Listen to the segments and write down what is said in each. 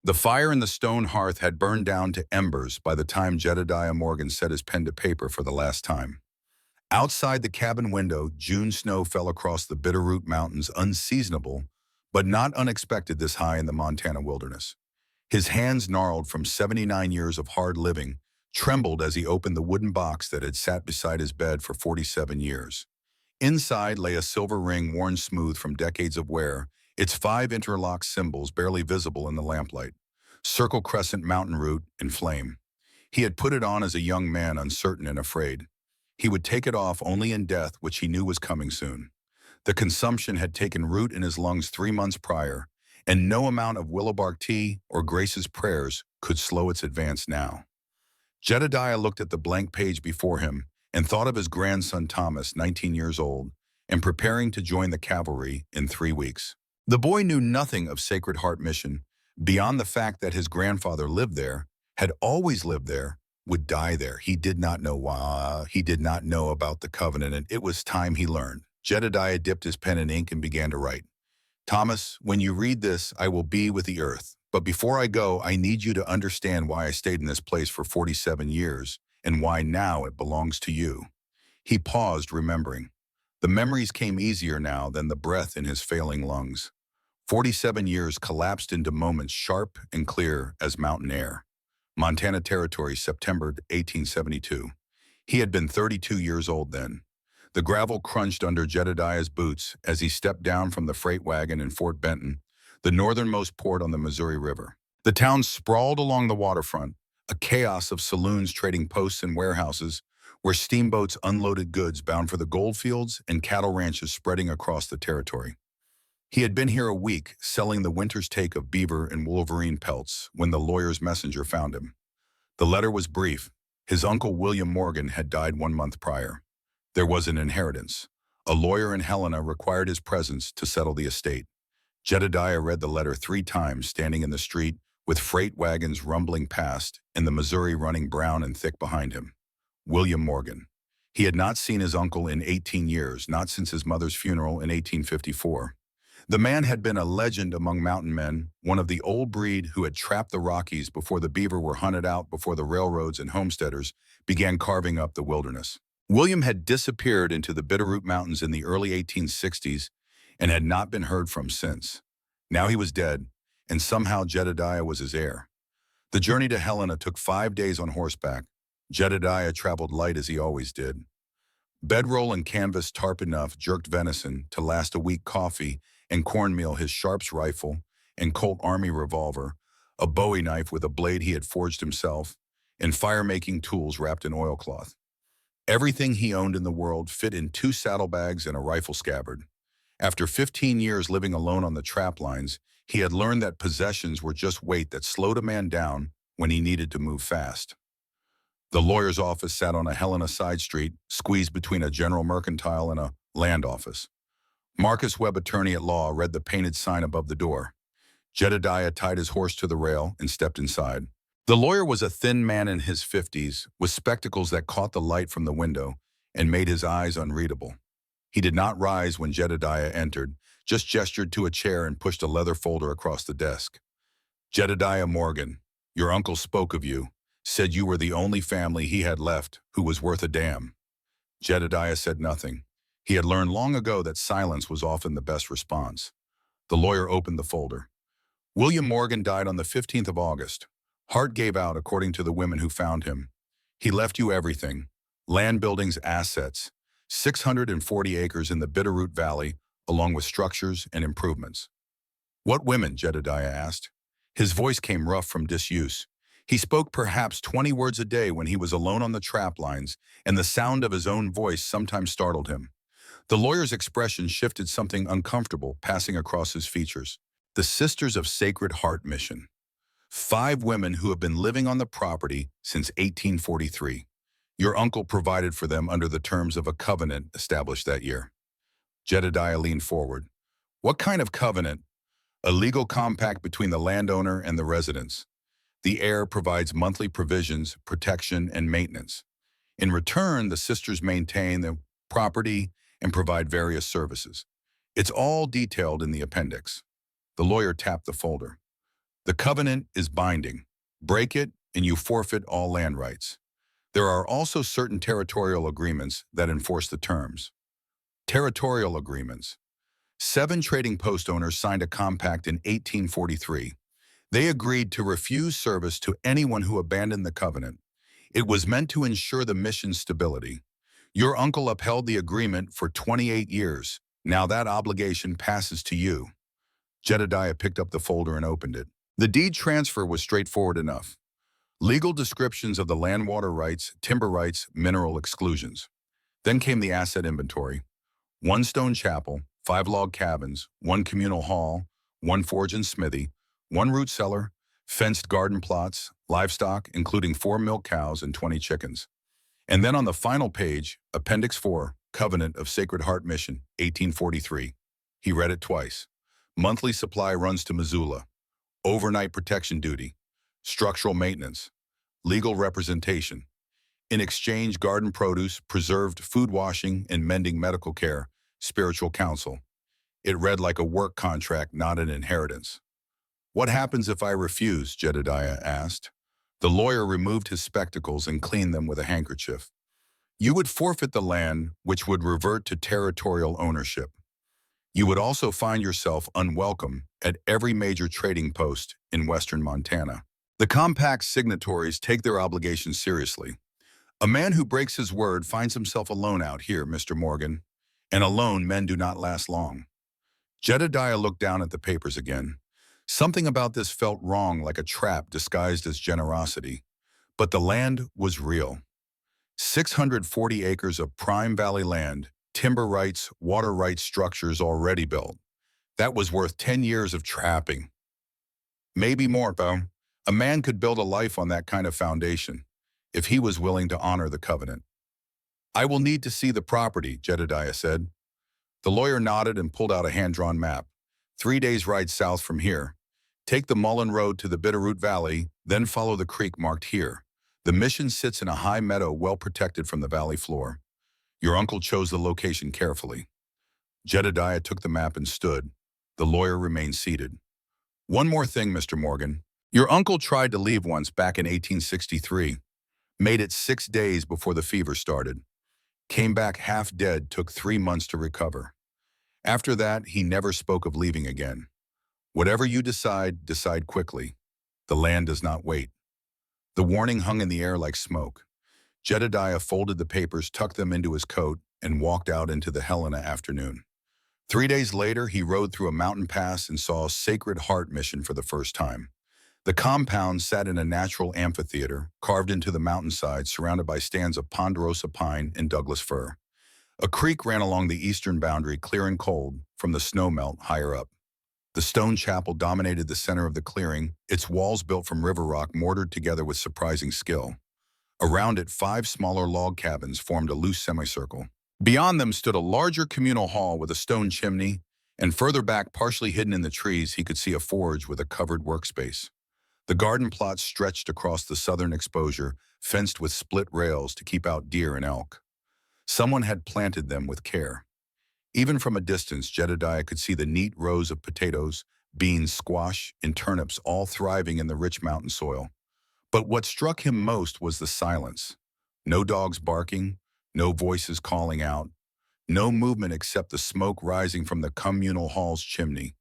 The fire in the stone hearth had burned down to embers by the time Jedediah Morgan set his pen to paper for the last time. Outside the cabin window, June snow fell across the Bitterroot Mountains, unseasonable, but not unexpected this high in the Montana wilderness. His hands, gnarled from 79 years of hard living, trembled as he opened the wooden box that had sat beside his bed for 47 years. Inside lay a silver ring worn smooth from decades of wear, its 5 interlocked symbols barely visible in the lamplight. Circle Crescent Mountain Root in flame. He had put it on as a young man, uncertain and afraid. He would take it off only in death, which he knew was coming soon. The consumption had taken root in his lungs 3 months prior, and no amount of willowbark tea or Grace's prayers could slow its advance now. Jedediah looked at the blank page before him and thought of his grandson Thomas, 19 years old, and preparing to join the cavalry in 3 weeks. The boy knew nothing of Sacred Heart Mission, beyond the fact that his grandfather lived there, had always lived there, would die there. He did not know why. He did not know about the covenant, and it was time he learned. Jedediah dipped his pen in ink and began to write. Thomas, when you read this, I will be with the earth. But before I go, I need you to understand why I stayed in this place for 47 years and why now it belongs to you. He paused, remembering. The memories came easier now than the breath in his failing lungs. 47 years collapsed into moments sharp and clear as mountain air. Montana Territory, September 1872. He had been 32 years old then. The gravel crunched under Jedediah's boots as he stepped down from the freight wagon in Fort Benton, the northernmost port on the Missouri River. The town sprawled along the waterfront, a chaos of saloons, trading posts, and warehouses, where steamboats unloaded goods bound for the goldfields and cattle ranches spreading across the territory. He had been here a week, selling the winter's take of beaver and wolverine pelts, when the lawyer's messenger found him. The letter was brief. His uncle William Morgan had died 1 month prior. There was an inheritance. A lawyer in Helena required his presence to settle the estate. Jedediah read the letter 3 times, standing in the street, with freight wagons rumbling past and the Missouri running brown and thick behind him. William Morgan. He had not seen his uncle in 18 years, not since his mother's funeral in 1854. The man had been a legend among mountain men, one of the old breed who had trapped the Rockies before the beaver were hunted out, before the railroads and homesteaders began carving up the wilderness. William had disappeared into the Bitterroot Mountains in the early 1860s and had not been heard from since. Now he was dead, and somehow Jedediah was his heir. The journey to Helena took 5 days on horseback. Jedediah traveled light as he always did. Bedroll and canvas tarp enough, jerked venison to last a week, coffee and cornmeal, his Sharps rifle and Colt Army revolver, a Bowie knife with a blade he had forged himself, and fire-making tools wrapped in oilcloth. Everything he owned in the world fit in 2 saddlebags and a rifle scabbard. After 15 years living alone on the trap lines, he had learned that possessions were just weight that slowed a man down when he needed to move fast. The lawyer's office sat on a Helena side street, squeezed between a general mercantile and a land office. Marcus Webb, attorney at law, read the painted sign above the door. Jedediah tied his horse to the rail and stepped inside. The lawyer was a thin man in his 50s, with spectacles that caught the light from the window and made his eyes unreadable. He did not rise when Jedediah entered, just gestured to a chair and pushed a leather folder across the desk. Jedediah Morgan, your uncle spoke of you, said you were the only family he had left who was worth a damn. Jedediah said nothing. He had learned long ago that silence was often the best response. The lawyer opened the folder. William Morgan died on the 15th of August. Heart gave out, according to the women who found him. He left you everything: land, buildings, assets, 640 acres in the Bitterroot Valley, along with structures and improvements. What women? Jedediah asked. His voice came rough from disuse. He spoke perhaps 20 words a day when he was alone on the trap lines, and the sound of his own voice sometimes startled him. The lawyer's expression shifted, something uncomfortable passing across his features. The Sisters of Sacred Heart Mission. 5 women who have been living on the property since 1843. Your uncle provided for them under the terms of a covenant established that year. Jedediah leaned forward. What kind of covenant? A legal compact between the landowner and the residents. The heir provides monthly provisions, protection, and maintenance. In return, the sisters maintain the property and provide various services. It's all detailed in the appendix. The lawyer tapped the folder. The covenant is binding. Break it, and you forfeit all land rights. There are also certain territorial agreements that enforce the terms. Territorial agreements. 7 trading post owners signed a compact in 1843. They agreed to refuse service to anyone who abandoned the covenant. It was meant to ensure the mission's stability. Your uncle upheld the agreement for 28 years. Now that obligation passes to you. Jedediah picked up the folder and opened it. The deed transfer was straightforward enough. Legal descriptions of the land water rights, timber rights, mineral exclusions. Then came the asset inventory. 1 stone chapel, 5 log cabins, 1 communal hall, 1 forge and smithy, 1 root cellar, fenced garden plots, livestock, including 4 milk cows and 20 chickens. And then on the final page, Appendix 4, Covenant of Sacred Heart Mission, 1843. He read it twice. Monthly supply runs to Missoula. Overnight protection duty. Structural maintenance. Legal representation. In exchange, garden produce, preserved food washing, and mending medical care, spiritual counsel. It read like a work contract, not an inheritance. What happens if I refuse? Jedediah asked. The lawyer removed his spectacles and cleaned them with a handkerchief. You would forfeit the land, which would revert to territorial ownership. You would also find yourself unwelcome at every major trading post in western Montana. The compact's signatories take their obligations seriously. A man who breaks his word finds himself alone out here, Mr. Morgan. And alone, men do not last long. Jedediah looked down at the papers again. Something about this felt wrong, like a trap disguised as generosity. But the land was real. 640 acres of prime valley land, timber rights, water rights structures already built. That was worth 10 years of trapping. Maybe more, though. A man could build a life on that kind of foundation, if he was willing to honor the covenant. I will need to see the property, Jedediah said. The lawyer nodded and pulled out a hand-drawn map. 3 days' ride south from here. Take the Mullen Road to the Bitterroot Valley, then follow the creek marked here. The mission sits in a high meadow well protected from the valley floor. Your uncle chose the location carefully. Jedediah took the map and stood. The lawyer remained seated. One more thing, Mr. Morgan. Your uncle tried to leave once back in 1863. Made it 6 days before the fever started. Came back half dead, took 3 months to recover. After that, he never spoke of leaving again. Whatever you decide, decide quickly. The land does not wait. The warning hung in the air like smoke. Jedediah folded the papers, tucked them into his coat, and walked out into the Helena afternoon. 3 days later, he rode through a mountain pass and saw a Sacred Heart Mission for the first time. The compound sat in a natural amphitheater, carved into the mountainside, surrounded by stands of ponderosa pine and Douglas fir. A creek ran along the eastern boundary, clear and cold, from the snowmelt higher up. The stone chapel dominated the center of the clearing, its walls built from river rock mortared together with surprising skill. Around it, 5 smaller log cabins formed a loose semicircle. Beyond them stood a larger communal hall with a stone chimney, and further back, partially hidden in the trees, he could see a forge with a covered workspace. The garden plots stretched across the southern exposure, fenced with split rails to keep out deer and elk. Someone had planted them with care. Even from a distance, Jedediah could see the neat rows of potatoes, beans, squash, and turnips all thriving in the rich mountain soil. But what struck him most was the silence. No dogs barking, no voices calling out, no movement except the smoke rising from the communal hall's chimney.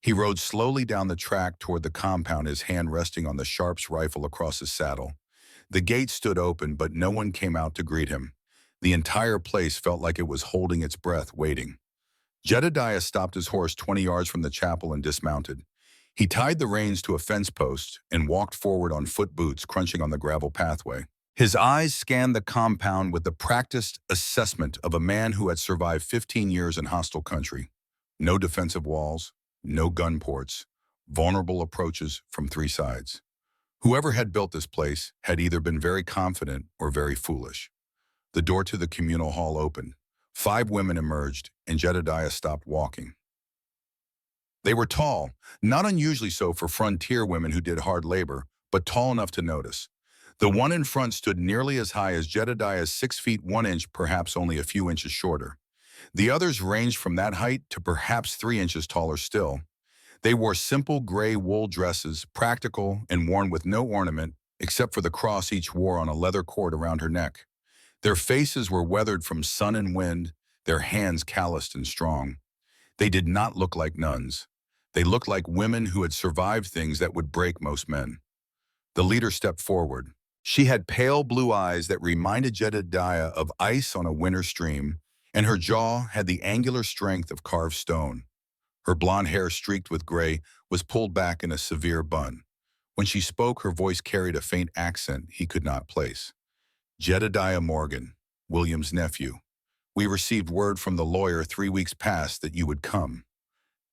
He rode slowly down the track toward the compound, his hand resting on the Sharp's rifle across his saddle. The gate stood open, but no one came out to greet him. The entire place felt like it was holding its breath, waiting. Jedediah stopped his horse 20 yards from the chapel and dismounted. He tied the reins to a fence post and walked forward on foot boots crunching on the gravel pathway. His eyes scanned the compound with the practiced assessment of a man who had survived 15 years in hostile country. No defensive walls, no gun ports, vulnerable approaches from 3 sides. Whoever had built this place had either been very confident or very foolish. The door to the communal hall opened. 5 women emerged, and Jedediah stopped walking. They were tall, not unusually so for frontier women who did hard labor, but tall enough to notice. The one in front stood nearly as high as Jedediah's 6 feet 1 inch, perhaps only a few inches shorter. The others ranged from that height to perhaps 3 inches taller still. They wore simple gray wool dresses, practical and worn with no ornament except for the cross each wore on a leather cord around her neck. Their faces were weathered from sun and wind, their hands calloused and strong. They did not look like nuns. They looked like women who had survived things that would break most men. The leader stepped forward. She had pale blue eyes that reminded Jedediah of ice on a winter stream, and her jaw had the angular strength of carved stone. Her blonde hair, streaked with gray, was pulled back in a severe bun. When she spoke, her voice carried a faint accent he could not place. Jedediah Morgan, William's nephew. We received word from the lawyer 3 weeks past that you would come.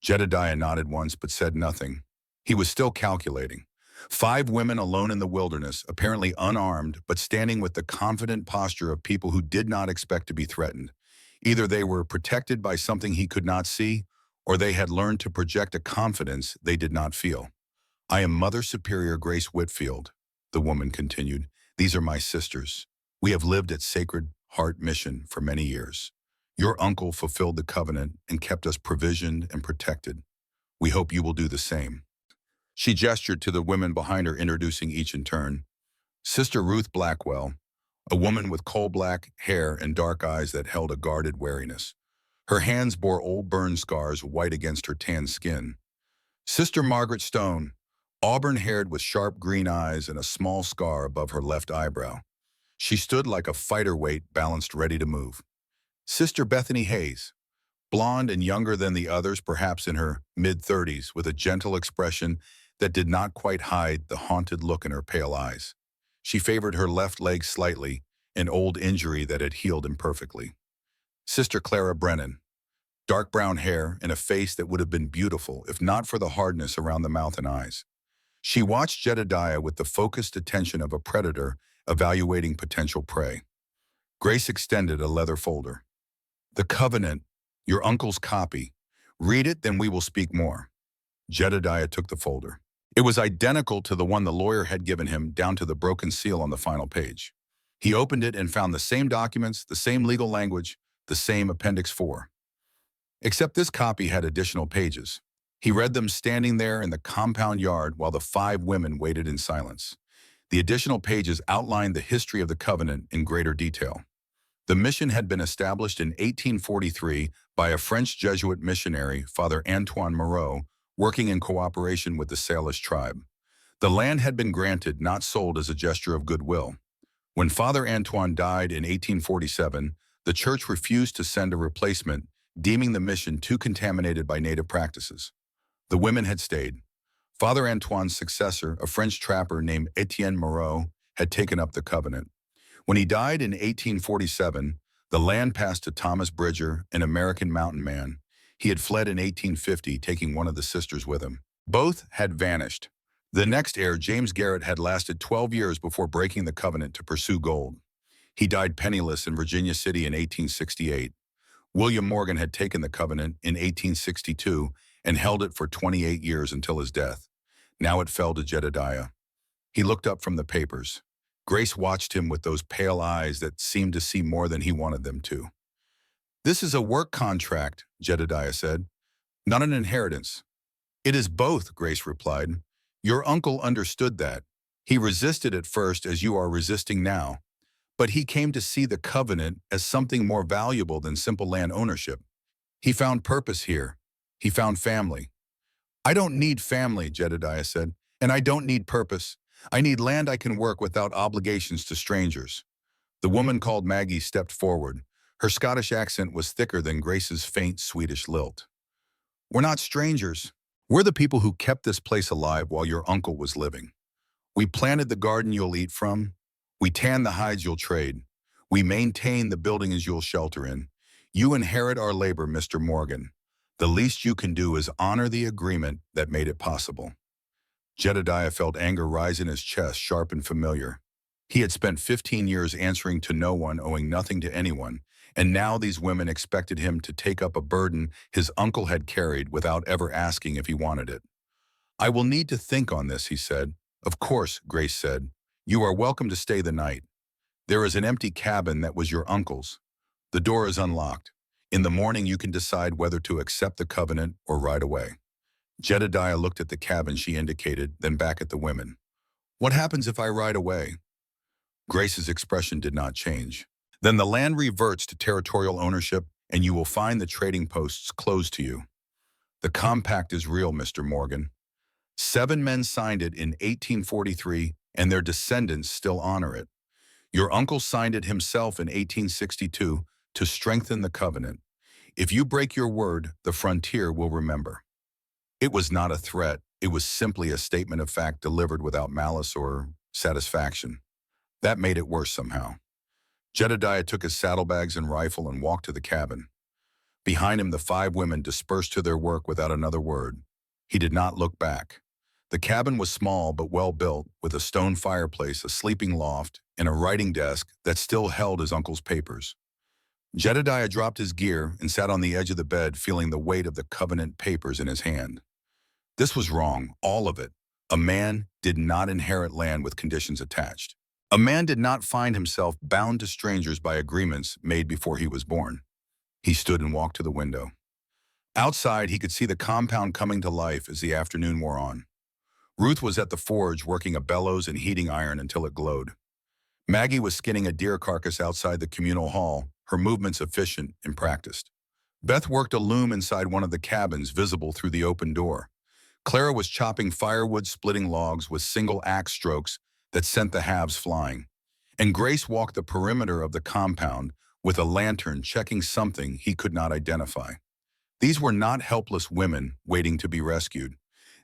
Jedediah nodded once but said nothing. He was still calculating. 5 women alone in the wilderness, apparently unarmed, but standing with the confident posture of people who did not expect to be threatened. Either they were protected by something he could not see, or they had learned to project a confidence they did not feel. I am Mother Superior Grace Whitfield, the woman continued. These are my sisters. We have lived at Sacred Heart Mission for many years. Your uncle fulfilled the covenant and kept us provisioned and protected. We hope you will do the same. She gestured to the women behind her, introducing each in turn. Sister Ruth Blackwell, a woman with coal-black hair and dark eyes that held a guarded wariness. Her hands bore old burn scars white against her tan skin. Sister Margaret Stone, auburn-haired with sharp green eyes and a small scar above her left eyebrow. She stood like a fighter weight, balanced, ready to move. Sister Bethany Hayes, blonde and younger than the others, perhaps in her mid-30s, with a gentle expression that did not quite hide the haunted look in her pale eyes. She favored her left leg slightly, an old injury that had healed imperfectly. Sister Clara Brennan, dark brown hair and a face that would have been beautiful if not for the hardness around the mouth and eyes. She watched Jedediah with the focused attention of a predator evaluating potential prey. Grace extended a leather folder. The covenant, your uncle's copy. Read it, then we will speak more. Jedediah took the folder. It was identical to the one the lawyer had given him, down to the broken seal on the final page. He opened it and found the same documents, the same legal language, the same Appendix 4. Except this copy had additional pages. He read them standing there in the compound yard while the 5 women waited in silence. The additional pages outlined the history of the covenant in greater detail. The mission had been established in 1843 by a French Jesuit missionary, Father Antoine Moreau, working in cooperation with the Salish tribe. The land had been granted, not sold, as a gesture of goodwill. When Father Antoine died in 1847, the church refused to send a replacement, deeming the mission too contaminated by native practices. The women had stayed. Father Antoine's successor, a French trapper named Etienne Moreau, had taken up the covenant. When he died in 1847, the land passed to Thomas Bridger, an American mountain man. He had fled in 1850, taking one of the sisters with him. Both had vanished. The next heir, James Garrett, had lasted 12 years before breaking the covenant to pursue gold. He died penniless in Virginia City in 1868. William Morgan had taken the covenant in 1862 and held it for 28 years until his death. Now it fell to Jedediah. He looked up from the papers. Grace watched him with those pale eyes that seemed to see more than he wanted them to. This is a work contract, Jedediah said, not an inheritance. It is both, Grace replied. Your uncle understood that. He resisted at first, as you are resisting now, but he came to see the covenant as something more valuable than simple land ownership. He found purpose here. He found family. I don't need family, Jedediah said, and I don't need purpose. I need land I can work without obligations to strangers. The woman called Maggie stepped forward. Her Scottish accent was thicker than Grace's faint Swedish lilt. We're not strangers. We're the people who kept this place alive while your uncle was living. We planted the garden you'll eat from. We tanned the hides you'll trade. We maintain the buildings you'll shelter in. You inherit our labor, Mr. Morgan. The least you can do is honor the agreement that made it possible. Jedediah felt anger rise in his chest, sharp and familiar. He had spent 15 years answering to no one, owing nothing to anyone, and now these women expected him to take up a burden his uncle had carried without ever asking if he wanted it. I will need to think on this, he said. Of course, Grace said. You are welcome to stay the night. There is an empty cabin that was your uncle's. The door is unlocked. In the morning you can decide whether to accept the covenant or ride away. Jedediah looked at the cabin she indicated, then back at the women. What happens if I ride away? Grace's expression did not change. Then the land reverts to territorial ownership, and you will find the trading posts closed to you. The compact is real, Mr. Morgan. 7 men signed it in 1843, and their descendants still honor it. Your uncle signed it himself in 1862 to strengthen the covenant. If you break your word, the frontier will remember. It was not a threat. It was simply a statement of fact delivered without malice or satisfaction. That made it worse somehow. Jedediah took his saddlebags and rifle and walked to the cabin. Behind him, the 5 women dispersed to their work without another word. He did not look back. The cabin was small but well built, with a stone fireplace, a sleeping loft, and a writing desk that still held his uncle's papers. Jedediah dropped his gear and sat on the edge of the bed, feeling the weight of the covenant papers in his hand. This was wrong, all of it. A man did not inherit land with conditions attached. A man did not find himself bound to strangers by agreements made before he was born. He stood and walked to the window. Outside, he could see the compound coming to life as the afternoon wore on. Ruth was at the forge working a bellows and heating iron until it glowed. Maggie was skinning a deer carcass outside the communal hall, her movements efficient and practiced. Beth worked a loom inside one of the cabins, visible through the open door. Clara was chopping firewood, splitting logs with single axe strokes that sent the halves flying. And Grace walked the perimeter of the compound with a lantern, checking something he could not identify. These were not helpless women waiting to be rescued.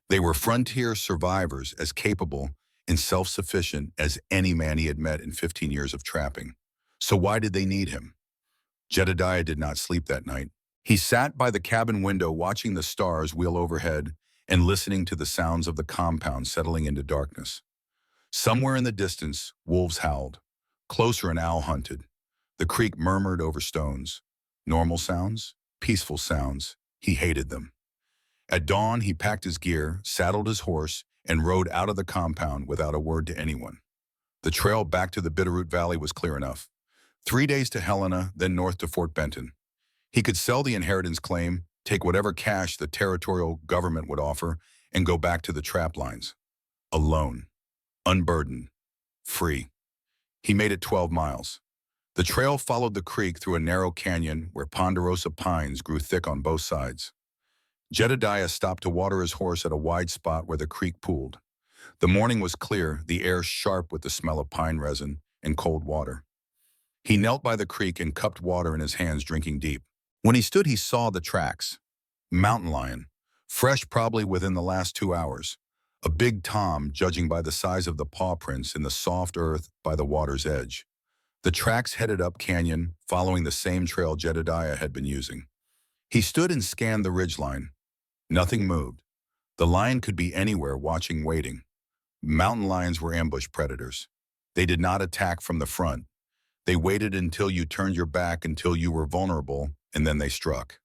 They were frontier survivors, as capable and self-sufficient as any man he had met in 15 years of trapping. So why did they need him? Jedediah did not sleep that night. He sat by the cabin window watching the stars wheel overhead and listening to the sounds of the compound settling into darkness. Somewhere in the distance, wolves howled. Closer, an owl hunted. The creek murmured over stones. Normal sounds, peaceful sounds. He hated them. At dawn, he packed his gear, saddled his horse, and rode out of the compound without a word to anyone. The trail back to the Bitterroot Valley was clear enough. 3 days to Helena, then north to Fort Benton. He could sell the inheritance claim, take whatever cash the territorial government would offer, and go back to the trap lines. Alone, unburdened, free. He made it 12 miles. The trail followed the creek through a narrow canyon where ponderosa pines grew thick on both sides. Jedediah stopped to water his horse at a wide spot where the creek pooled. The morning was clear, the air sharp with the smell of pine resin and cold water. He knelt by the creek and cupped water in his hands, drinking deep. When he stood, he saw the tracks. Mountain lion, fresh probably within the last 2 hours. A big tom, judging by the size of the paw prints in the soft earth by the water's edge. The tracks headed up canyon, following the same trail Jedediah had been using. He stood and scanned the ridgeline. Nothing moved. The lion could be anywhere, watching, waiting. Mountain lions were ambush predators. They did not attack from the front. They waited until you turned your back, until you were vulnerable, and then they struck.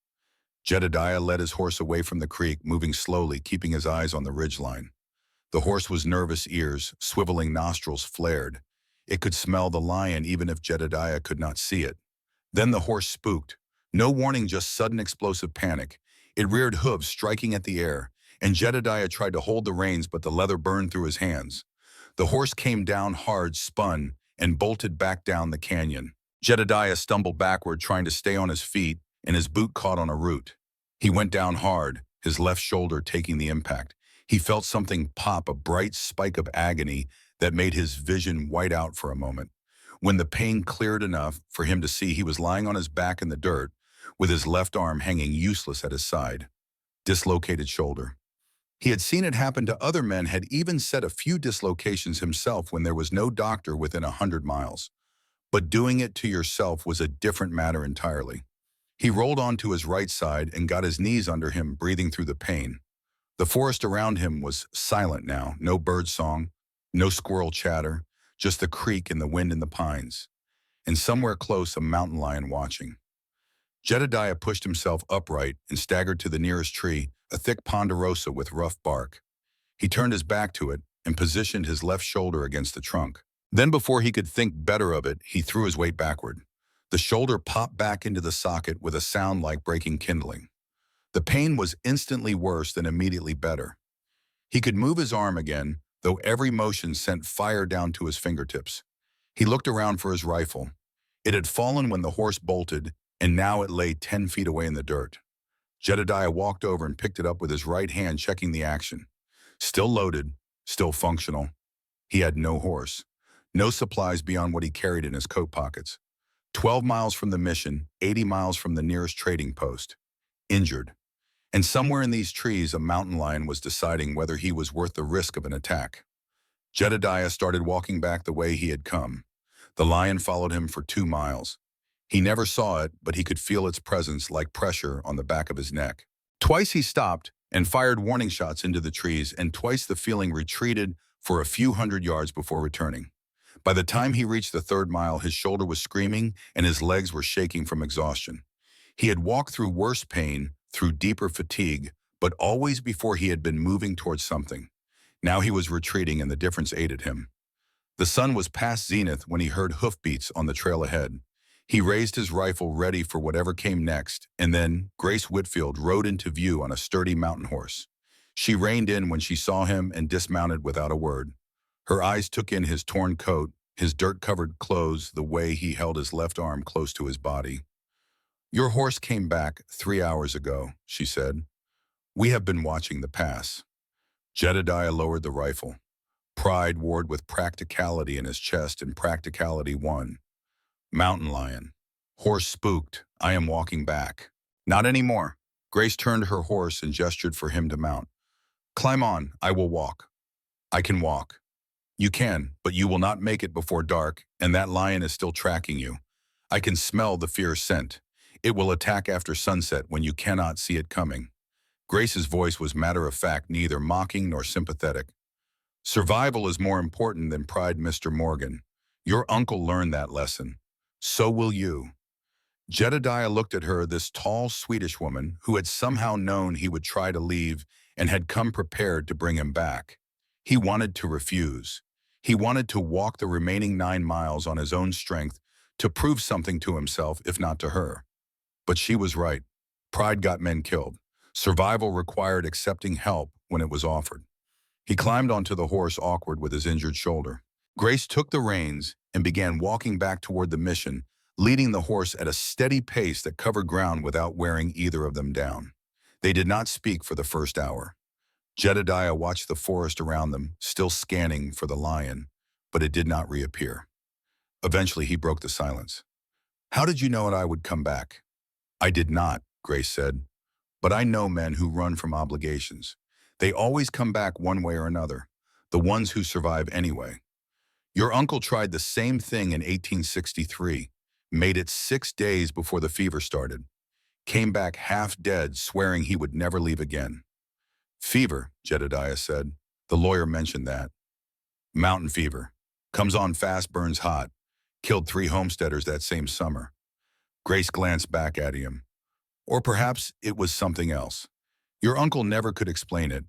Jedediah led his horse away from the creek, moving slowly, keeping his eyes on the ridgeline. The horse was nervous, ears, swiveling nostrils flared. It could smell the lion even if Jedediah could not see it. Then the horse spooked. No warning, just sudden explosive panic. It reared hooves, striking at the air, and Jedediah tried to hold the reins, but the leather burned through his hands. The horse came down hard, spun, and bolted back down the canyon. Jedediah stumbled backward, trying to stay on his feet, and his boot caught on a root. He went down hard, his left shoulder taking the impact. He felt something pop, a bright spike of agony that made his vision white out for a moment. When the pain cleared enough for him to see, he was lying on his back in the dirt, with his left arm hanging useless at his side. Dislocated shoulder. He had seen it happen to other men, had even set a few dislocations himself when there was no doctor within 100 miles. But doing it to yourself was a different matter entirely. He rolled onto his right side and got his knees under him, breathing through the pain. The forest around him was silent now, no bird song, no squirrel chatter, just the creek and the wind in the pines. And somewhere close, a mountain lion watching. Jedediah pushed himself upright and staggered to the nearest tree, a thick ponderosa with rough bark. He turned his back to it and positioned his left shoulder against the trunk. Then, before he could think better of it, he threw his weight backward. The shoulder popped back into the socket with a sound like breaking kindling. The pain was instantly worse than immediately better. He could move his arm again, though every motion sent fire down to his fingertips. He looked around for his rifle. It had fallen when the horse bolted, and now it lay 10 feet away in the dirt. Jedediah walked over and picked it up with his right hand, checking the action. Still loaded, still functional. He had no horse, no supplies beyond what he carried in his coat pockets. 12 miles from the mission, 80 miles from the nearest trading post. Injured. And somewhere in these trees, a mountain lion was deciding whether he was worth the risk of an attack. Jedediah started walking back the way he had come. The lion followed him for 2 miles. He never saw it, but he could feel its presence like pressure on the back of his neck. Twice he stopped and fired warning shots into the trees, and twice the feeling retreated for a few hundred yards before returning. By the time he reached the 3rd mile, his shoulder was screaming and his legs were shaking from exhaustion. He had walked through worse pain, through deeper fatigue, but always before he had been moving towards something. Now he was retreating, and the difference aided him. The sun was past zenith when he heard hoofbeats on the trail ahead. He raised his rifle ready for whatever came next, and then Grace Whitfield rode into view on a sturdy mountain horse. She reined in when she saw him and dismounted without a word. Her eyes took in his torn coat, his dirt-covered clothes, the way he held his left arm close to his body. "Your horse came back 3 hours ago," she said. "We have been watching the pass." Jedediah lowered the rifle. Pride warred with practicality in his chest, and practicality won. "Mountain lion. Horse spooked. I am walking back." "Not anymore." Grace turned her horse and gestured for him to mount. "Climb on. I will walk." "I can walk." "You can, but you will not make it before dark, and that lion is still tracking you. I can smell the fear scent. It will attack after sunset when you cannot see it coming." Grace's voice was matter-of-fact, neither mocking nor sympathetic. "Survival is more important than pride, Mr. Morgan. Your uncle learned that lesson. So will you." Jedediah looked at her, this tall Swedish woman who had somehow known he would try to leave and had come prepared to bring him back. He wanted to refuse. He wanted to walk the remaining 9 miles on his own strength, to prove something to himself, if not to her. But she was right. Pride got men killed. Survival required accepting help when it was offered. He climbed onto the horse, awkward with his injured shoulder. Grace took the reins and began walking back toward the mission, leading the horse at a steady pace that covered ground without wearing either of them down. They did not speak for the first hour. Jedediah watched the forest around them, still scanning for the lion, but it did not reappear. Eventually, he broke the silence. "How did you know I would come back?" "I did not," Grace said. "But I know men who run from obligations. They always come back one way or another, the ones who survive anyway. Your uncle tried the same thing in 1863, made it 6 days before the fever started. Came back half dead, swearing he would never leave again." "Fever," Jedediah said. "The lawyer mentioned that." "Mountain fever. Comes on fast, burns hot. Killed 3 homesteaders that same summer." Grace glanced back at him. "Or perhaps it was something else. Your uncle never could explain it.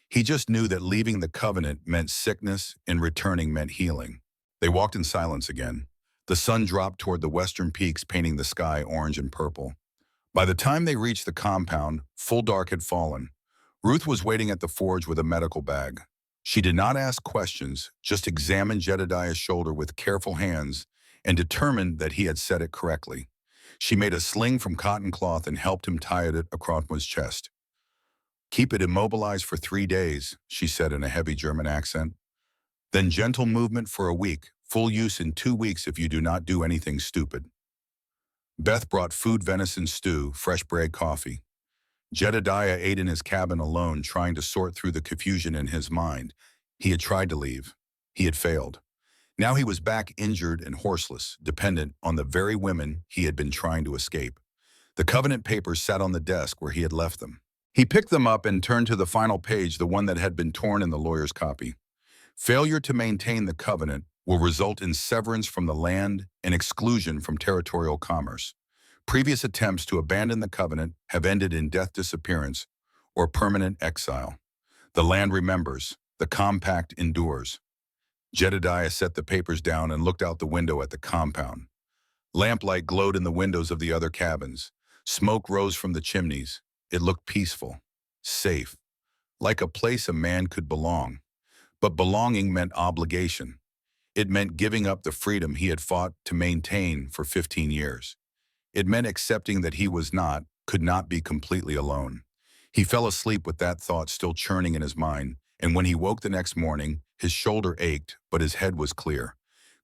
He just knew that leaving the covenant meant sickness and returning meant healing." They walked in silence again. The sun dropped toward the western peaks, painting the sky orange and purple. By the time they reached the compound, full dark had fallen. Ruth was waiting at the forge with a medical bag. She did not ask questions, just examined Jedediah's shoulder with careful hands and determined that he had set it correctly. She made a sling from cotton cloth and helped him tie it across his chest. "Keep it immobilized for 3 days," she said in a heavy German accent. "Then gentle movement for a week, full use in 2 weeks if you do not do anything stupid." Beth brought food: venison stew, fresh bread, coffee. Jedediah ate in his cabin alone, trying to sort through the confusion in his mind. He had tried to leave. He had failed. Now he was back, injured and horseless, dependent on the very women he had been trying to escape. The covenant papers sat on the desk where he had left them. He picked them up and turned to the final page, the one that had been torn in the lawyer's copy. "Failure to maintain the covenant will result in severance from the land and exclusion from territorial commerce. Previous attempts to abandon the covenant have ended in death, disappearance, or permanent exile. The land remembers. The compact endures." Jedediah set the papers down and looked out the window at the compound. Lamplight glowed in the windows of the other cabins. Smoke rose from the chimneys. It looked peaceful, safe, like a place a man could belong. But belonging meant obligation. It meant giving up the freedom he had fought to maintain for 15 years. It meant accepting that he could not be completely alone. He fell asleep with that thought still churning in his mind, and when he woke the next morning, his shoulder ached, but his head was clear.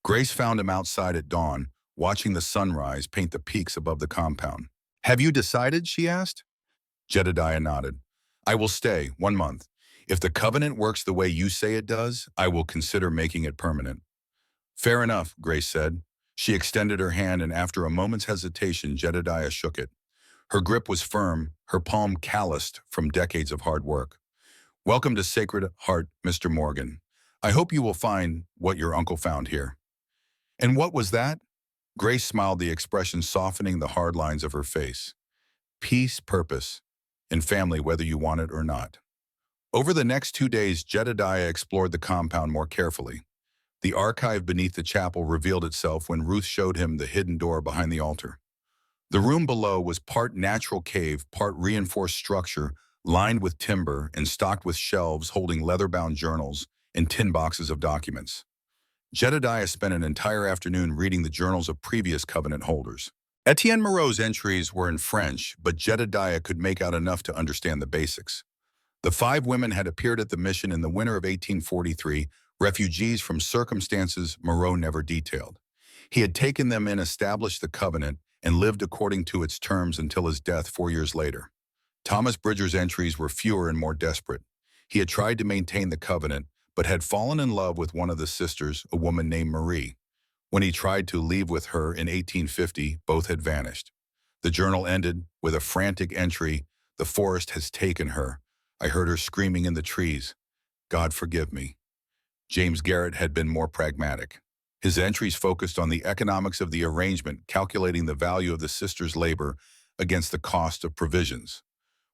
Grace found him outside at dawn, watching the sunrise paint the peaks above the compound. "Have you decided?" she asked. Jedediah nodded. "I will stay 1 month. If the covenant works the way you say it does, I will consider making it permanent." "Fair enough," Grace said. She extended her hand, and after a moment's hesitation, Jedediah shook it. Her grip was firm, her palm calloused from decades of hard work. "Welcome to Sacred Heart, Mr. Morgan. I hope you will find what your uncle found here." "And what was that?" Grace smiled, the expression softening the hard lines of her face. "Peace, purpose, and family, whether you want it or not." Over the next 2 days, Jedediah explored the compound more carefully. The archive beneath the chapel revealed itself when Ruth showed him the hidden door behind the altar. The room below was part natural cave, part reinforced structure, lined with timber and stocked with shelves holding leather-bound journals and tin boxes of documents. Jedediah spent an entire afternoon reading the journals of previous covenant holders. Etienne Moreau's entries were in French, but Jedediah could make out enough to understand the basics. The 5 women had appeared at the mission in the winter of 1843, refugees from circumstances Moreau never detailed. He had taken them in, established the covenant, and lived according to its terms until his death 4 years later. Thomas Bridger's entries were fewer and more desperate. He had tried to maintain the covenant, but had fallen in love with one of the sisters, a woman named Marie. When he tried to leave with her in 1850, both had vanished. The journal ended with a frantic entry, "The forest has taken her. I heard her screaming in the trees. God forgive me." James Garrett had been more pragmatic. His entries focused on the economics of the arrangement, calculating the value of the sisters' labor against the cost of provisions.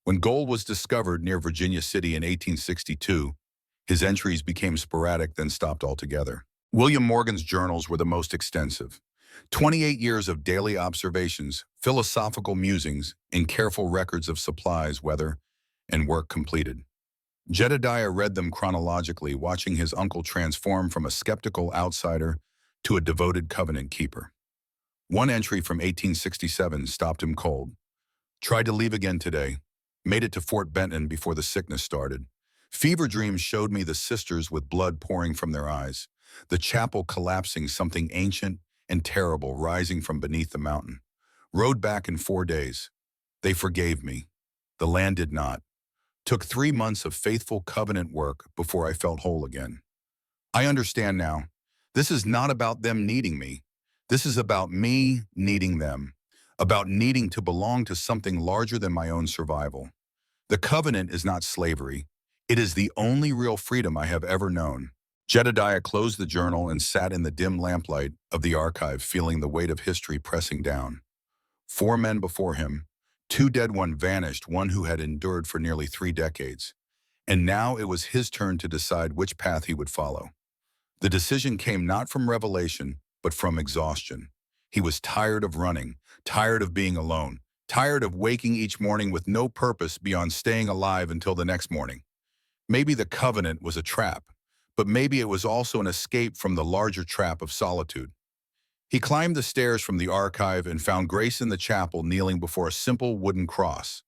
When gold was discovered near Virginia City in 1862, his entries became sporadic, then stopped altogether. William Morgan's journals were the most extensive. 28 years of daily observations, philosophical musings, and careful records of supplies, weather, and work completed. Jedediah read them chronologically, watching his uncle transform from a skeptical outsider to a devoted covenant keeper. One entry from 1867 stopped him cold. "Tried to leave again today. Made it to Fort Benton before the sickness started. Fever dreams showed me the sisters with blood pouring from their eyes, the chapel collapsing, something ancient and terrible rising from beneath the mountain. Rode back in 4 days. They forgave me. The land did not. Took 3 months of faithful covenant work before I felt whole again. I understand now. This is not about them needing me. This is about me needing them, about needing to belong to something larger than my own survival. The covenant is not slavery. It is the only real freedom I have ever known." Jedediah closed the journal and sat in the dim lamplight of the archive, feeling the weight of history pressing down. 4 men before him, 2 dead, one vanished, one who had endured for nearly 3 decades. And now it was his turn to decide which path he would follow. The decision came not from revelation, but from exhaustion. He was tired of running, tired of being alone, tired of waking each morning with no purpose beyond staying alive until the next morning. Maybe the covenant was a trap, but maybe it was also an escape from the larger trap of solitude. He climbed the stairs from the archive and found Grace in the chapel, kneeling before a simple wooden cross.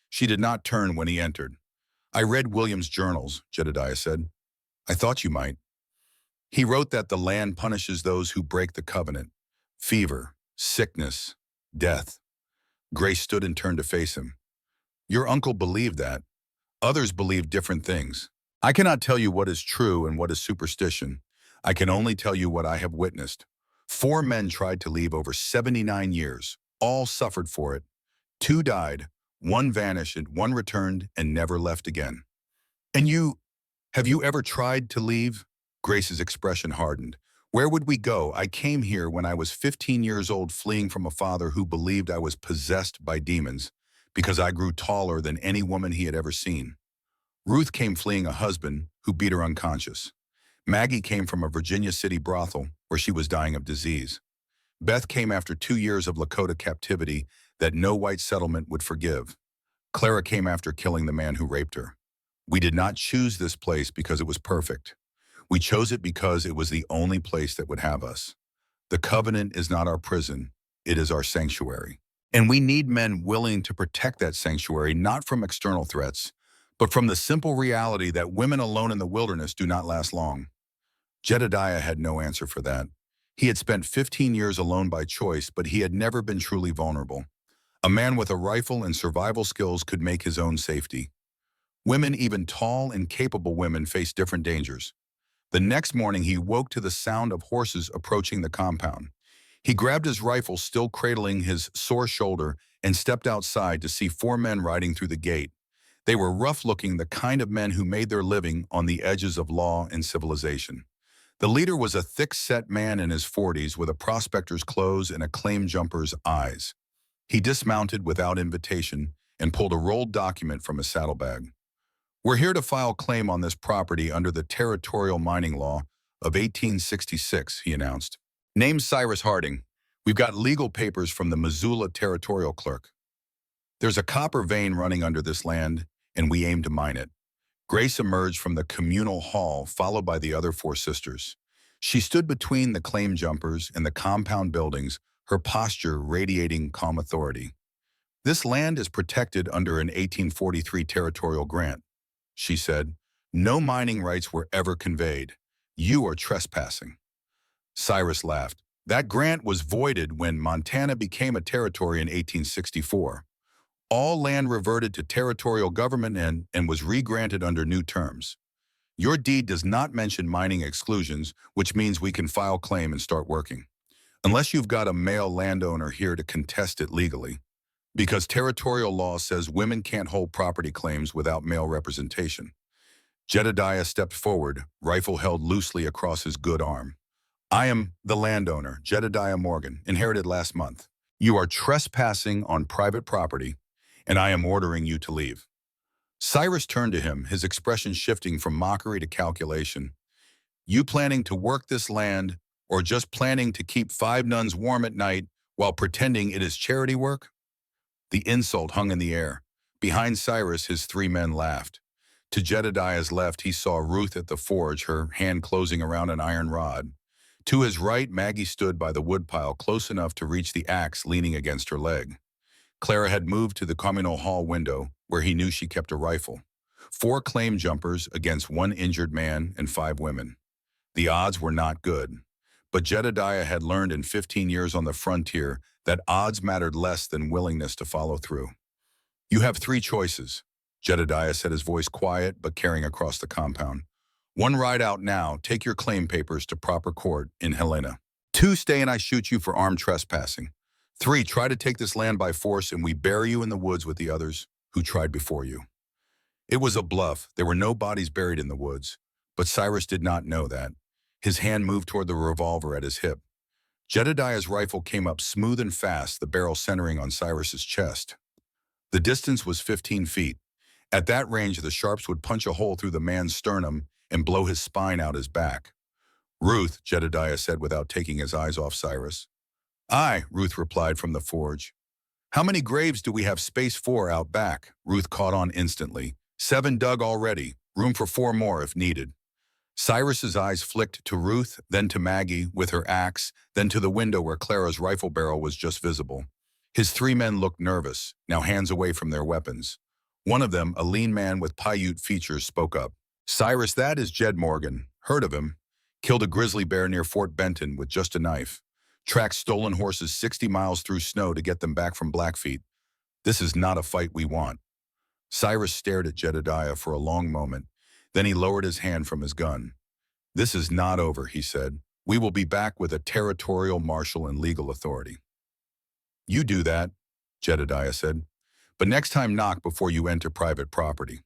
She did not turn when he entered. "I read William's journals," Jedediah said. "I thought you might. He wrote that the land punishes those who break the covenant. Fever, sickness, death." Grace stood and turned to face him. "Your uncle believed that. Others believe different things. I cannot tell you what is true and what is superstition. I can only tell you what I have witnessed. 4 men tried to leave over 79 years. All suffered for it. 2 died, 1 vanished, and 1 returned and never left again." "And have you ever tried to leave?" Grace's expression hardened. "Where would we go? I came here when I was 15 years old, fleeing from a father who believed I was possessed by demons because I grew taller than any woman he had ever seen. Ruth came fleeing a husband who beat her unconscious. Maggie came from a Virginia City brothel where she was dying of disease. Beth came after 2 years of Lakota captivity that no white settlement would forgive. Clara came after killing the man who raped her. We did not choose this place because it was perfect. We chose it because it was the only place that would have us. The covenant is not our prison, it is our sanctuary. And we need men willing to protect that sanctuary, not from external threats, but from the simple reality that women alone in the wilderness do not last long. Jedediah had no answer for that. He had spent 15 years alone by choice, but he had never been truly vulnerable. A man with a rifle and survival skills could make his own safety. Women, even tall and capable women, face different dangers. The next morning, he woke to the sound of horses approaching the compound. He grabbed his rifle, still cradling his sore shoulder, and stepped outside to see four men riding through the gate. They were rough-looking, the kind of men who made their living on the edges of law and civilization. The leader was a thick-set man in his 40s with a prospector's clothes and a claim jumper's eyes. He dismounted without invitation and pulled a rolled document from his saddlebag. "We're here to file claim on this property under the territorial mining law of 1866, he announced. "Name's Cyrus Harding. We've got legal papers from the Missoula territorial clerk. There's a copper vein running under this land, and we aim to mine it." Grace emerged from the communal hall, followed by the other four sisters. She stood between the claim jumpers and the compound buildings, her posture radiating calm authority. "This land is protected under an 1843 territorial grant," she said. "No mining rights were ever conveyed. You are trespassing." Cyrus laughed. "That grant was voided when Montana became a territory in 1864. All land reverted to territorial government and was re-granted under new terms. Your deed does not mention mining exclusions, which means we can file claim and start working. Unless you've got a male landowner here to contest it legally. Because territorial law says women can't hold property claims without male representation." Jedediah stepped forward, rifle held loosely across his good arm. "I am the landowner, Jedediah Morgan, inherited last month. You are trespassing on private property, and I am ordering you to leave." Cyrus turned to him, his expression shifting from mockery to calculation. "You planning to work this land, or just planning to keep 5 nuns warm at night while pretending it is charity work?" The insult hung in the air. Behind Cyrus, his 3 men laughed. To Jedediah's left, he saw Ruth at the forge, her hand closing around an iron rod. To his right, Maggie stood by the woodpile, close enough to reach the axe leaning against her leg. Clara had moved to the communal hall window, where he knew she kept a rifle. 4 claim jumpers against 1 injured man and 5 women. The odds were not good. But Jedediah had learned in 15 years on the frontier that odds mattered less than willingness to follow through. "You have 3 choices," Jedediah said, his voice quiet but carrying across the compound. "1, ride out now, take your claim papers to proper court in Helena. 2, stay and I shoot you for armed trespassing. 3, try to take this land by force and we bury you in the woods with the others who tried before you." It was a bluff. There were no bodies buried in the woods. But Cyrus did not know that. His hand moved toward the revolver at his hip. Jedediah's rifle came up smooth and fast, the barrel centering on Cyrus's chest. The distance was 15 feet. At that range, the sharps would punch a hole through the man's sternum and blow his spine out his back. "Ruth," Jedediah said without taking his eyes off Cyrus. "Aye," Ruth replied from the forge. "How many graves do we have space for out back?" Ruth caught on instantly. 7 dug already, room for 4 more if needed." Cyrus's eyes flicked to Ruth, then to Maggie with her axe, then to the window where Clara's rifle barrel was just visible. His 3 men looked nervous, now hands away from their weapons. One of them, a lean man with Paiute features, spoke up. "Cyrus, that is Jed Morgan. Heard of him. Killed a grizzly bear near Fort Benton with just a knife. Tracked stolen horses 60 miles through snow to get them back from Blackfeet. This is not a fight we want." Cyrus stared at Jedediah for a long moment. Then he lowered his hand from his gun. "This is not over," he said. "We will be back with a territorial marshal and legal authority." "You do that," Jedediah said. "But next time knock before you enter private property."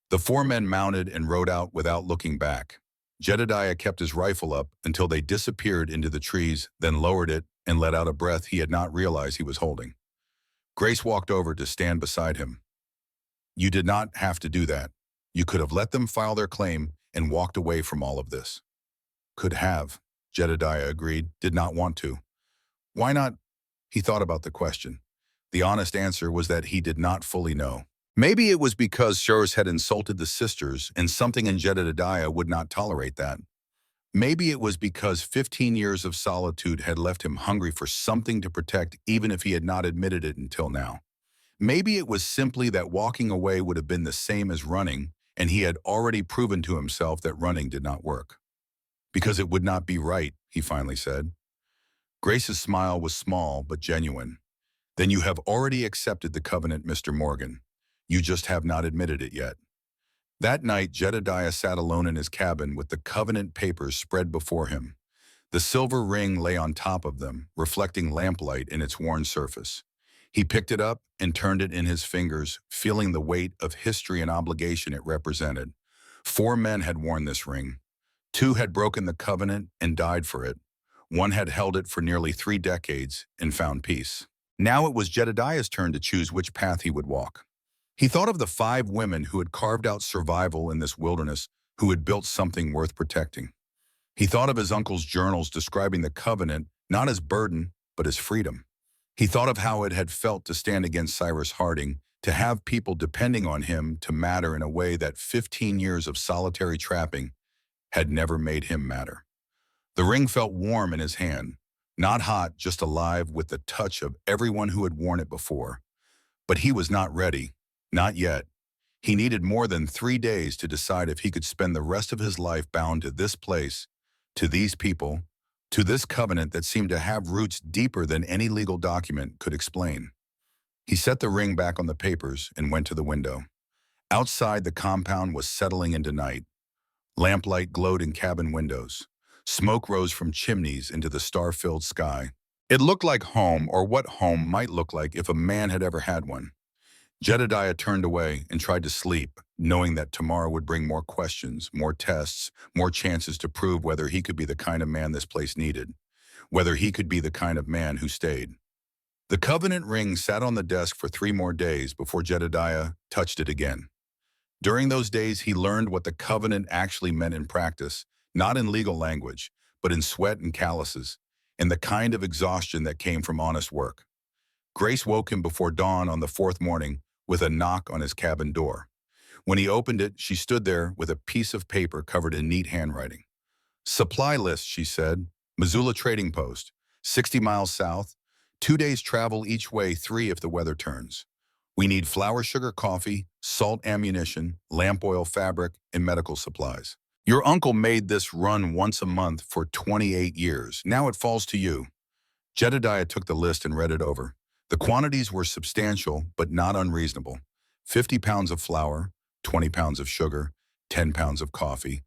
The 4 men mounted and rode out without looking back. Jedediah kept his rifle up until they disappeared into the trees, then lowered it and let out a breath he had not realized he was holding. Grace walked over to stand beside him. "You did not have to do that. You could have let them file their claim and walked away from all of this." "Could have," Jedediah agreed, "did not want to." "Why not?" He thought about the question. The honest answer was that he did not fully know. Maybe it was because Shurs had insulted the sisters and something in Jedediah would not tolerate that. Maybe it was because 15 years of solitude had left him hungry for something to protect even if he had not admitted it until now. Maybe it was simply that walking away would have been the same as running, and he had already proven to himself that running did not work. Because it would not be right, he finally said. Grace's smile was small but genuine. Then you have already accepted the covenant, Mr. Morgan. You just have not admitted it yet. That night, Jedediah sat alone in his cabin with the covenant papers spread before him. The silver ring lay on top of them, reflecting lamplight in its worn surface. He picked it up and turned it in his fingers, feeling the weight of history and obligation it represented. 4 men had worn this ring. 2 had broken the covenant and died for it. 1 had held it for nearly 3 decades and found peace. Now it was Jedediah's turn to choose which path he would walk. He thought of the 5 women who had carved out survival in this wilderness, who had built something worth protecting. He thought of his uncle's journals describing the covenant not as burden, but as freedom. He thought of how it had felt to stand against Cyrus Harding, to have people depending on him to matter in a way that 15 years of solitary trapping had never made him matter. The ring felt warm in his hand, not hot, just alive with the touch of everyone who had worn it before. But he was not ready, not yet. He needed more than 3 days to decide if he could spend the rest of his life bound to this place, to these people, to this covenant that seemed to have roots deeper than any legal document could explain. He set the ring back on the papers and went to the window. Outside, the compound was settling into night. Lamplight glowed in cabin windows. Smoke rose from chimneys into the star-filled sky. It looked like home, or what home might look like if a man had ever had one. Jedediah turned away and tried to sleep, knowing that tomorrow would bring more questions, more tests, more chances to prove whether he could be the kind of man this place needed, whether he could be the kind of man who stayed. The covenant ring sat on the desk for 3 more days before Jedediah touched it again. During those days, he learned what the covenant actually meant in practice, not in legal language, but in sweat and calluses, and the kind of exhaustion that came from honest work. Grace woke him before dawn on the 4th morning with a knock on his cabin door. When he opened it, she stood there with a piece of paper covered in neat handwriting. "Supply list," she said. "Missoula Trading Post, 60 miles south, 2 days travel each way, 3 if the weather turns. We need flour, sugar, coffee, salt, ammunition, lamp oil, fabric, and medical supplies. Your uncle made this run once a month for 28 years. Now it falls to you." Jedediah took the list and read it over. The quantities were substantial, but not unreasonable. 50 pounds of flour, 20 pounds of sugar, 10 pounds of coffee.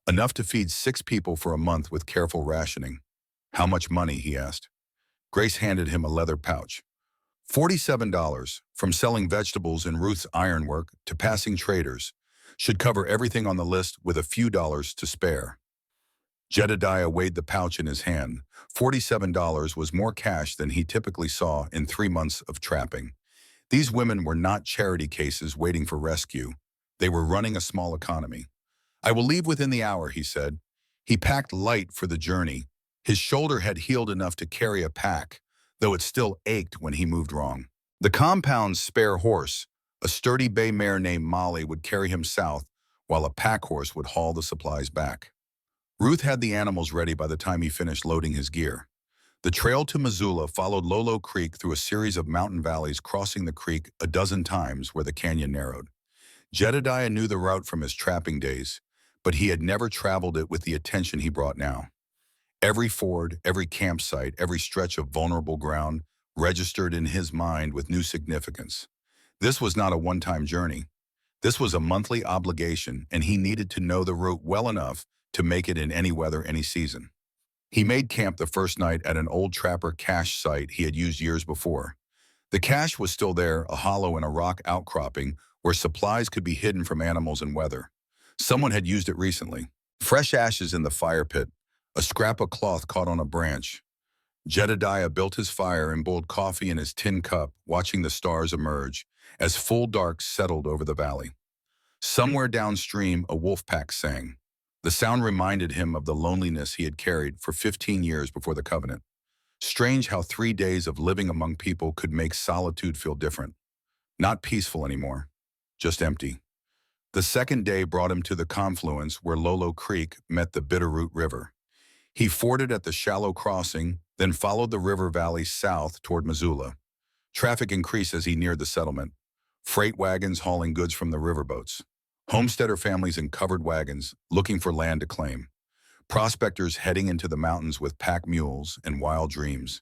Enough to feed 6 people for a month with careful rationing. "How much money?" he asked. Grace handed him a leather pouch. $47, from selling vegetables in Ruth's ironwork to passing traders. Should cover everything on the list with a few dollars to spare. Jedediah weighed the pouch in his hand. $47 was more cash than he typically saw in 3 months of trapping. These women were not charity cases waiting for rescue. They were running a small economy. "I will leave within the hour," he said. He packed light for the journey. His shoulder had healed enough to carry a pack, though it still ached when he moved wrong. The compound's spare horse, a sturdy bay mare named Molly, would carry him south, while a pack horse would haul the supplies back. Ruth had the animals ready by the time he finished loading his gear. The trail to Missoula followed Lolo Creek through a series of mountain valleys, crossing the creek a dozen times where the canyon narrowed. Jedediah knew the route from his trapping days, but he had never traveled it with the attention he brought now. Every ford, every campsite, every stretch of vulnerable ground registered in his mind with new significance. This was not a one-time journey. This was a monthly obligation, and he needed to know the route well enough to make it in any weather, any season. He made camp the first night at an old trapper cache site he had used years before. The cache was still there, a hollow in a rock outcropping where supplies could be hidden from animals and weather. Someone had used it recently. Fresh ashes in the fire pit, a scrap of cloth caught on a branch. Jedediah built his fire and boiled coffee in his tin cup, watching the stars emerge as full dark settled over the valley. Somewhere downstream, a wolf pack sang. The sound reminded him of the loneliness he had carried for 15 years before the covenant. Strange how 3 days of living among people could make solitude feel different. Not peaceful anymore, just empty. The second day brought him to the confluence where Lolo Creek met the Bitterroot River. He forded at the shallow crossing, then followed the river valley south toward Missoula. Traffic increased as he neared the settlement. Freight wagons hauling goods from the riverboats. Homesteader families in covered wagons looking for land to claim. Prospectors heading into the mountains with pack mules and wild dreams.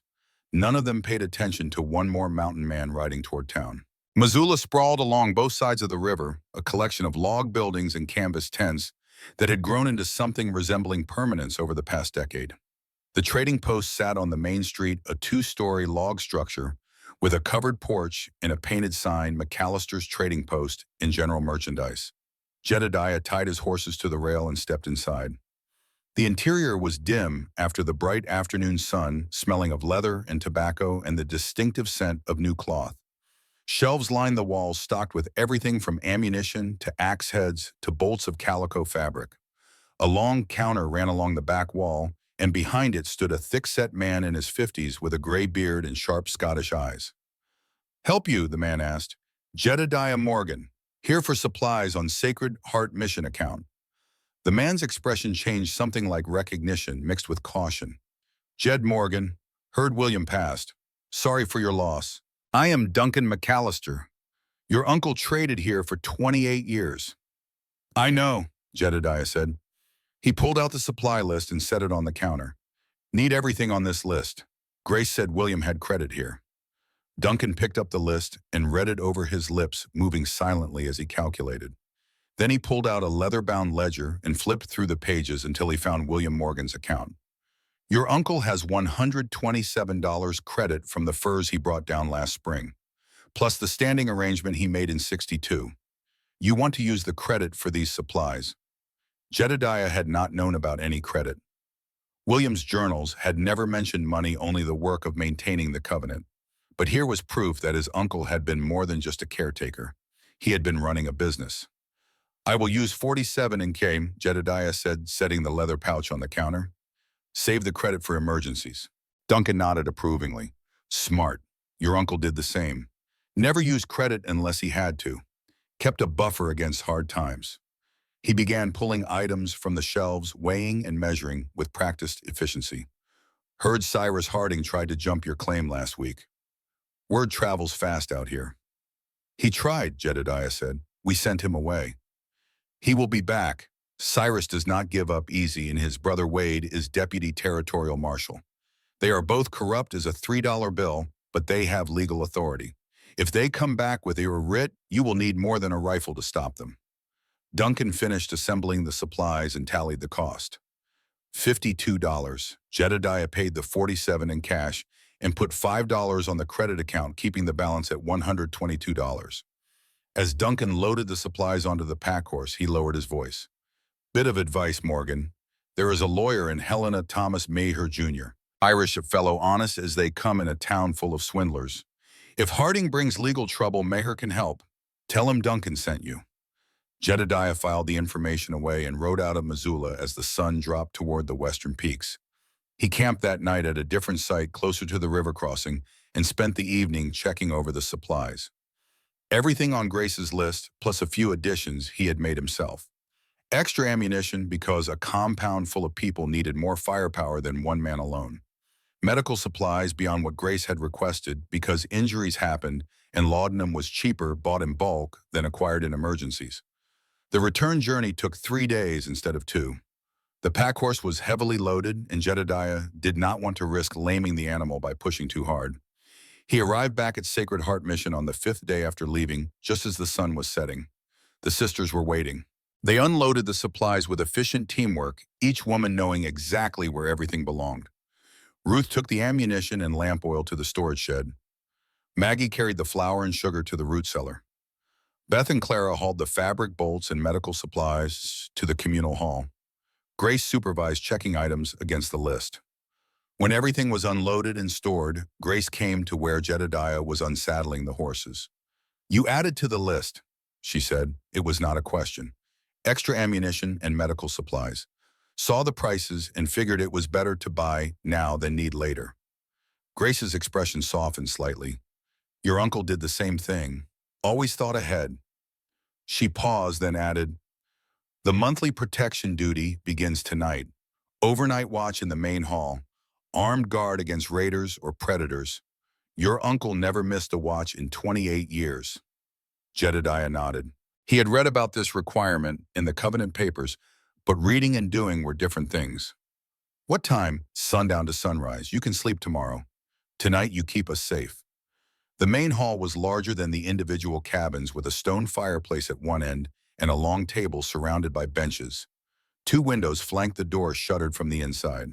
None of them paid attention to one more mountain man riding toward town. Missoula sprawled along both sides of the river, a collection of log buildings and canvas tents that had grown into something resembling permanence over the past decade. The trading post sat on the main street, a 2-story log structure with a covered porch and a painted sign, McAllister's Trading Post in general merchandise. Jedediah tied his horses to the rail and stepped inside. The interior was dim after the bright afternoon sun, smelling of leather and tobacco and the distinctive scent of new cloth. Shelves lined the walls stocked with everything from ammunition to axe heads to bolts of calico fabric. A long counter ran along the back wall, and behind it stood a thick-set man in his 50s with a gray beard and sharp Scottish eyes. "Help you?" the man asked. "Jedediah Morgan, here for supplies on Sacred Heart Mission account." The man's expression changed, something like recognition mixed with caution. "Jed Morgan, heard William passed. Sorry for your loss. I am Duncan McAllister. Your uncle traded here for 28 years. "I know," Jedediah said. He pulled out the supply list and set it on the counter. "Need everything on this list." Grace said William had credit here. Duncan picked up the list and read it over his lips, moving silently as he calculated. Then he pulled out a leather-bound ledger and flipped through the pages until he found William Morgan's account. "Your uncle has $127 credit from the furs he brought down last spring, plus the standing arrangement he made in '62. You want to use the credit for these supplies." Jedediah had not known about any credit. William's journals had never mentioned money, only the work of maintaining the covenant. But here was proof that his uncle had been more than just a caretaker. He had been running a business. "I will use 47 in K," Jedediah said, setting the leather pouch on the counter. "Save the credit for emergencies." Duncan nodded approvingly. "Smart. Your uncle did the same. Never used credit unless he had to. Kept a buffer against hard times." He began pulling items from the shelves, weighing and measuring with practiced efficiency. "Heard Cyrus Harding tried to jump your claim last week. Word travels fast out here." "He tried," Jedediah said. "We sent him away." "He will be back. Cyrus does not give up easy, and his brother Wade is deputy territorial marshal. They are both corrupt as a $3 bill, but they have legal authority. If they come back with a writ, you will need more than a rifle to stop them." Duncan finished assembling the supplies and tallied the cost. $52. Jedediah paid the 47 in cash and put $5 on the credit account, keeping the balance at $122. As Duncan loaded the supplies onto the pack horse, he lowered his voice. "Bit of advice, Morgan. There is a lawyer in Helena Thomas Maher, Jr., Irish, a fellow honest as they come in a town full of swindlers. If Harding brings legal trouble, Maher can help. Tell him Duncan sent you." Jedediah filed the information away and rode out of Missoula as the sun dropped toward the western peaks. He camped that night at a different site closer to the river crossing and spent the evening checking over the supplies. Everything on Grace's list, plus a few additions, he had made himself. Extra ammunition because a compound full of people needed more firepower than one man alone. Medical supplies beyond what Grace had requested because injuries happened and laudanum was cheaper bought in bulk than acquired in emergencies. The return journey took 3 days instead of 2. The pack horse was heavily loaded, and Jedediah did not want to risk laming the animal by pushing too hard. He arrived back at Sacred Heart Mission on the 5th day after leaving, just as the sun was setting. The sisters were waiting. They unloaded the supplies with efficient teamwork, each woman knowing exactly where everything belonged. Ruth took the ammunition and lamp oil to the storage shed. Maggie carried the flour and sugar to the root cellar. Beth and Clara hauled the fabric, bolts, and medical supplies to the communal hall. Grace supervised checking items against the list. When everything was unloaded and stored, Grace came to where Jedediah was unsaddling the horses. "You added to the list," she said. It was not a question. "Extra ammunition and medical supplies. Saw the prices and figured it was better to buy now than need later." Grace's expression softened slightly. Your uncle did the same thing. Always thought ahead. She paused, then added, the monthly protection duty begins tonight. Overnight watch in the main hall. Armed guard against raiders or predators. Your uncle never missed a watch in 28 years. Jedediah nodded. He had read about this requirement in the Covenant papers, but reading and doing were different things. What time? Sundown to sunrise. You can sleep tomorrow. Tonight you keep us safe. The main hall was larger than the individual cabins with a stone fireplace at one end and a long table surrounded by benches. Two windows flanked the door shuttered from the inside.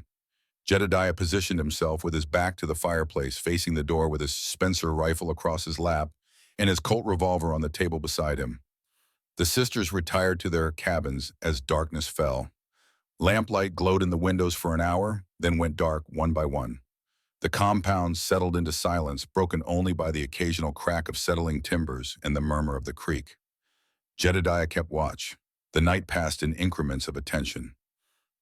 Jedediah positioned himself with his back to the fireplace, facing the door with his Spencer rifle across his lap and his Colt revolver on the table beside him. The sisters retired to their cabins as darkness fell. Lamplight glowed in the windows for an hour, then went dark one by one. The compound settled into silence, broken only by the occasional crack of settling timbers and the murmur of the creek. Jedediah kept watch. The night passed in increments of attention.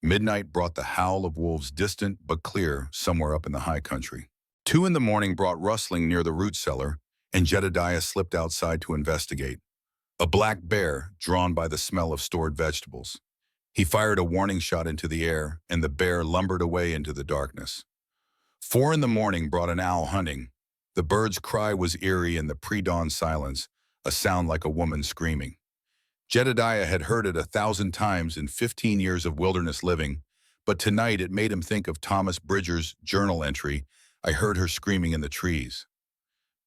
Midnight brought the howl of wolves, distant but clear, somewhere up in the high country. 2 in the morning brought rustling near the root cellar, and Jedediah slipped outside to investigate. A black bear, drawn by the smell of stored vegetables. He fired a warning shot into the air, and the bear lumbered away into the darkness. 4 in the morning brought an owl hunting. The bird's cry was eerie in the pre-dawn silence, a sound like a woman screaming. Jedediah had heard it 1,000 times in 15 years of wilderness living, but tonight it made him think of Thomas Bridger's journal entry, I heard her screaming in the trees.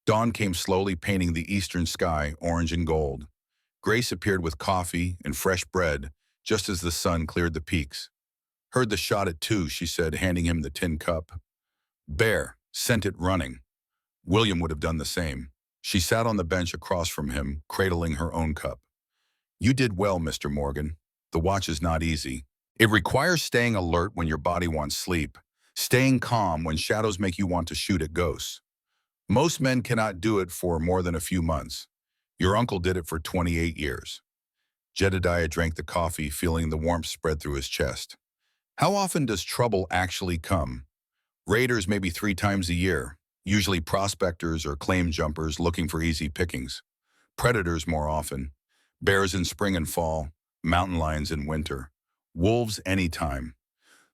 Dawn came slowly, painting the eastern sky orange and gold. Grace appeared with coffee and fresh bread, just as the sun cleared the peaks. Heard the shot at 2, she said, handing him the tin cup. Bear, sent it running. William would have done the same. She sat on the bench across from him, cradling her own cup. You did well, Mr. Morgan. The watch is not easy. It requires staying alert when your body wants sleep, staying calm when shadows make you want to shoot at ghosts. Most men cannot do it for more than a few months. Your uncle did it for 28 years. Jedediah drank the coffee, feeling the warmth spread through his chest. How often does trouble actually come? Raiders maybe 3 times a year, usually prospectors or claim jumpers looking for easy pickings. Predators more often. Bears in spring and fall, mountain lions in winter. Wolves anytime.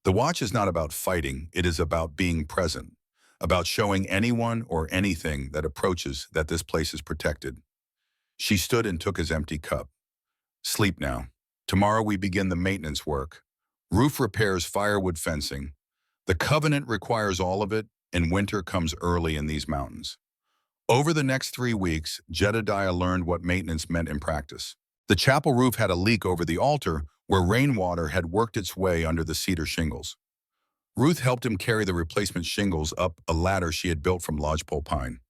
The watch is not about fighting, it is about being present, about showing anyone or anything that approaches that this place is protected. She stood and took his empty cup. Sleep now. Tomorrow we begin the maintenance work. Roof repairs, firewood fencing. The Covenant requires all of it, and winter comes early in these mountains. Over the next 3 weeks, Jedediah learned what maintenance meant in practice. The chapel roof had a leak over the altar where rainwater had worked its way under the cedar shingles. Ruth helped him carry the replacement shingles up a ladder she had built from lodgepole pine.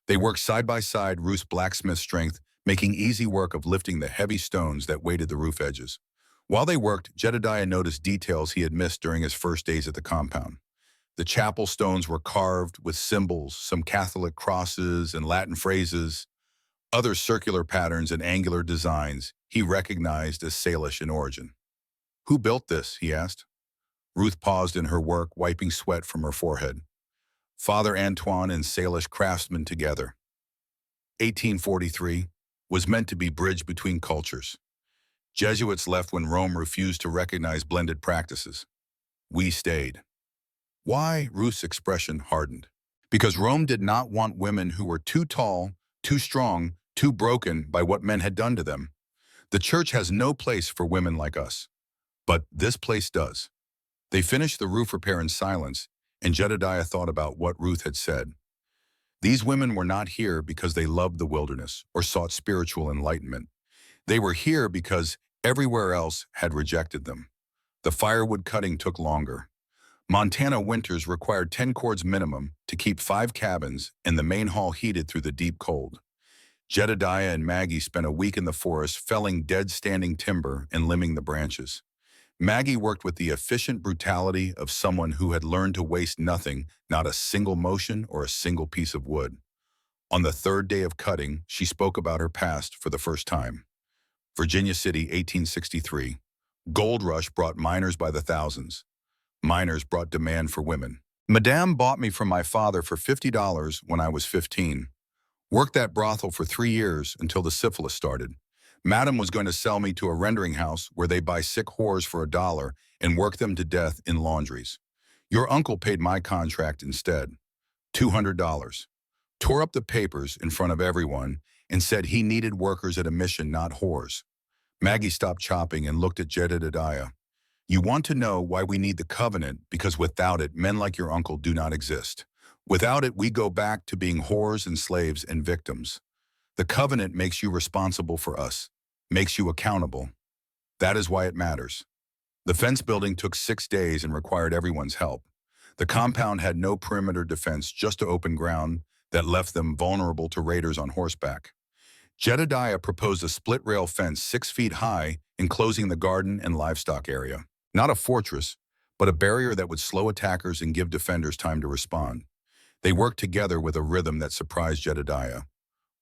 They worked side by side, Ruth's blacksmith strength making easy work of lifting the heavy stones that weighted the roof edges. While they worked, Jedediah noticed details he had missed during his first days at the compound. The chapel stones were carved with symbols, some Catholic crosses and Latin phrases, other circular patterns and angular designs he recognized as Salish in origin. Who built this? He asked. Ruth paused in her work, wiping sweat from her forehead. Father Antoine and Salish craftsmen together. 1843 was meant to be bridge between cultures. Jesuits left when Rome refused to recognize blended practices. We stayed. Why? Ruth's expression hardened. Because Rome did not want women who were too tall, too strong, too broken by what men had done to them. The church has no place for women like us. But this place does. They finished the roof repair in silence, and Jedediah thought about what Ruth had said. These women were not here because they loved the wilderness or sought spiritual enlightenment. They were here because everywhere else had rejected them. The firewood cutting took longer. Montana winters required 10 cords minimum to keep 5 cabins and the main hall heated through the deep cold. Jedediah and Maggie spent a week in the forest felling dead standing timber and limbing the branches. Maggie worked with the efficient brutality of someone who had learned to waste nothing, not a single motion or a single piece of wood. On the 3rd day of cutting, she spoke about her past for the first time. Virginia City, 1863. Gold rush brought miners by the thousands. Miners brought demand for women. Madame bought me from my father for $50 when I was 15. Worked that brothel for 3 years until the syphilis started. Madam was going to sell me to a rendering house where they buy sick whores for $1 and work them to death in laundries. Your uncle paid my contract instead, $200. Tore up the papers in front of everyone and said he needed workers at a mission, not whores. Maggie stopped chopping and looked at Jedediah. You want to know why we need the covenant, because without it, men like your uncle do not exist. Without it, we go back to being whores and slaves and victims. The covenant makes you responsible for us, makes you accountable. That is why it matters. The fence building took 6 days and required everyone's help. The compound had no perimeter defense, just open ground that left them vulnerable to raiders on horseback. Jedediah proposed a split-rail fence 6 feet high enclosing the garden and livestock area. Not a fortress, but a barrier that would slow attackers and give defenders time to respond. They worked together with a rhythm that surprised Jedediah.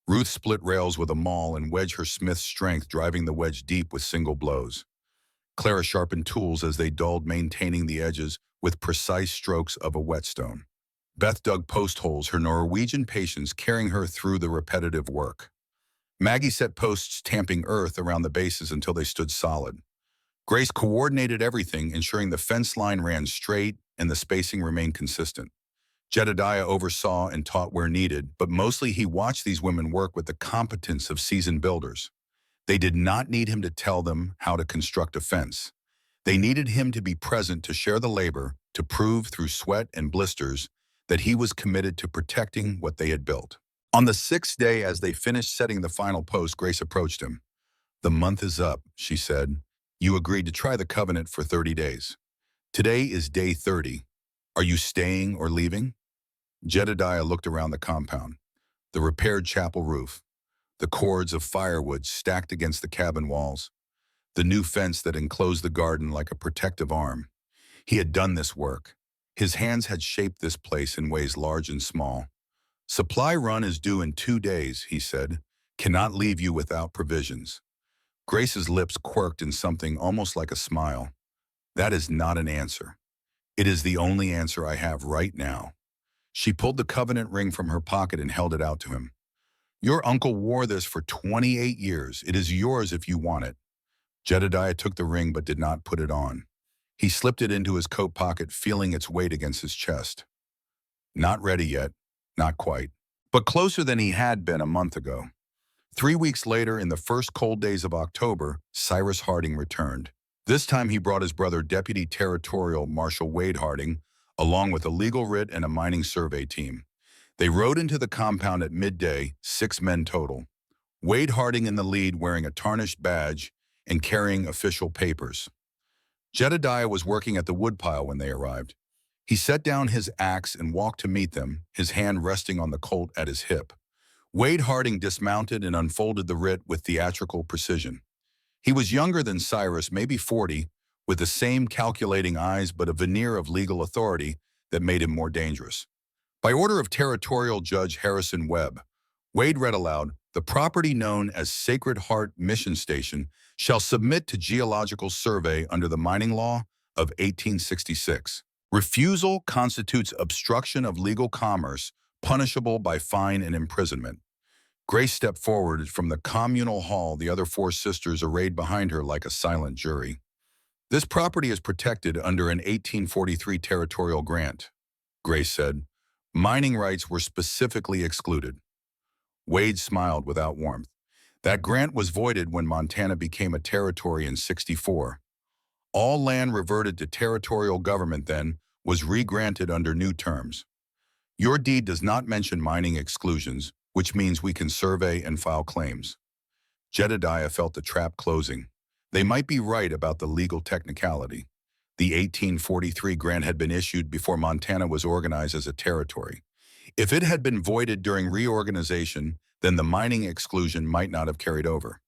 Ruth split rails with a maul and wedged her smith's strength, driving the wedge deep with single blows. Clara sharpened tools as they dulled, maintaining the edges with precise strokes of a whetstone. Beth dug post holes, her Norwegian patience carrying her through the repetitive work. Maggie set posts, tamping earth around the bases until they stood solid. Grace coordinated everything, ensuring the fence line ran straight and the spacing remained consistent. Jedediah oversaw and taught where needed, but mostly he watched these women work with the competence of seasoned builders. They did not need him to tell them how to construct a fence. They needed him to be present to share the labor, to prove through sweat and blisters that he was committed to protecting what they had built. On the 6th day, as they finished setting the final post, Grace approached him. "The month is up," she said. "You agreed to try the covenant for 30 days. Today is day 30. Are you staying or leaving?" Jedediah looked around the compound. The repaired chapel roof, the cords of firewood stacked against the cabin walls, the new fence that enclosed the garden like a protective arm. He had done this work. His hands had shaped this place in ways large and small. "Supply run is due in 2 days," he said. "Cannot leave you without provisions." Grace's lips quirked in something almost like a smile. "That is not an answer. It is the only answer I have right now." She pulled the covenant ring from her pocket and held it out to him. "Your uncle wore this for 28 years. It is yours if you want it." Jedediah took the ring but did not put it on. He slipped it into his coat pocket, feeling its weight against his chest. Not ready yet, not quite, but closer than he had been a month ago. 3 weeks later, in the first cold days of October, Cyrus Harding returned. This time he brought his brother, Deputy Territorial Marshal Wade Harding, along with a legal writ and a mining survey team. They rode into the compound at midday, 6 men total. Wade Harding in the lead, wearing a tarnished badge and carrying official papers. Jedediah was working at the woodpile when they arrived. He set down his axe and walked to meet them, his hand resting on the Colt at his hip. Wade Harding dismounted and unfolded the writ with theatrical precision. He was younger than Cyrus, maybe 40, with the same calculating eyes but a veneer of legal authority that made him more dangerous. By order of Territorial Judge Harrison Webb, Wade read aloud, "The property known as Sacred Heart Mission Station shall submit to geological survey under the mining law of 1866. Refusal constitutes obstruction of legal commerce, punishable by fine and imprisonment." Grace stepped forward from the communal hall, the other 4 sisters arrayed behind her like a silent jury. "This property is protected under an 1843 territorial grant," Grace said. "Mining rights were specifically excluded." Wade smiled without warmth. "That grant was voided when Montana became a territory in '64. All land reverted to territorial government then was re-granted under new terms. Your deed does not mention mining exclusions, which means we can survey and file claims." Jedediah felt the trap closing. They might be right about the legal technicality. The 1843 grant had been issued before Montana was organized as a territory. If it had been voided during reorganization, then the mining exclusion might not have carried over.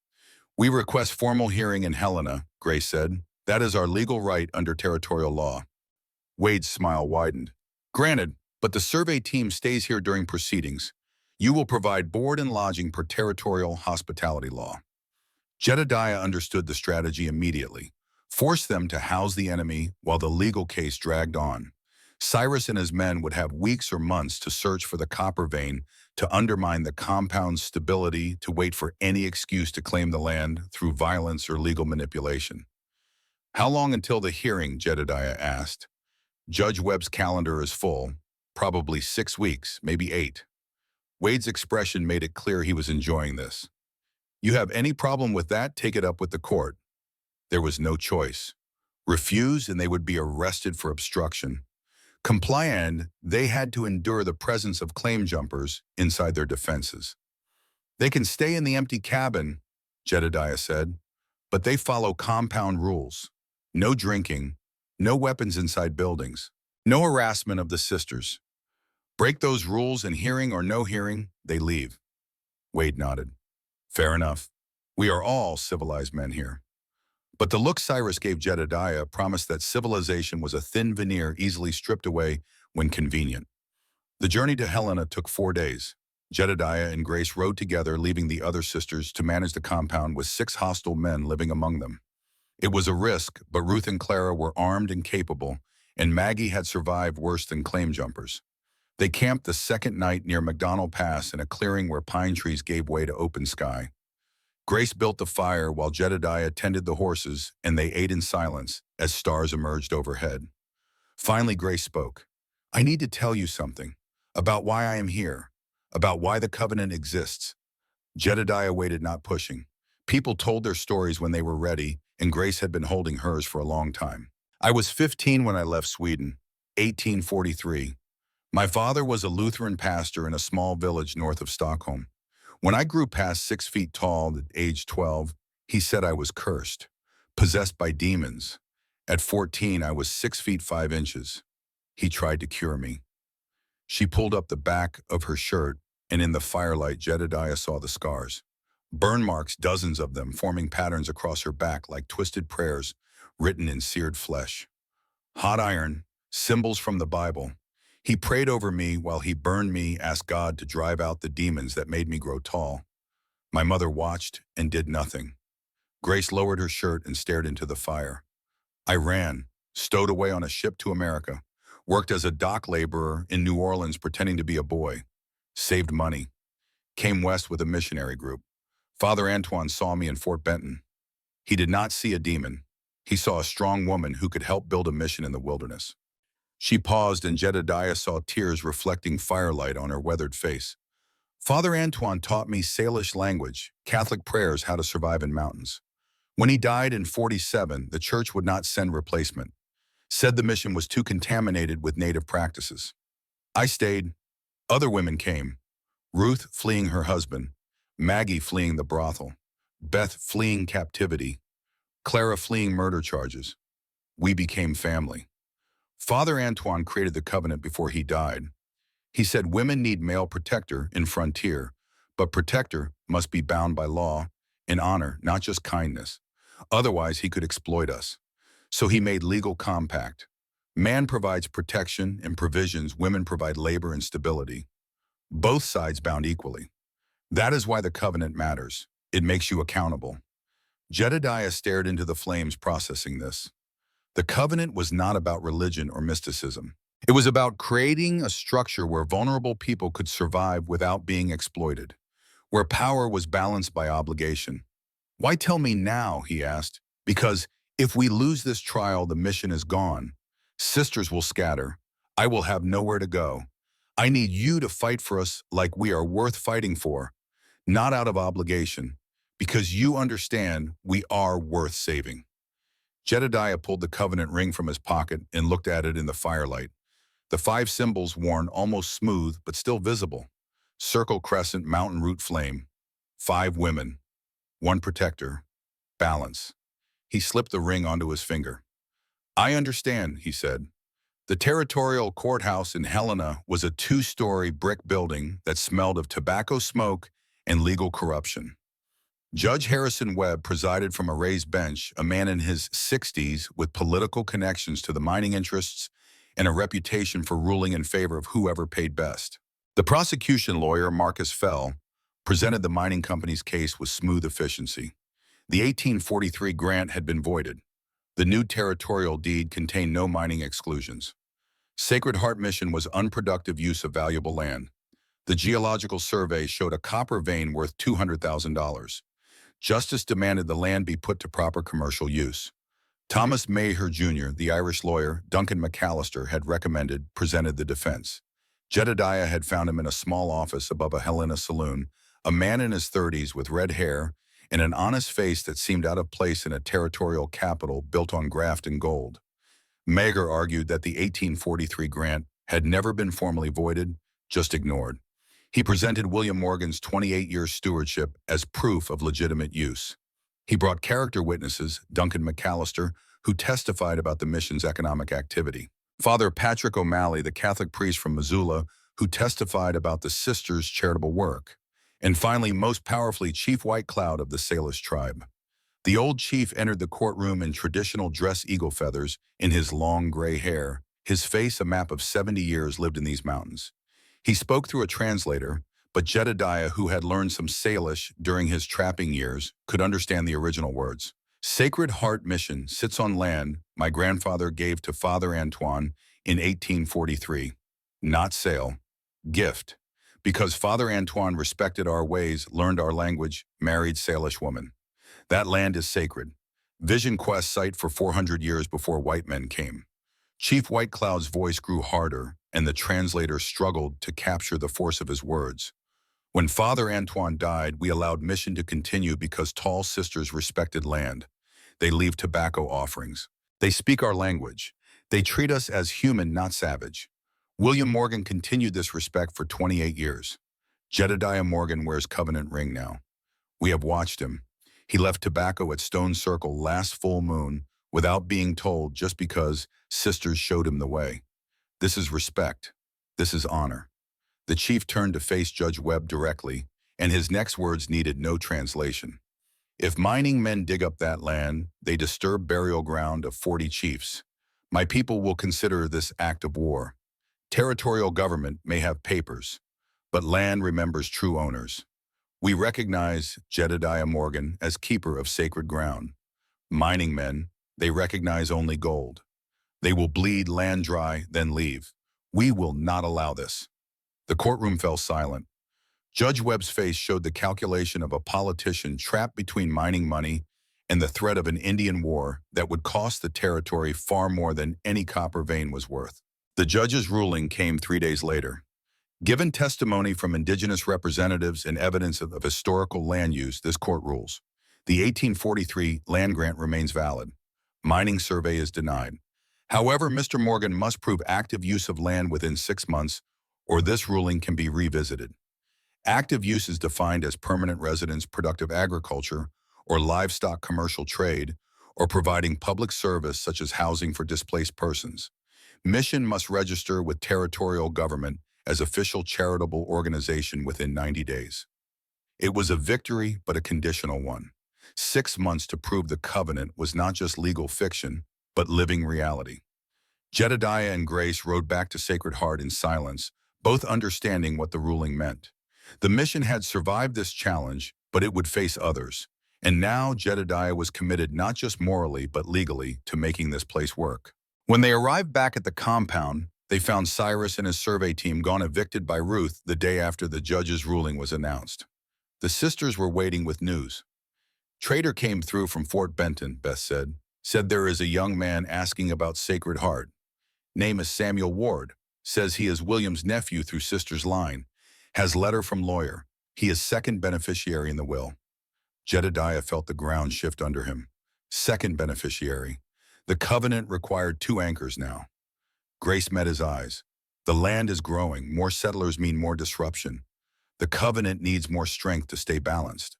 "We request formal hearing in Helena," Grace said. "That is our legal right under territorial law." Wade's smile widened. "Granted, but the survey team stays here during proceedings. You will provide board and lodging per territorial hospitality law." Jedediah understood the strategy immediately. Force them to house the enemy while the legal case dragged on. Cyrus and his men would have weeks or months to search for the copper vein, to undermine the compound's stability, to wait for any excuse to claim the land through violence or legal manipulation. How long until the hearing? Jedediah asked. Judge Webb's calendar is full, probably 6 weeks, maybe 8. Wade's expression made it clear he was enjoying this. You have any problem with that? Take it up with the court. There was no choice. Refuse and they would be arrested for obstruction. Comply and they had to endure the presence of claim jumpers inside their defenses. They can stay in the empty cabin, Jedediah said, but they follow compound rules. No drinking, no weapons inside buildings, no harassment of the sisters. Break those rules and hearing or no hearing, they leave. Wade nodded. Fair enough. We are all civilized men here. But the look Cyrus gave Jedediah promised that civilization was a thin veneer easily stripped away when convenient. The journey to Helena took 4 days. Jedediah and Grace rode together, leaving the other sisters to manage the compound with 6 hostile men living among them. It was a risk, but Ruth and Clara were armed and capable, and Maggie had survived worse than claim jumpers. They camped the second night near McDonald Pass in a clearing where pine trees gave way to open sky. Grace built the fire while Jedediah tended the horses, and they ate in silence as stars emerged overhead. Finally, Grace spoke. I need to tell you something about why I am here, about why the covenant exists. Jedediah waited, not pushing. People told their stories when they were ready, and Grace had been holding hers for a long time. I was 15 when I left Sweden, 1843. My father was a Lutheran pastor in a small village north of Stockholm. When I grew past 6 feet tall at age 12, he said I was cursed, possessed by demons. At 14, I was 6 feet 5 inches. He tried to cure me. She pulled up the back of her shirt, and in the firelight, Jedediah saw the scars. Burn marks, dozens of them, forming patterns across her back like twisted prayers written in seared flesh. Hot iron, symbols from the Bible. He prayed over me while he burned me, asked God to drive out the demons that made me grow tall. My mother watched and did nothing. Grace lowered her shirt and stared into the fire. I ran, stowed away on a ship to America, worked as a dock laborer in New Orleans pretending to be a boy, saved money, came west with a missionary group. Father Antoine saw me in Fort Benton. He did not see a demon. He saw a strong woman who could help build a mission in the wilderness. She paused, and Jedediah saw tears reflecting firelight on her weathered face. Father Antoine taught me Salish language, Catholic prayers, how to survive in mountains. When he died in 47, the church would not send replacement. Said the mission was too contaminated with native practices. I stayed. Other women came. Ruth fleeing her husband, Maggie fleeing the brothel, Beth fleeing captivity, Clara fleeing murder charges. We became family. Father Antoine created the covenant before he died. He said women need male protector in frontier, but protector must be bound by law and honor, not just kindness. Otherwise, he could exploit us. So he made legal compact. Man provides protection and provisions, women provide labor and stability. Both sides bound equally. That is why the covenant matters. It makes you accountable. Jedediah stared into the flames, processing this. The covenant was not about religion or mysticism. It was about creating a structure where vulnerable people could survive without being exploited, where power was balanced by obligation. Why tell me now, he asked. Because if we lose this trial, the mission is gone. Sisters will scatter. I will have nowhere to go. I need you to fight for us like we are worth fighting for, not out of obligation, because you understand we are worth saving. Jedediah pulled the covenant ring from his pocket and looked at it in the firelight. The 5 symbols worn almost smooth but still visible. Circle, crescent, mountain, root, flame. 5 women. 1 protector. Balance. He slipped the ring onto his finger. I understand, he said. The territorial courthouse in Helena was a 2-story brick building that smelled of tobacco smoke and legal corruption. Judge Harrison Webb presided from a raised bench, a man in his 60s with political connections to the mining interests and a reputation for ruling in favor of whoever paid best. The prosecution lawyer, Marcus Fell, presented the mining company's case with smooth efficiency. The 1843 grant had been voided. The new territorial deed contained no mining exclusions. Sacred Heart mission was unproductive use of valuable land. The geological survey showed a copper vein worth $200,000. Justice demanded the land be put to proper commercial use. Thomas Maher Jr., the Irish lawyer Duncan McAllister had presented the defense. Jedediah had found him in a small office above a Helena saloon, a man in his 30s with red hair and an honest face that seemed out of place in a territorial capital built on graft and gold. Mager argued that the 1843 grant had never been formally voided, just ignored. He presented William Morgan's 28-year stewardship as proof of legitimate use. He brought character witnesses, Duncan McAllister, who testified about the mission's economic activity. Father Patrick O'Malley, the Catholic priest from Missoula, who testified about the sisters' charitable work. And finally, most powerfully, Chief White Cloud of the Salish tribe. The old chief entered the courtroom in traditional dress eagle feathers, in his long gray hair, his face a map of 70 years lived in these mountains. He spoke through a translator, but Jedediah, who had learned some Salish during his trapping years, could understand the original words. Sacred Heart Mission sits on land my grandfather gave to Father Antoine in 1843. Not sale, gift. Because Father Antoine respected our ways, learned our language, married Salish woman. That land is sacred. Vision Quest site for 400 years before white men came. Chief White Cloud's voice grew harder, and the translator struggled to capture the force of his words. When Father Antoine died, we allowed mission to continue because tall sisters respected land. They leave tobacco offerings. They speak our language. They treat us as human, not savage. William Morgan continued this respect for 28 years. Jedediah Morgan wears covenant ring now. We have watched him. He left tobacco at Stone Circle last full moon without being told, just because sisters showed him the way. This is respect. This is honor. The chief turned to face Judge Webb directly, and his next words needed no translation. If mining men dig up that land, they disturb burial ground of 40 chiefs. My people will consider this act of war. Territorial government may have papers, but land remembers true owners. We recognize Jedediah Morgan as keeper of sacred ground. Mining men, they recognize only gold. They will bleed land dry, then leave. We will not allow this. The courtroom fell silent. Judge Webb's face showed the calculation of a politician trapped between mining money and the threat of an Indian war that would cost the territory far more than any copper vein was worth. The judge's ruling came 3 days later. Given testimony from indigenous representatives and evidence of historical land use, this court rules. The 1843 land grant remains valid. Mining survey is denied. However, Mr. Morgan must prove active use of land within 6 months, or this ruling can be revisited. Active use is defined as permanent residence, productive agriculture, or livestock commercial trade, or providing public service such as housing for displaced persons. Mission must register with territorial government as official charitable organization within 90 days. It was a victory, but a conditional one. 6 months to prove the covenant was not just legal fiction, but living reality. Jedediah and Grace rode back to Sacred Heart in silence, both understanding what the ruling meant. The mission had survived this challenge, but it would face others. And now Jedediah was committed not just morally, but legally to making this place work. When they arrived back at the compound, they found Cyrus and his survey team gone evicted by Ruth the day after the judge's ruling was announced. The sisters were waiting with news. Trader came through from Fort Benton, Beth said there is a young man asking about Sacred Heart. Name is Samuel Ward, says he is William's nephew through sister's line. Has letter from lawyer. He is second beneficiary in the will. Jedediah felt the ground shift under him. Second beneficiary. The covenant required 2 anchors now. Grace met his eyes. The land is growing. More settlers mean more disruption. The covenant needs more strength to stay balanced.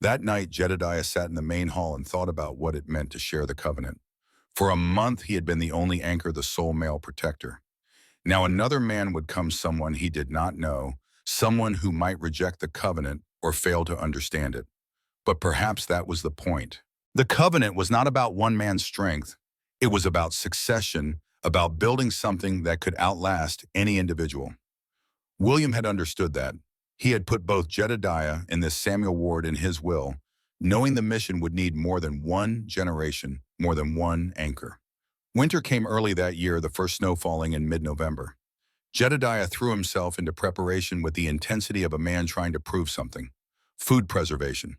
That night, Jedediah sat in the main hall and thought about what it meant to share the covenant. For a month, he had been the only anchor, the sole male protector. Now another man would come, someone he did not know, someone who might reject the covenant or fail to understand it. But perhaps that was the point. The covenant was not about one man's strength. It was about succession, about building something that could outlast any individual. William had understood that. He had put both Jedediah and this Samuel Ward in his will, knowing the mission would need more than one generation, more than one anchor. Winter came early that year, the first snow falling in mid-November. Jedediah threw himself into preparation with the intensity of a man trying to prove something. Food preservation.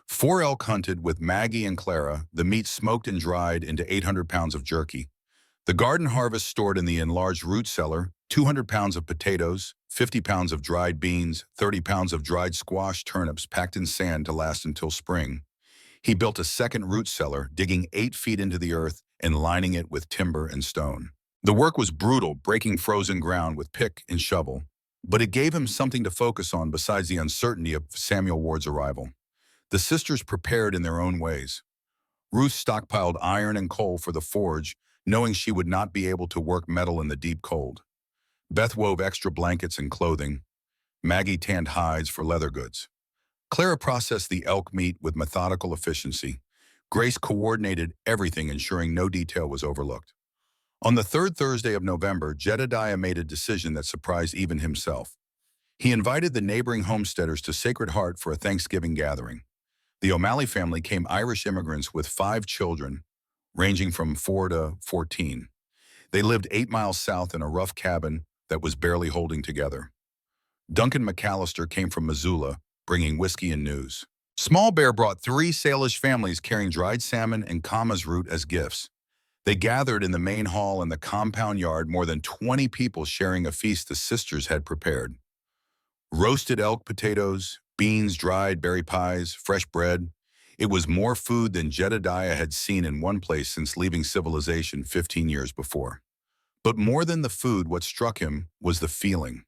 4 elk hunted with Maggie and Clara, the meat smoked and dried into 800 pounds of jerky. The garden harvest stored in the enlarged root cellar, 200 pounds of potatoes, 50 pounds of dried beans, 30 pounds of dried squash turnips packed in sand to last until spring. He built a second root cellar, digging 8 feet into the earth and lining it with timber and stone. The work was brutal, breaking frozen ground with pick and shovel, but it gave him something to focus on besides the uncertainty of Samuel Ward's arrival. The sisters prepared in their own ways. Ruth stockpiled iron and coal for the forge, knowing she would not be able to work metal in the deep cold. Beth wove extra blankets and clothing. Maggie tanned hides for leather goods. Clara processed the elk meat with methodical efficiency. Grace coordinated everything, ensuring no detail was overlooked. On the third Thursday of November, Jedediah made a decision that surprised even himself. He invited the neighboring homesteaders to Sacred Heart for a Thanksgiving gathering. The O'Malley family came Irish immigrants with 5 children, ranging from 4 to 14. They lived 8 miles south in a rough cabin that was barely holding together. Duncan McAllister came from Missoula, bringing whiskey and news. Small Bear brought 3 Salish families carrying dried salmon and camas root as gifts. They gathered in the main hall and the compound yard, more than 20 people sharing a feast the sisters had prepared. Roasted elk potatoes, beans, dried berry pies, fresh bread. It was more food than Jedediah had seen in one place since leaving civilization 15 years before. But more than the food, what struck him was the feeling.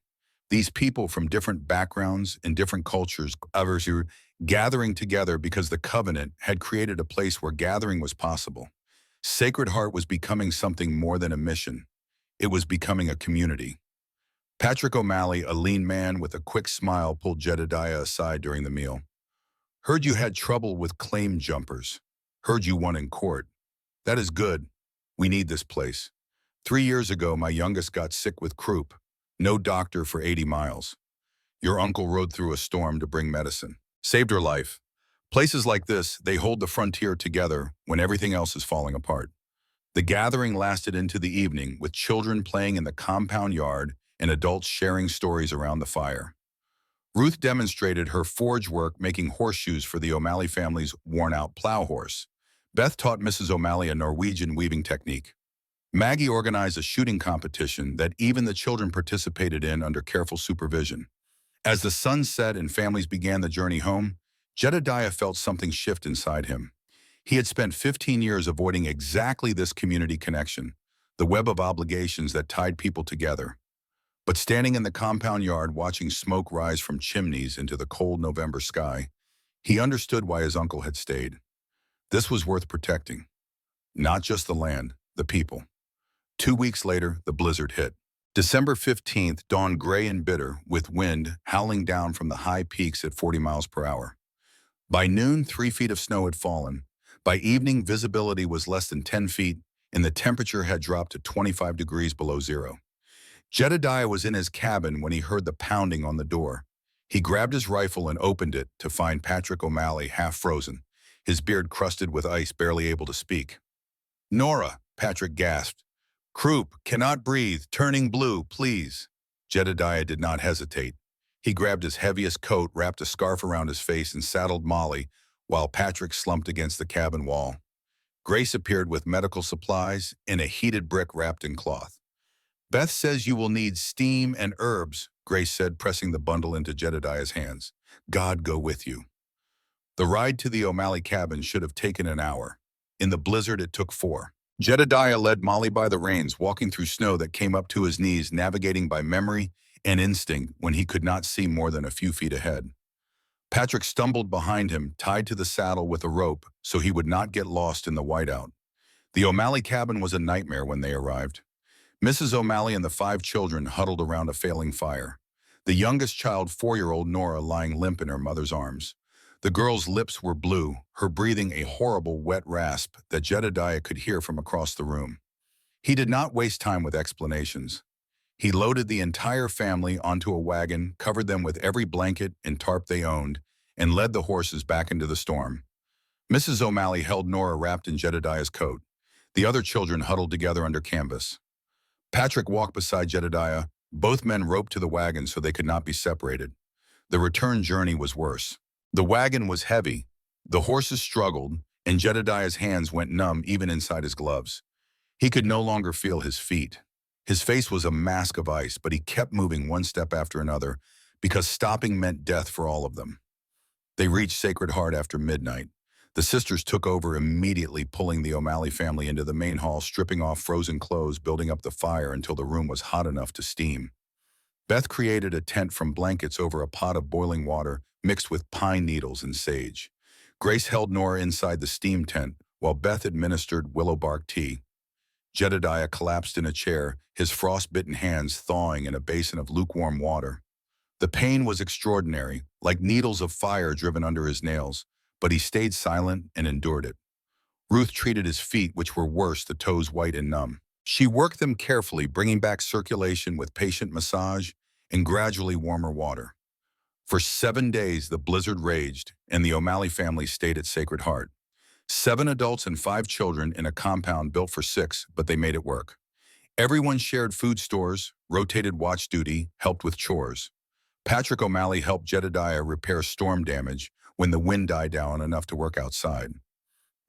These people from different backgrounds and different cultures, others who were gathering together because the covenant had created a place where gathering was possible. Sacred Heart was becoming something more than a mission. It was becoming a community. Patrick O'Malley, a lean man with a quick smile, pulled Jedediah aside during the meal. Heard you had trouble with claim jumpers. Heard you won in court. That is good. We need this place. 3 years ago, my youngest got sick with croup. No doctor for 80 miles. Your uncle rode through a storm to bring medicine. Saved her life. Places like this, they hold the frontier together when everything else is falling apart. The gathering lasted into the evening, with children playing in the compound yard and adults sharing stories around the fire. Ruth demonstrated her forge work making horseshoes for the O'Malley family's worn-out plow horse. Beth taught Mrs. O'Malley a Norwegian weaving technique. Maggie organized a shooting competition that even the children participated in under careful supervision. As the sun set and families began the journey home, Jedediah felt something shift inside him. He had spent 15 years avoiding exactly this community connection, the web of obligations that tied people together. But standing in the compound yard watching smoke rise from chimneys into the cold November sky, he understood why his uncle had stayed. This was worth protecting. Not just the land, the people. 2 weeks later, the blizzard hit. December 15th dawned gray and bitter, with wind howling down from the high peaks at 40 miles per hour. By noon, 3 feet of snow had fallen. By evening, visibility was less than 10 feet, and the temperature had dropped to 25 degrees below zero. Jedediah was in his cabin when he heard the pounding on the door. He grabbed his rifle and opened it to find Patrick O'Malley half frozen, his beard crusted with ice, barely able to speak. "Nora," Patrick gasped. "Croup, cannot breathe, turning blue, please." Jedediah did not hesitate. He grabbed his heaviest coat, wrapped a scarf around his face, and saddled Molly, while Patrick slumped against the cabin wall. Grace appeared with medical supplies and a heated brick wrapped in cloth. "Beth says you will need steam and herbs," Grace said, pressing the bundle into Jedediah's hands. "God go with you." The ride to the O'Malley cabin should have taken an hour. In the blizzard, it took 4. Jedediah led Molly by the reins, walking through snow that came up to his knees, navigating by memory and instinct when he could not see more than a few feet ahead. Patrick stumbled behind him, tied to the saddle with a rope so he would not get lost in the whiteout. The O'Malley cabin was a nightmare when they arrived. Mrs. O'Malley and the 5 children huddled around a failing fire. The youngest child, 4-year-old Nora, lying limp in her mother's arms. The girl's lips were blue, her breathing a horrible wet rasp that Jedediah could hear from across the room. He did not waste time with explanations. He loaded the entire family onto a wagon, covered them with every blanket and tarp they owned, and led the horses back into the storm. Mrs. O'Malley held Nora wrapped in Jedediah's coat. The other children huddled together under canvas. Patrick walked beside Jedediah, both men roped to the wagon so they could not be separated. The return journey was worse. The wagon was heavy, the horses struggled, and Jedediah's hands went numb even inside his gloves. He could no longer feel his feet. His face was a mask of ice, but he kept moving one step after another because stopping meant death for all of them. They reached Sacred Heart after midnight. The sisters took over immediately, pulling the O'Malley family into the main hall, stripping off frozen clothes, building up the fire until the room was hot enough to steam. Beth created a tent from blankets over a pot of boiling water mixed with pine needles and sage. Grace held Nora inside the steam tent while Beth administered willow bark tea. Jedediah collapsed in a chair, his frostbitten hands thawing in a basin of lukewarm water. The pain was extraordinary, like needles of fire driven under his nails, but he stayed silent and endured it. Ruth treated his feet, which were worse, the toes white and numb. She worked them carefully, bringing back circulation with patient massage and gradually warmer water. For 7 days, the blizzard raged, and the O'Malley family stayed at Sacred Heart. 7 adults and 5 children in a compound built for 6, but they made it work. Everyone shared food stores, rotated watch duty, helped with chores. Patrick O'Malley helped Jedediah repair storm damage when the wind died down enough to work outside.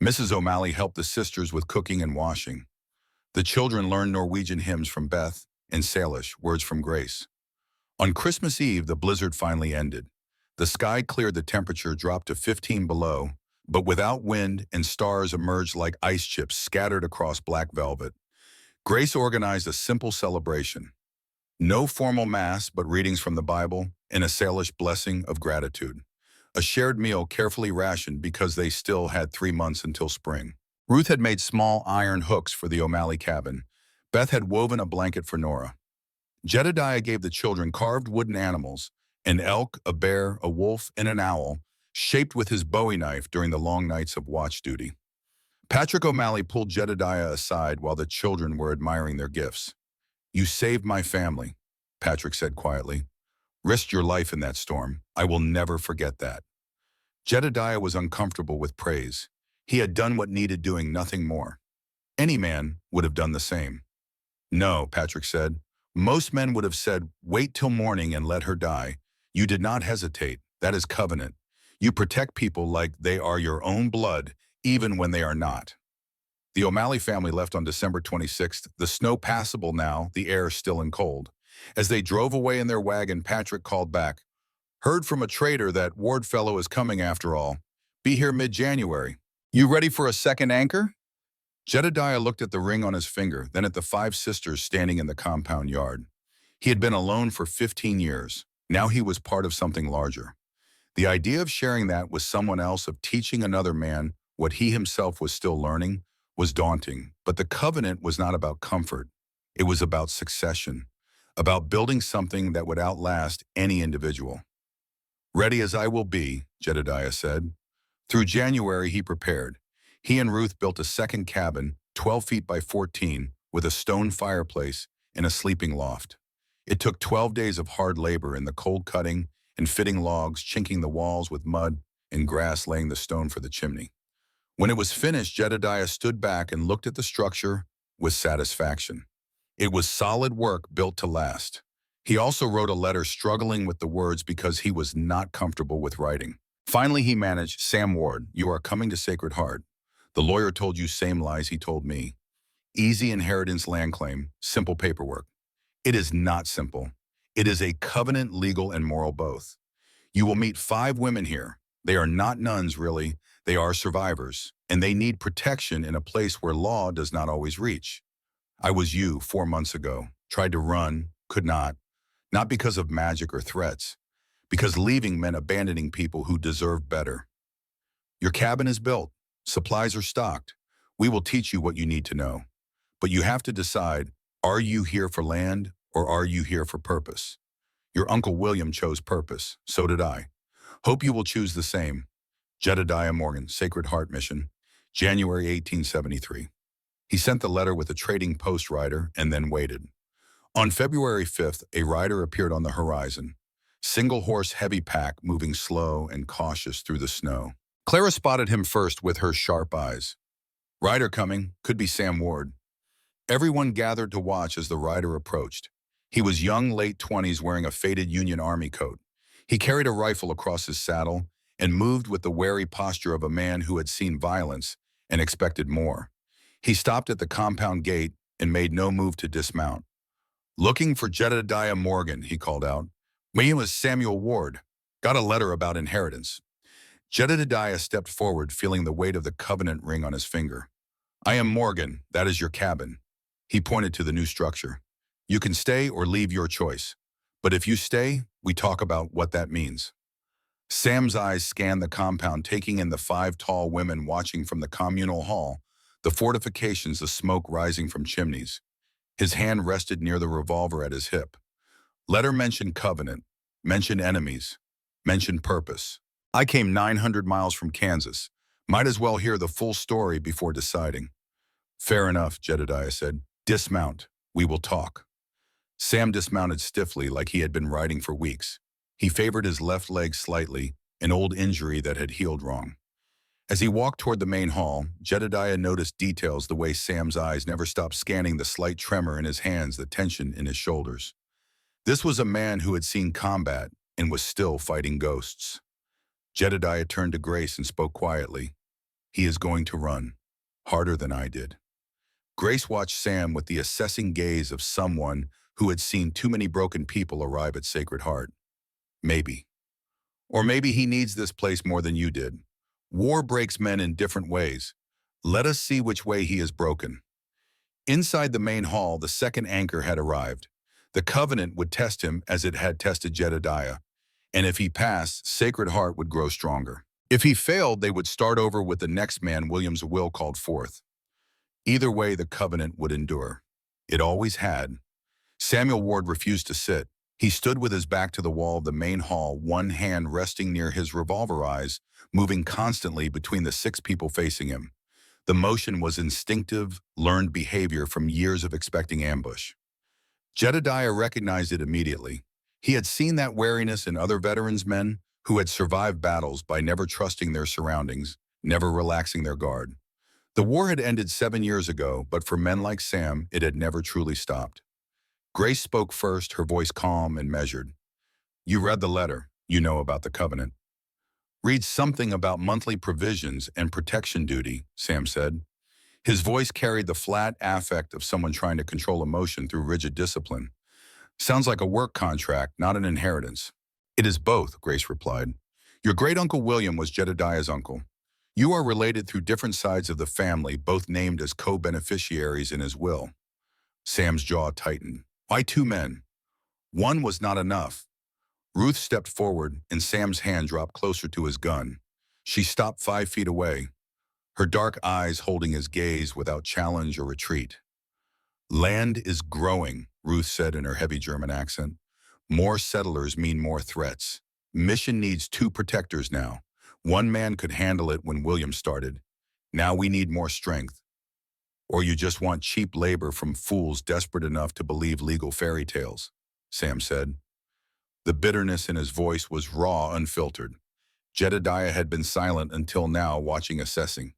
Mrs. O'Malley helped the sisters with cooking and washing. The children learned Norwegian hymns from Beth and Salish, words from Grace. On Christmas Eve, the blizzard finally ended. The sky cleared, the temperature dropped to 15 below, but without wind, and stars emerged like ice chips scattered across black velvet. Grace organized a simple celebration. No formal mass, but readings from the Bible and a Salish blessing of gratitude. A shared meal carefully rationed because they still had 3 months until spring. Ruth had made small iron hooks for the O'Malley cabin. Beth had woven a blanket for Nora. Jedediah gave the children carved wooden animals, an elk, a bear, a wolf, and an owl, shaped with his Bowie knife during the long nights of watch duty. Patrick O'Malley pulled Jedediah aside while the children were admiring their gifts. "You saved my family," Patrick said quietly. "Risked your life in that storm. I will never forget that." Jedediah was uncomfortable with praise. He had done what needed doing, nothing more. Any man would have done the same. "No," Patrick said. "Most men would have said, 'Wait till morning and let her die.' You did not hesitate. That is covenant. You protect people like they are your own blood, even when they are not." The O'Malley family left on December 26th, the snow passable now, the air still and cold. As they drove away in their wagon, Patrick called back, "Heard from a trader that Ward fellow is coming after all. Be here mid-January. You ready for a second anchor?" Jedediah looked at the ring on his finger, then at the 5 sisters standing in the compound yard. He had been alone for 15 years. Now he was part of something larger. The idea of sharing that with someone else, of teaching another man what he himself was still learning, was daunting. But the covenant was not about comfort. It was about succession, about building something that would outlast any individual. "Ready as I will be," Jedediah said. Through January, he prepared. He and Ruth built a second cabin, 12 feet by 14, with a stone fireplace and a sleeping loft. It took 12 days of hard labor in the cold, cutting and fitting logs, chinking the walls with mud, and grass, laying the stone for the chimney. When it was finished, Jedediah stood back and looked at the structure with satisfaction. It was solid work built to last. He also wrote a letter, struggling with the words because he was not comfortable with writing. Finally, he managed, "Sam Ward, you are coming to Sacred Heart. The lawyer told you same lies he told me. Easy inheritance land claim, simple paperwork. It is not simple. It is a covenant, legal and moral both. You will meet 5 women here. They are not nuns, really. They are survivors, and they need protection in a place where law does not always reach. I was you 4 months ago. Tried to run, could not. Not because of magic or threats, because leaving meant abandoning people who deserved better. Your cabin is built. Supplies are stocked. We will teach you what you need to know. But you have to decide, are you here for land or are you here for purpose? Your Uncle William chose purpose. So did I. Hope you will choose the same. Jedediah Morgan, Sacred Heart Mission, January 1873. He sent the letter with a trading post rider and then waited. On February 5th, a rider appeared on the horizon. Single horse, heavy pack, moving slow and cautious through the snow. Clara spotted him first with her sharp eyes. Rider coming, could be Sam Ward. Everyone gathered to watch as the rider approached. He was young, late 20s, wearing a faded Union Army coat. He carried a rifle across his saddle and moved with the wary posture of a man who had seen violence and expected more. He stopped at the compound gate and made no move to dismount. "Looking for Jedediah Morgan," he called out. "My name is Samuel Ward. Got a letter about inheritance." Jedediah stepped forward, feeling the weight of the covenant ring on his finger. "I am Morgan. That is your cabin." He pointed to the new structure. "You can stay or leave, your choice. But if you stay, we talk about what that means." Sam's eyes scanned the compound, taking in the 5 tall women watching from the communal hall, the fortifications, the smoke rising from chimneys. His hand rested near the revolver at his hip. Letter mentioned covenant, mentioned enemies, mentioned purpose. "I came 900 miles from Kansas. Might as well hear the full story before deciding." "Fair enough," Jedediah said. "Dismount. We will talk." Sam dismounted stiffly, like he had been riding for weeks. He favored his left leg slightly, an old injury that had healed wrong. As he walked toward the main hall, Jedediah noticed details, the way Sam's eyes never stopped scanning the slight tremor in his hands, the tension in his shoulders. This was a man who had seen combat and was still fighting ghosts. Jedediah turned to Grace and spoke quietly. "He is going to run. Harder than I did." Grace watched Sam with the assessing gaze of someone who had seen too many broken people arrive at Sacred Heart. "Maybe. Or maybe he needs this place more than you did. War breaks men in different ways. Let us see which way he is broken." Inside the main hall, the second anchor had arrived. The covenant would test him as it had tested Jedediah, and if he passed, Sacred Heart would grow stronger. If he failed, they would start over with the next man William's will called forth. Either way, the covenant would endure. It always had. Samuel Ward refused to sit. He stood with his back to the wall of the main hall, one hand resting near his revolver eyes, moving constantly between the 6 people facing him. The motion was instinctive, learned behavior from years of expecting ambush. Jedediah recognized it immediately. He had seen that wariness in other veterans, men who had survived battles by never trusting their surroundings, never relaxing their guard. The war had ended 7 years ago, but for men like Sam, it had never truly stopped. Grace spoke first, her voice calm and measured. "You read the letter. You know about the covenant." "Read something about monthly provisions and protection duty," Sam said. His voice carried the flat affect of someone trying to control emotion through rigid discipline. "Sounds like a work contract, not an inheritance." "It is both," Grace replied. "Your great-uncle William was Jedediah's uncle. You are related through different sides of the family, both named as co-beneficiaries in his will." Sam's jaw tightened. "Why 2 men? One was not enough." Ruth stepped forward, and Sam's hand dropped closer to his gun. She stopped 5 feet away, her dark eyes holding his gaze without challenge or retreat. "Land is growing," Ruth said in her heavy German accent. "More settlers mean more threats. Mission needs 2 protectors now. One man could handle it when William started. Now we need more strength. Or you just want cheap labor from fools desperate enough to believe legal fairy tales," Sam said. The bitterness in his voice was raw, unfiltered. Jedediah had been silent until now, watching, assessing.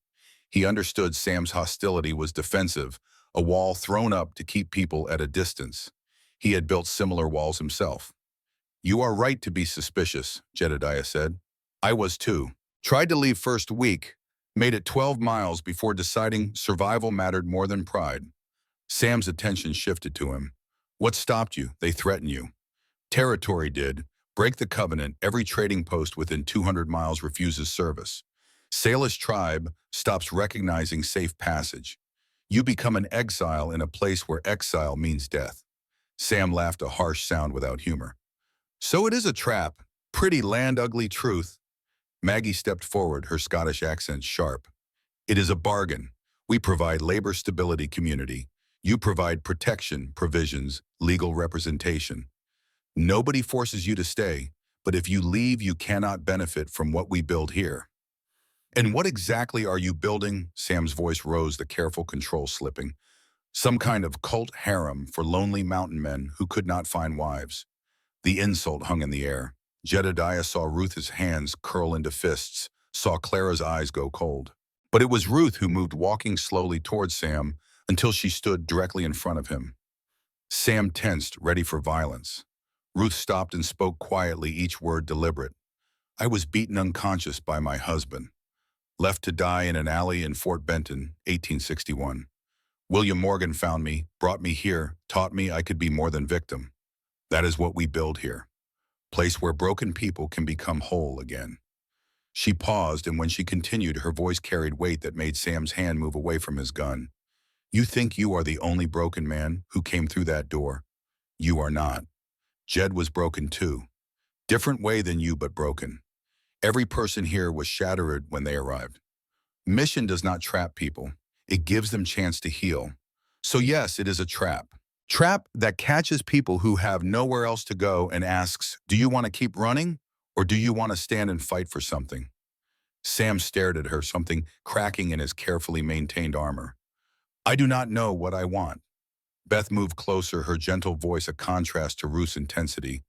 He understood Sam's hostility was defensive, a wall thrown up to keep people at a distance. He had built similar walls himself. "You are right to be suspicious," Jedediah said. "I was too. Tried to leave first week, made it 12 miles before deciding survival mattered more than pride." Sam's attention shifted to him. "What stopped you? They threatened you." "Territory did. Break the covenant. Every trading post within 200 miles refuses service. Salish tribe stops recognizing safe passage. You become an exile in a place where exile means death." Sam laughed, a harsh sound without humor. "So it is a trap. Pretty land ugly truth." Maggie stepped forward, her Scottish accent sharp. "It is a bargain. We provide labor stability, community. You provide protection, provisions, legal representation. Nobody forces you to stay, but if you leave, you cannot benefit from what we build here." "And what exactly are you building?" Sam's voice rose, the careful control slipping. "Some kind of cult harem for lonely mountain men who could not find wives." The insult hung in the air. Jedediah saw Ruth's hands curl into fists, saw Clara's eyes go cold. But it was Ruth who moved walking slowly towards Sam until she stood directly in front of him. Sam tensed, ready for violence. Ruth stopped and spoke quietly, each word deliberate. I was beaten unconscious by my husband, left to die in an alley in Fort Benton, 1861. William Morgan found me, brought me here, taught me I could be more than victim. That is what we build here. Place where broken people can become whole again. She paused, and when she continued, her voice carried weight that made Sam's hand move away from his gun. You think you are the only broken man who came through that door? You are not. Jed was broken too. Different way than you, but broken. Every person here was shattered when they arrived. Mission does not trap people. It gives them chance to heal. So yes, it is a trap. Trap that catches people who have nowhere else to go and asks, do you want to keep running or do you want to stand and fight for something? Sam stared at her, something cracking in his carefully maintained armor. I do not know what I want. Beth moved closer, her gentle voice a contrast to Ruth's intensity.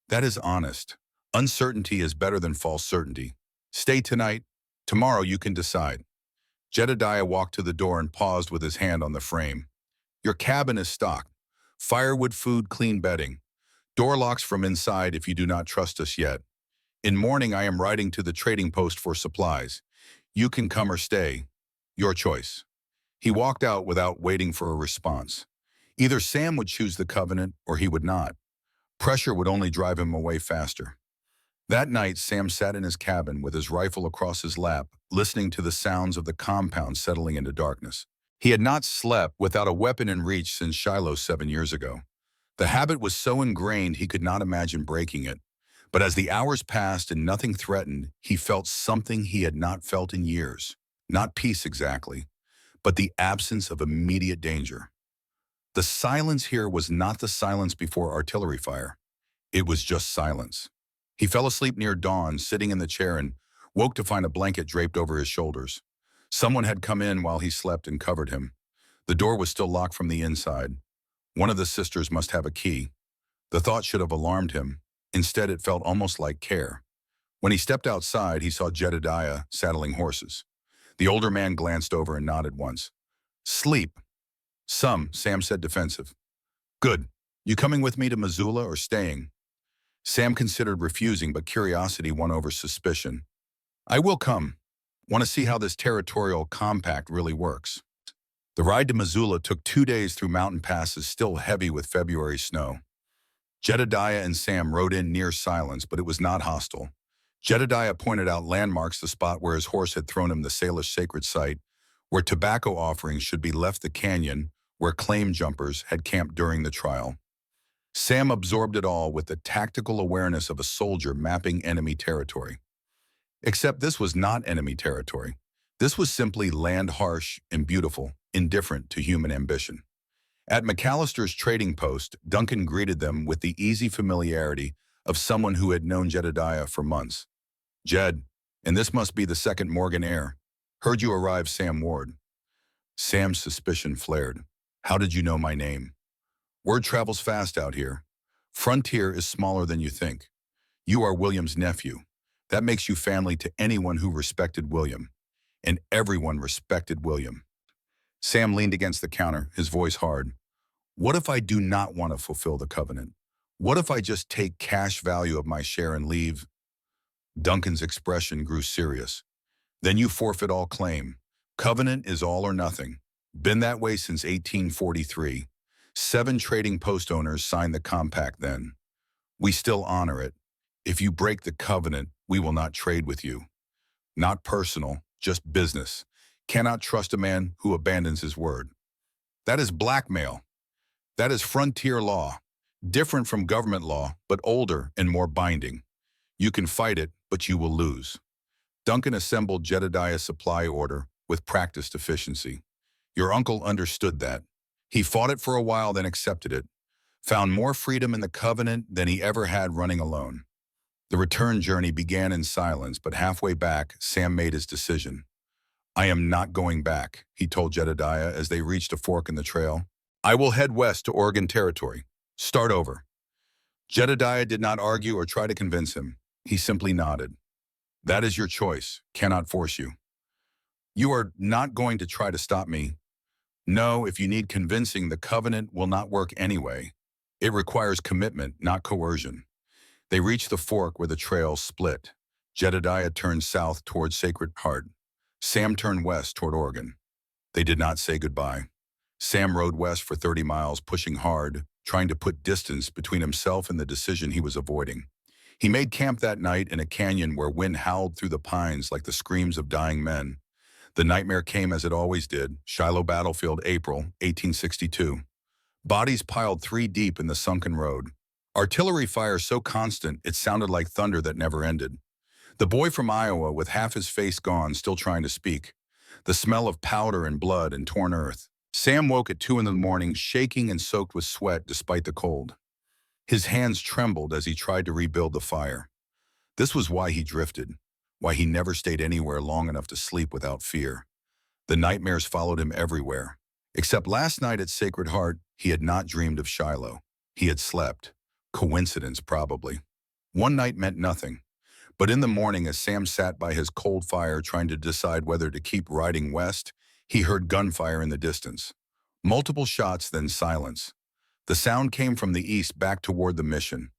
That is honest. Uncertainty is better than false certainty. Stay tonight. Tomorrow you can decide. Jedediah walked to the door and paused with his hand on the frame. Your cabin is stocked. Firewood, food, clean bedding. Door locks from inside if you do not trust us yet. In morning I am riding to the trading post for supplies. You can come or stay. Your choice. He walked out without waiting for a response. Either Sam would choose the covenant or he would not. Pressure would only drive him away faster. That night, Sam sat in his cabin with his rifle across his lap, listening to the sounds of the compound settling into darkness. He had not slept without a weapon in reach since Shiloh 7 years ago. The habit was so ingrained he could not imagine breaking it. But as the hours passed and nothing threatened, he felt something he had not felt in years. Not peace exactly, but the absence of immediate danger. The silence here was not the silence before artillery fire. It was just silence. He fell asleep near dawn, sitting in the chair, and woke to find a blanket draped over his shoulders. Someone had come in while he slept and covered him. The door was still locked from the inside. One of the sisters must have a key. The thought should have alarmed him. Instead, it felt almost like care. When he stepped outside, he saw Jedediah saddling horses. The older man glanced over and nodded once. Sleep. Some, Sam said, defensive. Good. You coming with me to Missoula or staying? Sam considered refusing, but curiosity won over suspicion. I will come. Want to see how this territorial compact really works. The ride to Missoula took 2 days through mountain passes still heavy with February snow. Jedediah and Sam rode in near silence, but it was not hostile. Jedediah pointed out landmarks, the spot where his horse had thrown him, the Salish sacred site, where tobacco offerings should be left, the canyon, where claim jumpers had camped during the trial. Sam absorbed it all with the tactical awareness of a soldier mapping enemy territory. Except this was not enemy territory. This was simply land, harsh and beautiful, indifferent to human ambition. At McAllister's trading post, Duncan greeted them with the easy familiarity of someone who had known Jedediah for months. Jed, and this must be the second Morgan heir. Heard you arrived, Sam Ward. Sam's suspicion flared. How did you know my name? Word travels fast out here. Frontier is smaller than you think. You are William's nephew. That makes you family to anyone who respected William. And everyone respected William. Sam leaned against the counter, his voice hard. What if I do not want to fulfill the covenant? What if I just take cash value of my share and leave? Duncan's expression grew serious. Then you forfeit all claim. Covenant is all or nothing. Been that way since 1843. 7 trading post owners signed the compact then. We still honor it. If you break the covenant, we will not trade with you. Not personal, just business. Cannot trust a man who abandons his word. That is blackmail. That is frontier law. Different from government law, but older and more binding. You can fight it, but you will lose. Duncan assembled Jedediah's supply order with practiced efficiency. Your uncle understood that. He fought it for a while, then accepted it. Found more freedom in the covenant than he ever had running alone. The return journey began in silence, but halfway back, Sam made his decision. I am not going back, he told Jedediah as they reached a fork in the trail. I will head west to Oregon Territory. Start over. Jedediah did not argue or try to convince him. He simply nodded. That is your choice. Cannot force you. You are not going to try to stop me. No, if you need convincing, the covenant will not work anyway. It requires commitment, not coercion. They reached the fork where the trail split. Jedediah turned south toward Sacred Heart. Sam turned west toward Oregon. They did not say goodbye. Sam rode west for 30 miles, pushing hard, trying to put distance between himself and the decision he was avoiding. He made camp that night in a canyon where wind howled through the pines like the screams of dying men. The nightmare came as it always did. Shiloh Battlefield, April 1862. Bodies piled 3 deep in the sunken road. Artillery fire so constant it sounded like thunder that never ended. The boy from Iowa, with half his face gone, still trying to speak. The smell of powder and blood and torn earth. Sam woke at 2 in the morning, shaking and soaked with sweat despite the cold. His hands trembled as he tried to rebuild the fire. This was why he drifted, why he never stayed anywhere long enough to sleep without fear. The nightmares followed him everywhere. Except last night at Sacred Heart, he had not dreamed of Shiloh. He had slept. Coincidence, probably. One night meant nothing. But in the morning, as Sam sat by his cold fire trying to decide whether to keep riding west, he heard gunfire in the distance. Multiple shots, then silence. The sound came from the east back toward the mission.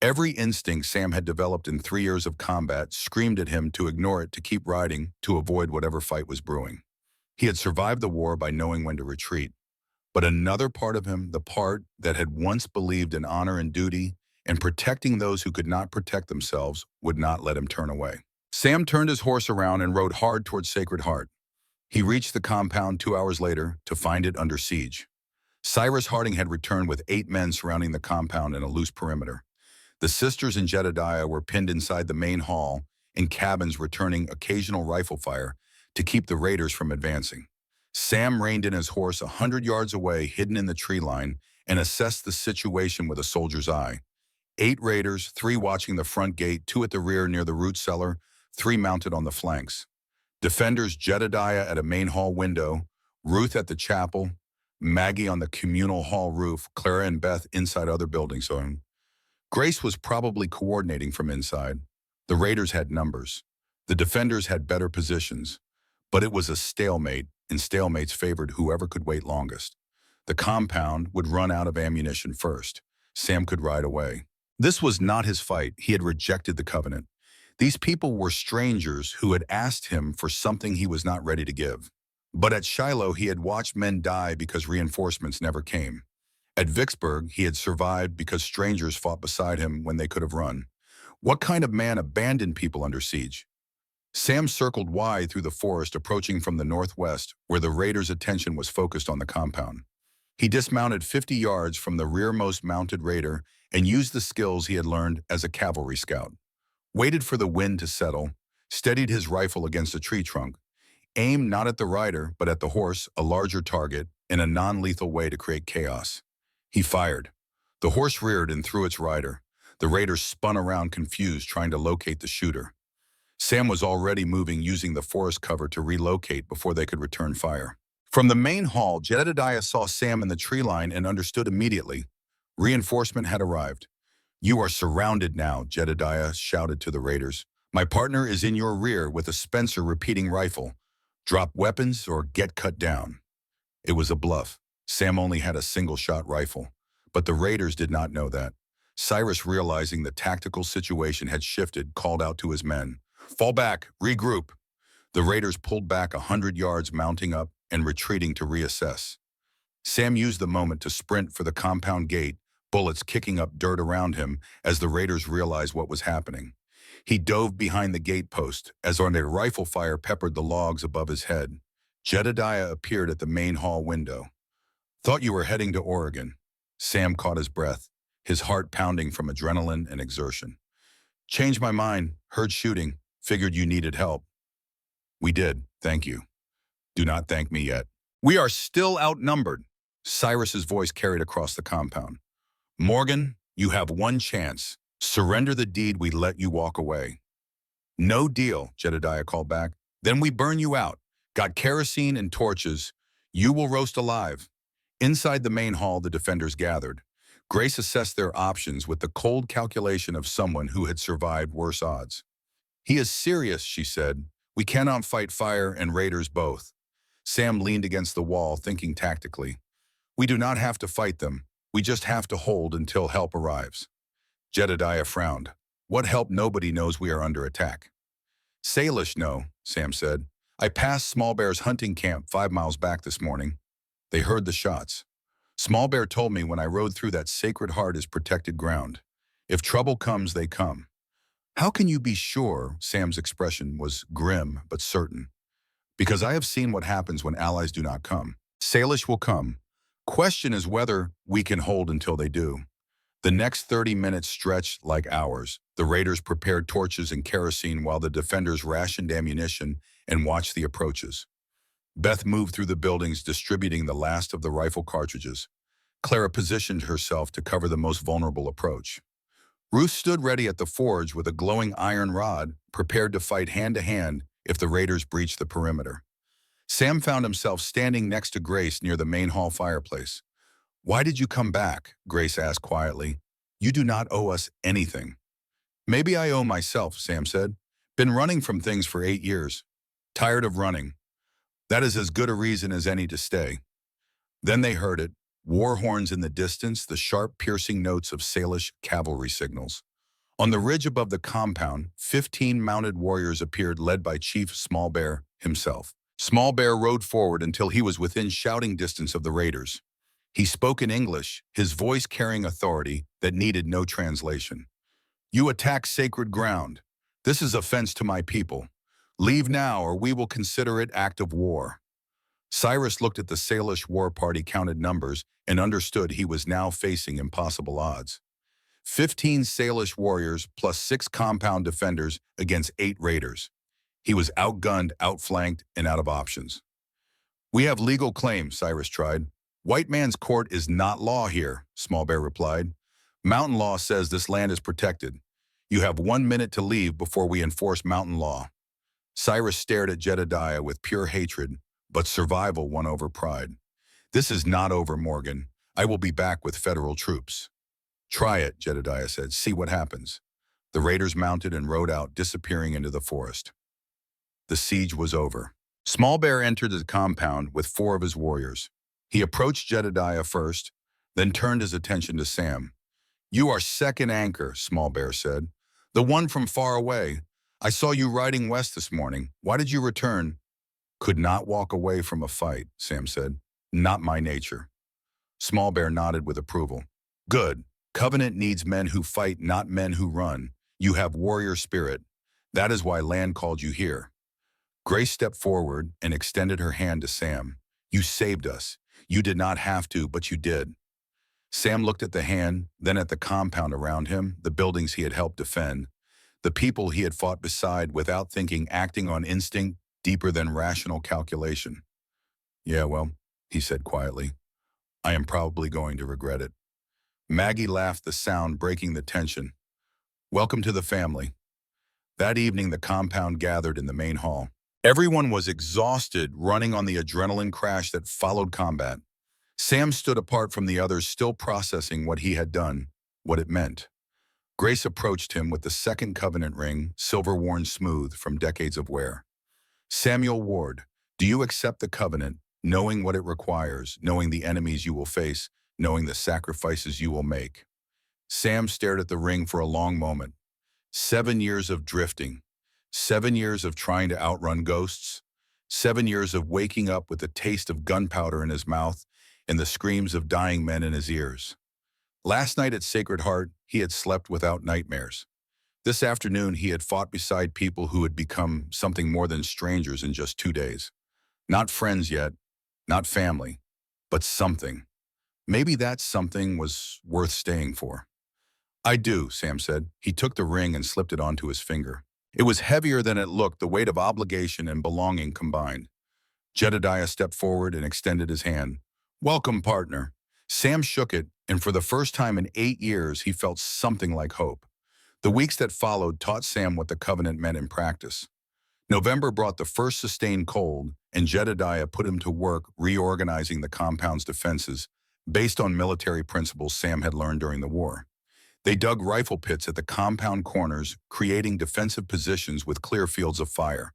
Every instinct Sam had developed in 3 years of combat screamed at him to ignore it, to keep riding, to avoid whatever fight was brewing. He had survived the war by knowing when to retreat. But another part of him, the part that had once believed in honor and duty, and protecting those who could not protect themselves, would not let him turn away. Sam turned his horse around and rode hard towards Sacred Heart. He reached the compound 2 hours later to find it under siege. Cyrus Harding had returned with 8 men surrounding the compound in a loose perimeter. The sisters and Jedediah were pinned inside the main hall in cabins, returning occasional rifle fire to keep the raiders from advancing. Sam reined in his horse 100 yards away, hidden in the tree line, and assessed the situation with a soldier's eye. 8 raiders, 3 watching the front gate, 2 at the rear near the root cellar, 3 mounted on the flanks. Defenders: Jedediah at a main hall window, Ruth at the chapel, Maggie on the communal hall roof, Clara and Beth inside other buildings. Grace was probably coordinating from inside. The raiders had numbers. The defenders had better positions. But it was a stalemate, and stalemates favored whoever could wait longest. The compound would run out of ammunition first. Sam could ride away. This was not his fight. He had rejected the covenant. These people were strangers who had asked him for something he was not ready to give. But at Shiloh, he had watched men die because reinforcements never came. At Vicksburg, he had survived because strangers fought beside him when they could have run. What kind of man abandoned people under siege? Sam circled wide through the forest, approaching from the northwest, where the raiders' attention was focused on the compound. He dismounted 50 yards from the rearmost mounted raider and used the skills he had learned as a cavalry scout. Waited for the wind to settle, steadied his rifle against a tree trunk, aimed not at the rider but at the horse, a larger target, in a non-lethal way to create chaos. He fired. The horse reared and threw its rider. The raiders spun around, confused, trying to locate the shooter. Sam was already moving, using the forest cover to relocate before they could return fire. From the main hall, Jedediah saw Sam in the tree line and understood immediately. Reinforcement had arrived. "You are surrounded now," Jedediah shouted to the raiders. "My partner is in your rear with a Spencer repeating rifle. Drop weapons or get cut down." It was a bluff. Sam only had a single-shot rifle. But the raiders did not know that. Cyrus, realizing the tactical situation had shifted, called out to his men, "Fall back, regroup." The raiders pulled back 100 yards, mounting up and retreating to reassess. Sam used the moment to sprint for the compound gate, bullets kicking up dirt around him as the raiders realized what was happening. He dove behind the gate post as their rifle fire peppered the logs above his head. Jedediah appeared at the main hall window. "Thought you were heading to Oregon." Sam caught his breath, his heart pounding from adrenaline and exertion. "Changed my mind, heard shooting, figured you needed help." "We did, thank you. Do not thank me yet. We are still outnumbered." Cyrus's voice carried across the compound. "Morgan, you have one chance. Surrender the deed, we let you walk away." "No deal," Jedediah called back. "Then we burn you out. Got kerosene and torches. You will roast alive." Inside the main hall, the defenders gathered. Grace assessed their options with the cold calculation of someone who had survived worse odds. "He is serious," she said. We cannot fight fire and raiders both. Sam leaned against the wall, thinking tactically. We do not have to fight them. We just have to hold until help arrives. Jedediah frowned. What help? Nobody knows we are under attack. Salish know, Sam said. I passed Small Bear's hunting camp 5 miles back this morning. They heard the shots. Small Bear told me when I rode through that Sacred Heart is protected ground. If trouble comes, they come. How can you be sure? Sam's expression was grim but certain. Because I have seen what happens when allies do not come. Salish will come. Question is whether we can hold until they do. The next 30 minutes stretched like hours. The raiders prepared torches and kerosene while the defenders rationed ammunition and watched the approaches. Beth moved through the buildings, distributing the last of the rifle cartridges. Clara positioned herself to cover the most vulnerable approach. Ruth stood ready at the forge with a glowing iron rod, prepared to fight hand-to-hand if the raiders breached the perimeter. Sam found himself standing next to Grace near the main hall fireplace. Why did you come back? Grace asked quietly. You do not owe us anything. Maybe I owe myself, Sam said. Been running from things for 8 years. Tired of running. That is as good a reason as any to stay. Then they heard it. War horns in the distance, the sharp, piercing notes of Salish cavalry signals. On the ridge above the compound, 15 mounted warriors appeared, led by Chief Small Bear himself. Small Bear rode forward until he was within shouting distance of the raiders. He spoke in English, his voice carrying authority that needed no translation. You attack sacred ground. This is offense to my people. Leave now, or we will consider it act of war. Cyrus looked at the Salish war party, counted numbers, and understood he was now facing impossible odds. 15 Salish warriors plus 6 compound defenders against 8 raiders. He was outgunned, outflanked, and out of options. We have legal claims, Cyrus tried. White man's court is not law here, Small Bear replied. Mountain law says this land is protected. You have 1 minute to leave before we enforce mountain law. Cyrus stared at Jedediah with pure hatred, but survival won over pride. This is not over, Morgan. I will be back with federal troops. Try it, Jedediah said. See what happens. The raiders mounted and rode out, disappearing into the forest. The siege was over. Small Bear entered the compound with 4 of his warriors. He approached Jedediah first, then turned his attention to Sam. You are second anchor, Small Bear said. The one from far away. I saw you riding west this morning. Why did you return? Could not walk away from a fight, Sam said. Not my nature. Small Bear nodded with approval. Good. Covenant needs men who fight, not men who run. You have warrior spirit. That is why land called you here. Grace stepped forward and extended her hand to Sam. You saved us. You did not have to, but you did. Sam looked at the hand, then at the compound around him, the buildings he had helped defend, the people he had fought beside without thinking, acting on instinct deeper than rational calculation. Yeah, well, he said quietly, I am probably going to regret it. Maggie laughed, the sound breaking the tension. Welcome to the family. That evening, the compound gathered in the main hall. Everyone was exhausted, running on the adrenaline crash that followed combat. Sam stood apart from the others, still processing what he had done, what it meant. Grace approached him with the second covenant ring, silver-worn smooth from decades of wear. Samuel Ward, do you accept the covenant, knowing what it requires, knowing the enemies you will face, knowing the sacrifices you will make? Sam stared at the ring for a long moment. 7 years of drifting. 7 years of trying to outrun ghosts. 7 years of waking up with the taste of gunpowder in his mouth and the screams of dying men in his ears. Last night at Sacred Heart, he had slept without nightmares. This afternoon, he had fought beside people who had become something more than strangers in just 2 days. Not friends yet, not family, but something. Maybe that something was worth staying for. I do, Sam said. He took the ring and slipped it onto his finger. It was heavier than it looked, the weight of obligation and belonging combined. Jedediah stepped forward and extended his hand. Welcome, partner. Sam shook it, and for the first time in 8 years, he felt something like hope. The weeks that followed taught Sam what the covenant meant in practice. November brought the first sustained cold, and Jedediah put him to work reorganizing the compound's defenses based on military principles Sam had learned during the war. They dug rifle pits at the compound corners, creating defensive positions with clear fields of fire.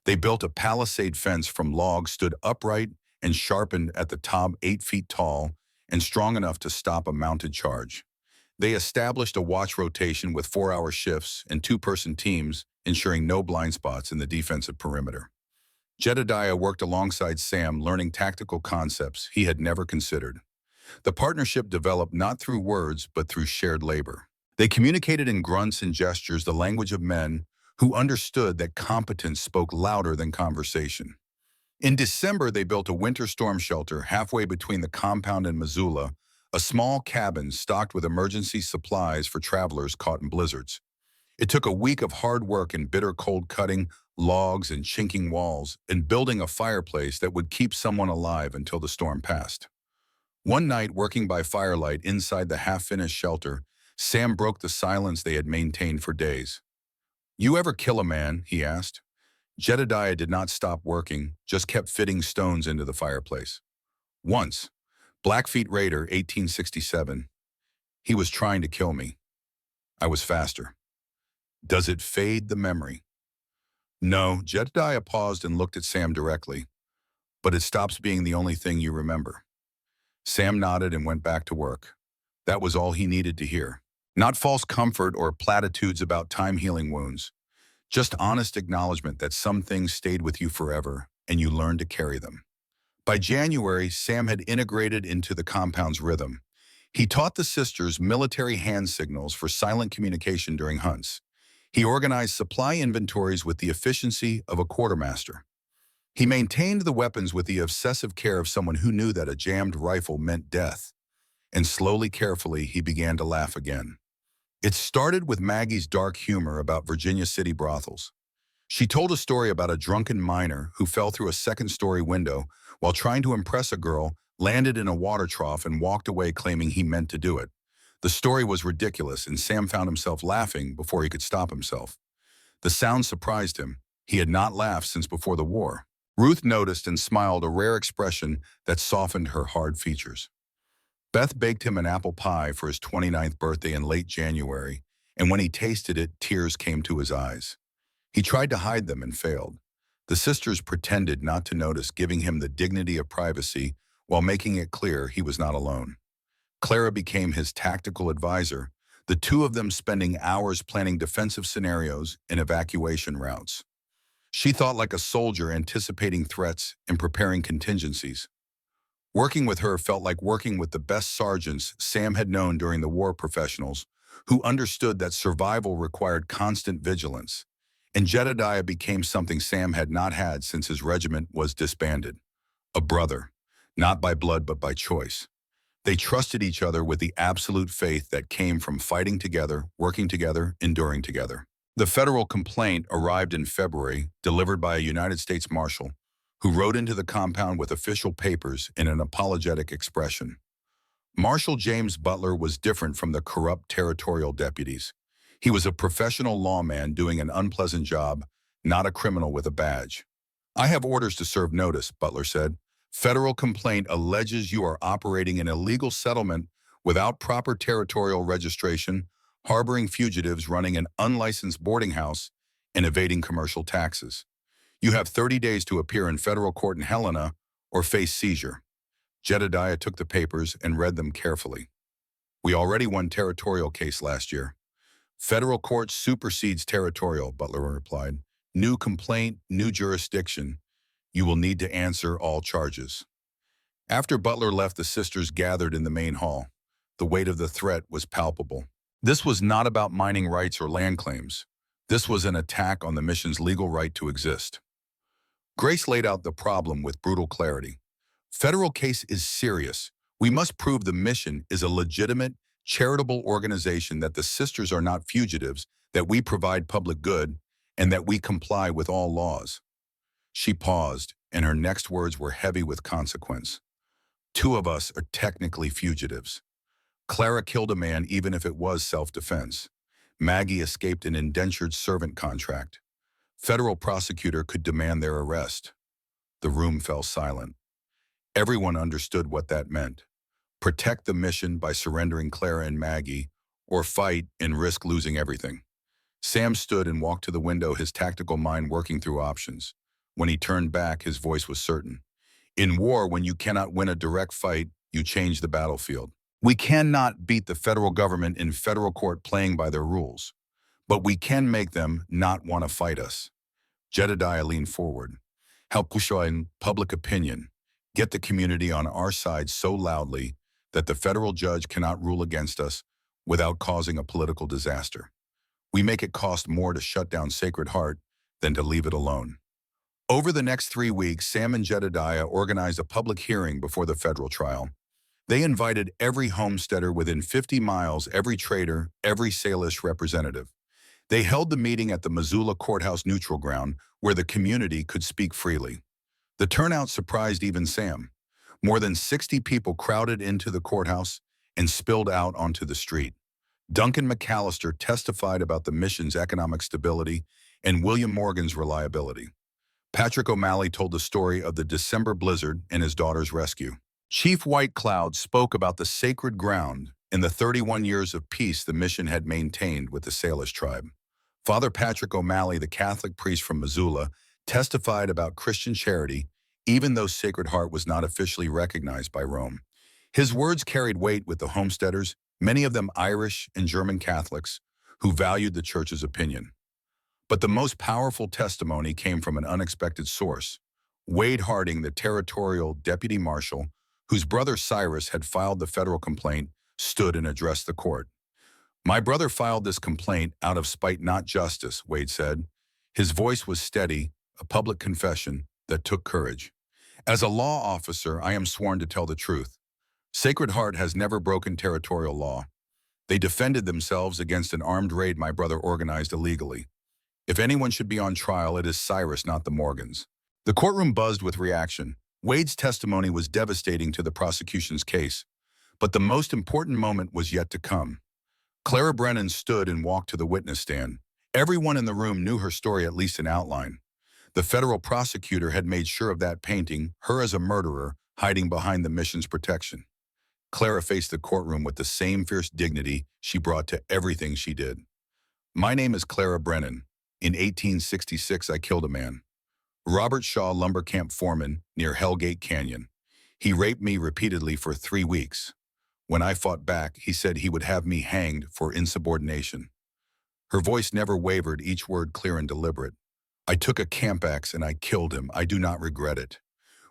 They built a palisade fence from logs stood upright and sharpened at the top 8 feet tall and strong enough to stop a mounted charge. They established a watch rotation with 4-hour shifts and two-person teams, ensuring no blind spots in the defensive perimeter. Jedediah worked alongside Sam, learning tactical concepts he had never considered. The partnership developed not through words, but through shared labor. They communicated in grunts and gestures, the language of men who understood that competence spoke louder than conversation. In December, they built a winter storm shelter halfway between the compound and Missoula, a small cabin stocked with emergency supplies for travelers caught in blizzards. It took a week of hard work and bitter cold, cutting logs and chinking walls and building a fireplace that would keep someone alive until the storm passed. One night, working by firelight inside the half-finished shelter, Sam broke the silence they had maintained for days. "You ever kill a man?" he asked. Jedediah did not stop working, just kept fitting stones into the fireplace. "Once. Blackfeet Raider, 1867. He was trying to kill me. I was faster." "Does it fade the memory?" "No." Jedediah paused and looked at Sam directly. "But it stops being the only thing you remember." Sam nodded and went back to work. That was all he needed to hear. Not false comfort or platitudes about time-healing wounds. Just honest acknowledgement that some things stayed with you forever and you learned to carry them. By January, Sam had integrated into the compound's rhythm. He taught the sisters military hand signals for silent communication during hunts. He organized supply inventories with the efficiency of a quartermaster. He maintained the weapons with the obsessive care of someone who knew that a jammed rifle meant death. And slowly, carefully, he began to laugh again. It started with Maggie's dark humor about Virginia City brothels. She told a story about a drunken miner who fell through a second-story window while trying to impress a girl, landed in a water trough, and walked away claiming he meant to do it. The story was ridiculous, and Sam found himself laughing before he could stop himself. The sound surprised him. He had not laughed since before the war. Ruth noticed and smiled, a rare expression that softened her hard features. Beth baked him an apple pie for his 29th birthday in late January, and when he tasted it, tears came to his eyes. He tried to hide them and failed. The sisters pretended not to notice, giving him the dignity of privacy while making it clear he was not alone. Clara became his tactical advisor, the two of them spending hours planning defensive scenarios and evacuation routes. She thought like a soldier, anticipating threats and preparing contingencies. Working with her felt like working with the best sergeants Sam had known during the war, professionals who understood that survival required constant vigilance. And Jedediah became something Sam had not had since his regiment was disbanded. A brother, not by blood but by choice. They trusted each other with the absolute faith that came from fighting together, working together, enduring together. The federal complaint arrived in February, delivered by a United States Marshal, who rode into the compound with official papers in an apologetic expression. Marshal James Butler was different from the corrupt territorial deputies. He was a professional lawman doing an unpleasant job, not a criminal with a badge. "I have orders to serve notice," Butler said. "Federal complaint alleges you are operating an illegal settlement without proper territorial registration, harboring fugitives, running an unlicensed boarding house, and evading commercial taxes. You have 30 days to appear in federal court in Helena or face seizure." Jedediah took the papers and read them carefully. "We already won territorial case last year." "Federal court supersedes territorial," Butler replied. "New complaint, new jurisdiction. You will need to answer all charges." After Butler left, the sisters gathered in the main hall. The weight of the threat was palpable. This was not about mining rights or land claims. This was an attack on the mission's legal right to exist. Grace laid out the problem with brutal clarity. "Federal case is serious. We must prove the mission is a legitimate, charitable organization, that the sisters are not fugitives, that we provide public good, and that we comply with all laws." She paused, and her next words were heavy with consequence. "Two of us are technically fugitives. Clara killed a man even if it was self-defense. Maggie escaped an indentured servant contract. Federal prosecutor could demand their arrest." The room fell silent. Everyone understood what that meant. Protect the mission by surrendering Clara and Maggie, or fight and risk losing everything. Sam stood and walked to the window, his tactical mind working through options. When he turned back, his voice was certain. In war, when you cannot win a direct fight, you change the battlefield. We cannot beat the federal government in federal court playing by their rules, but we can make them not want to fight us. Jedediah leaned forward. Help push in public opinion. Get the community on our side so loudly that the federal judge cannot rule against us without causing a political disaster. We make it cost more to shut down Sacred Heart than to leave it alone. Over the next 3 weeks, Sam and Jedediah organized a public hearing before the federal trial. They invited every homesteader within 50 miles, every trader, every Salish representative. They held the meeting at the Missoula Courthouse Neutral Ground, where the community could speak freely. The turnout surprised even Sam. More than 60 people crowded into the courthouse and spilled out onto the street. Duncan McAllister testified about the mission's economic stability and William Morgan's reliability. Patrick O'Malley told the story of the December blizzard and his daughter's rescue. Chief White Cloud spoke about the sacred ground and the 31 years of peace the mission had maintained with the Salish tribe. Father Patrick O'Malley, the Catholic priest from Missoula, testified about Christian charity, even though Sacred Heart was not officially recognized by Rome. His words carried weight with the homesteaders, many of them Irish and German Catholics, who valued the church's opinion. But the most powerful testimony came from an unexpected source. Wade Harding, the territorial deputy marshal, whose brother Cyrus had filed the federal complaint, stood and addressed the court. My brother filed this complaint out of spite, not justice, Wade said. His voice was steady, a public confession that took courage. As a law officer, I am sworn to tell the truth. Sacred Heart has never broken territorial law. They defended themselves against an armed raid my brother organized illegally. If anyone should be on trial, it is Cyrus, not the Morgans. The courtroom buzzed with reaction. Wade's testimony was devastating to the prosecution's case, but the most important moment was yet to come. Clara Brennan stood and walked to the witness stand. Everyone in the room knew her story, at least in outline. The federal prosecutor had made sure of that, painting her as a murderer hiding behind the mission's protection. Clara faced the courtroom with the same fierce dignity she brought to everything she did. My name is Clara Brennan. In 1866, I killed a man. Robert Shaw, lumber camp foreman near Hellgate Canyon. He raped me repeatedly for 3 weeks. When I fought back, he said he would have me hanged for insubordination. Her voice never wavered, each word clear and deliberate. I took a camp axe and I killed him. I do not regret it.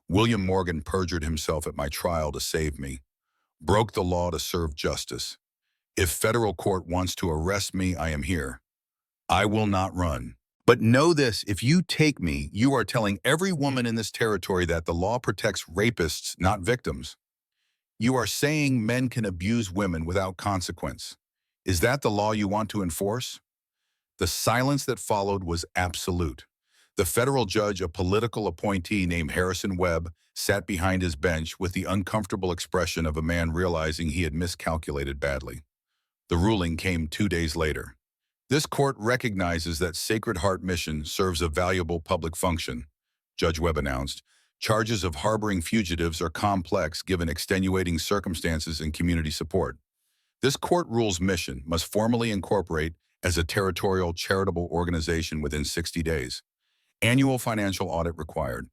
William Morgan perjured himself at my trial to save me. Broke the law to serve justice. If federal court wants to arrest me, I am here. I will not run. But know this, if you take me, you are telling every woman in this territory that the law protects rapists, not victims. You are saying men can abuse women without consequence. Is that the law you want to enforce? The silence that followed was absolute. The federal judge, a political appointee named Harrison Webb, sat behind his bench with the uncomfortable expression of a man realizing he had miscalculated badly. The ruling came 2 days later. This court recognizes that Sacred Heart Mission serves a valuable public function, Judge Webb announced. Charges of harboring fugitives are complex given extenuating circumstances and community support. This court rules mission must formally incorporate as a territorial charitable organization within 60 days. Annual financial audit required.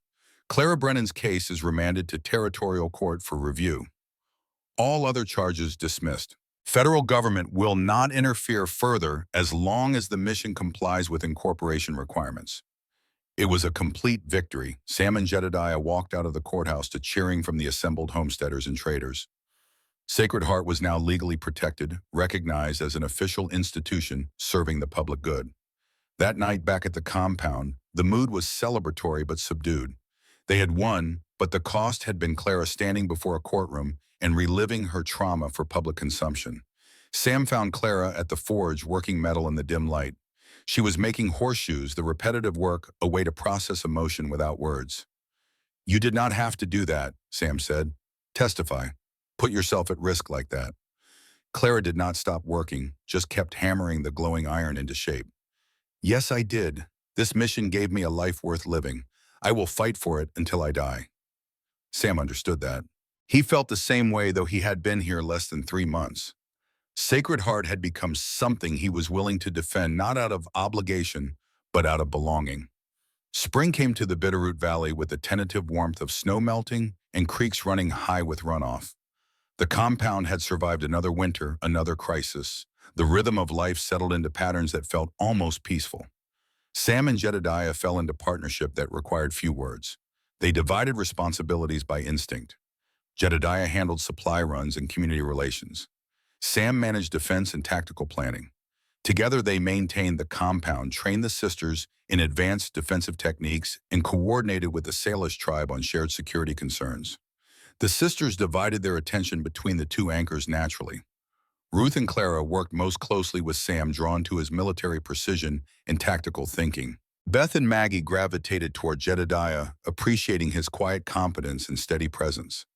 Clara Brennan's case is remanded to territorial court for review. All other charges dismissed. Federal government will not interfere further as long as the mission complies with incorporation requirements. It was a complete victory. Sam and Jedediah walked out of the courthouse to cheering from the assembled homesteaders and traders. Sacred Heart was now legally protected, recognized as an official institution serving the public good. That night back at the compound, the mood was celebratory but subdued. They had won, but the cost had been Clara standing before a courtroom and reliving her trauma for public consumption. Sam found Clara at the forge working metal in the dim light. She was making horseshoes, the repetitive work, a way to process emotion without words. You did not have to do that, Sam said. Testify. Put yourself at risk like that. Clara did not stop working, just kept hammering the glowing iron into shape. Yes, I did. This mission gave me a life worth living. I will fight for it until I die. Sam understood that. He felt the same way, though he had been here less than 3 months. Sacred Heart had become something he was willing to defend, not out of obligation, but out of belonging. Spring came to the Bitterroot Valley with the tentative warmth of snow melting and creeks running high with runoff. The compound had survived another winter, another crisis. The rhythm of life settled into patterns that felt almost peaceful. Sam and Jedediah fell into partnership that required few words. They divided responsibilities by instinct. Jedediah handled supply runs and community relations. Sam managed defense and tactical planning. Together they maintained the compound, trained the sisters in advanced defensive techniques, and coordinated with the Salish tribe on shared security concerns. The sisters divided their attention between the two anchors naturally. Ruth and Clara worked most closely with Sam, drawn to his military precision and tactical thinking. Beth and Maggie gravitated toward Jedediah, appreciating his quiet competence and steady presence.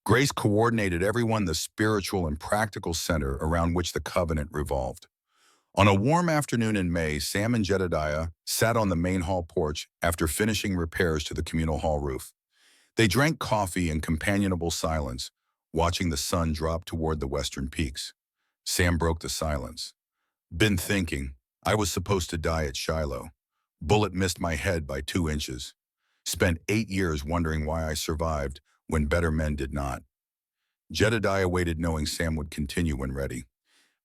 Grace coordinated everyone, the spiritual and practical center around which the covenant revolved. On a warm afternoon in May, Sam and Jedediah sat on the main hall porch after finishing repairs to the communal hall roof. They drank coffee in companionable silence, watching the sun drop toward the western peaks. Sam broke the silence. "Been thinking. I was supposed to die at Shiloh. Bullet missed my head by 2 inches. Spent 8 years wondering why I survived when better men did not." Jedediah waited, knowing Sam would continue when ready.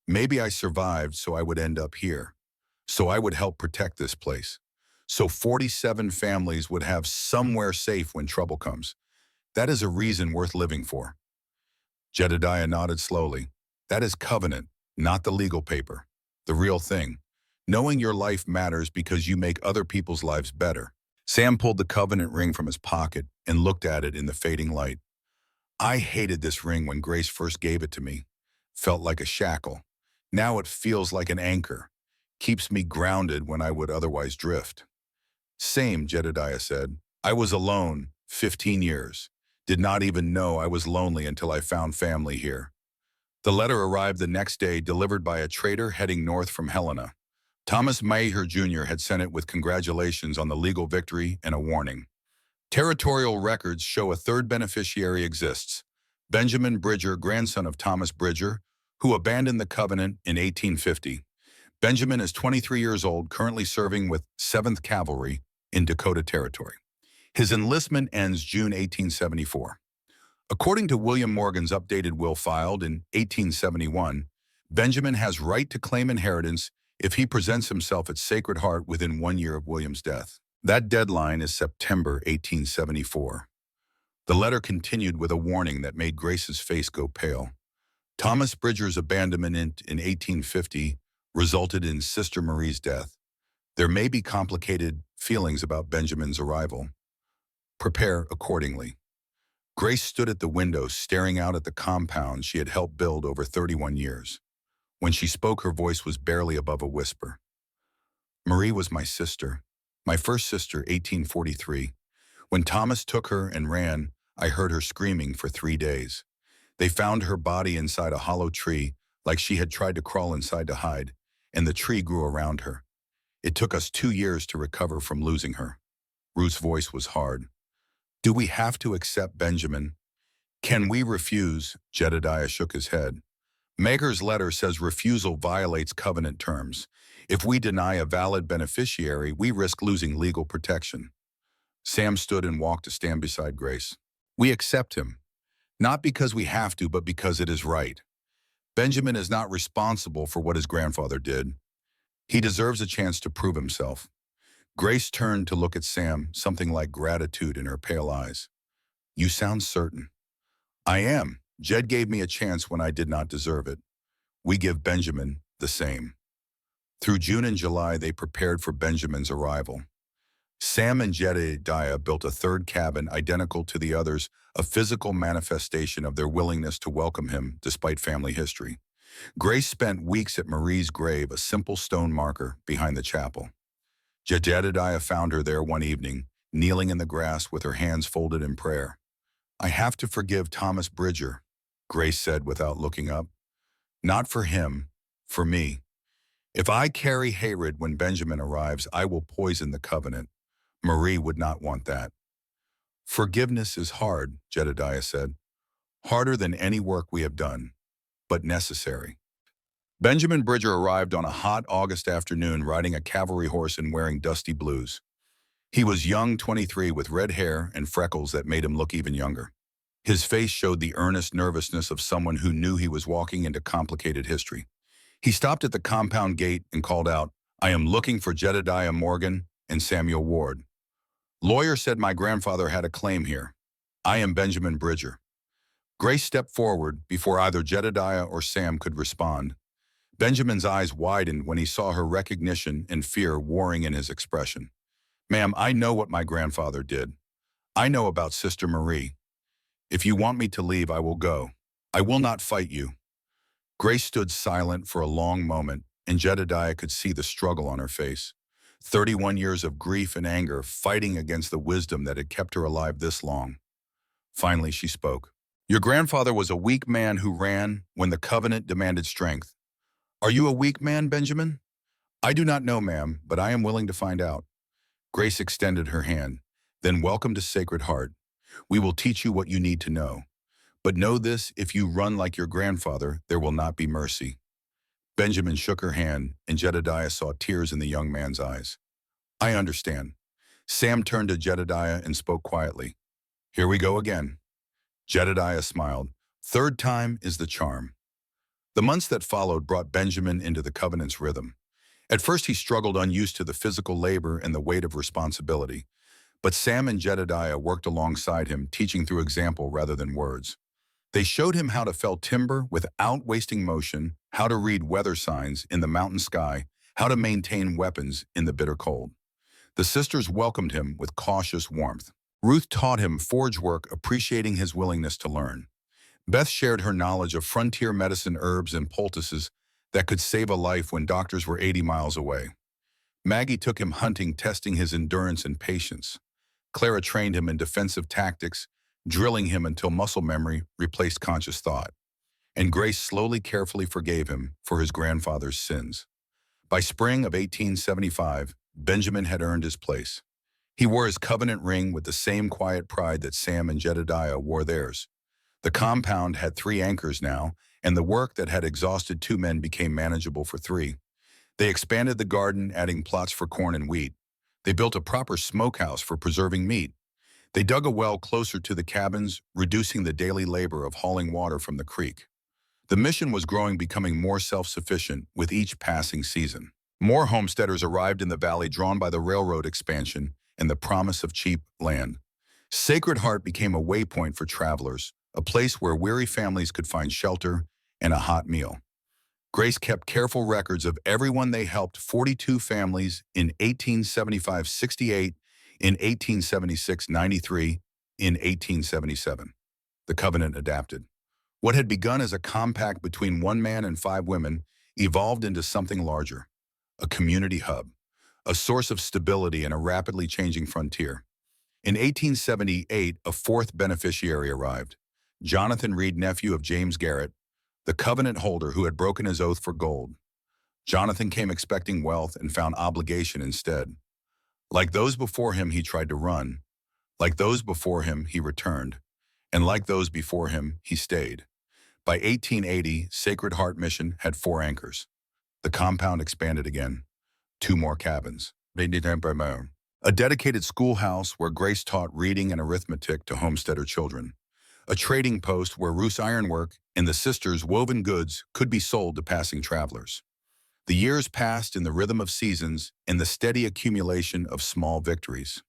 "Maybe I survived so I would end up here. So I would help protect this place. So 47 families would have somewhere safe when trouble comes. That is a reason worth living for." Jedediah nodded slowly. "That is covenant, not the legal paper. The real thing. Knowing your life matters because you make other people's lives better." Sam pulled the covenant ring from his pocket and looked at it in the fading light. "I hated this ring when Grace first gave it to me. Felt like a shackle. Now it feels like an anchor. Keeps me grounded when I would otherwise drift." "Same," Jedediah said. "I was alone 15 years. Did not even know I was lonely until I found family here." The letter arrived the next day, delivered by a trader heading north from Helena. Thomas Maher Jr. had sent it with congratulations on the legal victory and a warning. Territorial records show a third beneficiary exists: Benjamin Bridger, grandson of Thomas Bridger, who abandoned the covenant in 1850. Benjamin is 23 years old, currently serving with 7th Cavalry in Dakota Territory. His enlistment ends June 1874. According to William Morgan's updated will filed in 1871, Benjamin has right to claim inheritance if he presents himself at Sacred Heart within 1 year of William's death. That deadline is September 1874. The letter continued with a warning that made Grace's face go pale. Thomas Bridger's abandonment in 1850 resulted in Sister Marie's death. There may be complicated feelings about Benjamin's arrival. Prepare accordingly. Grace stood at the window, staring out at the compound she had helped build over 31 years. When she spoke, her voice was barely above a whisper. "Marie was my sister. My first sister, 1843. When Thomas took her and ran, I heard her screaming for 3 days. They found her body inside a hollow tree, like she had tried to crawl inside to hide, and the tree grew around her. It took us 2 years to recover from losing her." Ruth's voice was hard. "Do we have to accept Benjamin? Can we refuse?" Jedediah shook his head. "Mager's letter says refusal violates covenant terms. If we deny a valid beneficiary, we risk losing legal protection." Sam stood and walked to stand beside Grace. "We accept him, not because we have to, but because it is right. Benjamin is not responsible for what his grandfather did. He deserves a chance to prove himself." Grace turned to look at Sam, something like gratitude in her pale eyes. "You sound certain." "I am. Jed gave me a chance when I did not deserve it. We give Benjamin the same." Through June and July, they prepared for Benjamin's arrival. Sam and Jedediah built a third cabin identical to the others, a physical manifestation of their willingness to welcome him despite family history. Grace spent weeks at Marie's grave, a simple stone marker behind the chapel. Jedediah found her there one evening, kneeling in the grass with her hands folded in prayer. "I have to forgive Thomas Bridger," Grace said without looking up. "Not for him, for me. If I carry hatred when Benjamin arrives, I will poison the covenant. Marie would not want that." "Forgiveness is hard," Jedediah said. "Harder than any work we have done, but necessary." Benjamin Bridger arrived on a hot August afternoon riding a cavalry horse and wearing dusty blues. He was young, 23, with red hair and freckles that made him look even younger. His face showed the earnest nervousness of someone who knew he was walking into complicated history. He stopped at the compound gate and called out, "I am looking for Jedediah Morgan and Samuel Ward. Lawyer said my grandfather had a claim here. I am Benjamin Bridger." Grace stepped forward before either Jedediah or Sam could respond. Benjamin's eyes widened when he saw her recognition and fear warring in his expression. "Ma'am, I know what my grandfather did. I know about Sister Marie. If you want me to leave, I will go. I will not fight you." Grace stood silent for a long moment, and Jedediah could see the struggle on her face. 31 years of grief and anger fighting against the wisdom that had kept her alive this long. Finally, she spoke. "Your grandfather was a weak man who ran when the covenant demanded strength. Are you a weak man, Benjamin?" "I do not know, ma'am, but I am willing to find out." Grace extended her hand. "Then welcome to Sacred Heart. We will teach you what you need to know. But know this, if you run like your grandfather, there will not be mercy." Benjamin shook her hand, and Jedediah saw tears in the young man's eyes. "I understand." Sam turned to Jedediah and spoke quietly. "Here we go again." Jedediah smiled. "Third time is the charm." The months that followed brought Benjamin into the covenant's rhythm. At first he struggled, unused to the physical labor and the weight of responsibility. But Sam and Jedediah worked alongside him, teaching through example rather than words. They showed him how to fell timber without wasting motion, how to read weather signs in the mountain sky, how to maintain weapons in the bitter cold. The sisters welcomed him with cautious warmth. Ruth taught him forge work, appreciating his willingness to learn. Beth shared her knowledge of frontier medicine herbs and poultices that could save a life when doctors were 80 miles away. Maggie took him hunting, testing his endurance and patience. Clara trained him in defensive tactics, drilling him until muscle memory replaced conscious thought. And Grace slowly, carefully forgave him for his grandfather's sins. By spring of 1875, Benjamin had earned his place. He wore his covenant ring with the same quiet pride that Sam and Jedediah wore theirs. The compound had 3 anchors now, and the work that had exhausted 2 men became manageable for 3. They expanded the garden, adding plots for corn and wheat. They built a proper smokehouse for preserving meat. They dug a well closer to the cabins, reducing the daily labor of hauling water from the creek. The mission was growing, becoming more self-sufficient with each passing season. More homesteaders arrived in the valley, drawn by the railroad expansion and the promise of cheap land. Sacred Heart became a waypoint for travelers, a place where weary families could find shelter and a hot meal. Grace kept careful records of everyone they helped: 42 families in 1875-68, in 1876-93, in 1877. The covenant adapted. What had begun as a compact between 1 man and 5 women evolved into something larger, a community hub, a source of stability in a rapidly changing frontier. In 1878, a 4th beneficiary arrived. Jonathan Reed, nephew of James Garrett, the covenant holder who had broken his oath for gold. Jonathan came expecting wealth and found obligation instead. Like those before him, he tried to run. Like those before him, he returned. And like those before him, he stayed. By 1880, Sacred Heart Mission had 4 anchors. The compound expanded again. 2 more cabins. A dedicated schoolhouse where Grace taught reading and arithmetic to homesteader children. A trading post where Ruth's ironwork and the sisters' woven goods could be sold to passing travelers. The years passed in the rhythm of seasons and the steady accumulation of small victories.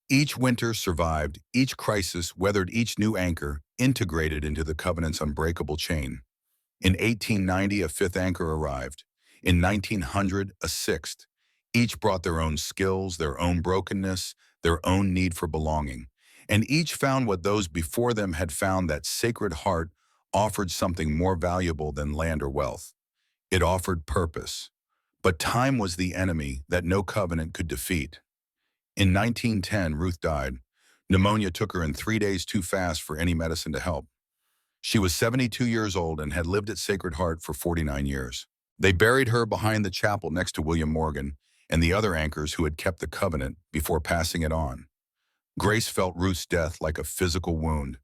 Each winter survived, each crisis weathered, each new anchor integrated into the covenant's unbreakable chain. In 1890, a 5th anchor arrived. In 1900, a 6th. Each brought their own skills, their own brokenness, their own need for belonging. And each found what those before them had found: that Sacred Heart offered something more valuable than land or wealth. It offered purpose. But time was the enemy that no covenant could defeat. In 1910, Ruth died. Pneumonia took her, in 3 days, too fast for any medicine to help. She was 72 years old and had lived at Sacred Heart for 49 years. They buried her behind the chapel next to William Morgan and the other anchors who had kept the covenant before passing it on. Grace felt Ruth's death like a physical wound.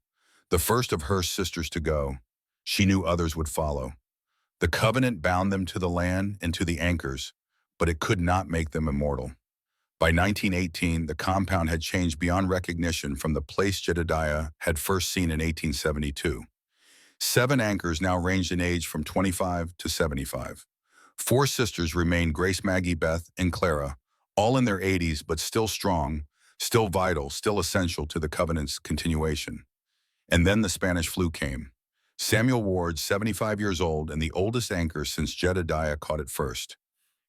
The first of her sisters to go, she knew others would follow. The covenant bound them to the land and to the anchors, but it could not make them immortal. By 1918, the compound had changed beyond recognition from the place Jedediah had first seen in 1872. 7 anchors now ranged in age from 25 to 75. 4 sisters remained: Grace, Maggie, Beth, and Clara, all in their 80s but still strong, still vital, still essential to the covenant's continuation. And then the Spanish flu came. Samuel Ward, 75 years old and the oldest anchor since Jedediah caught it first.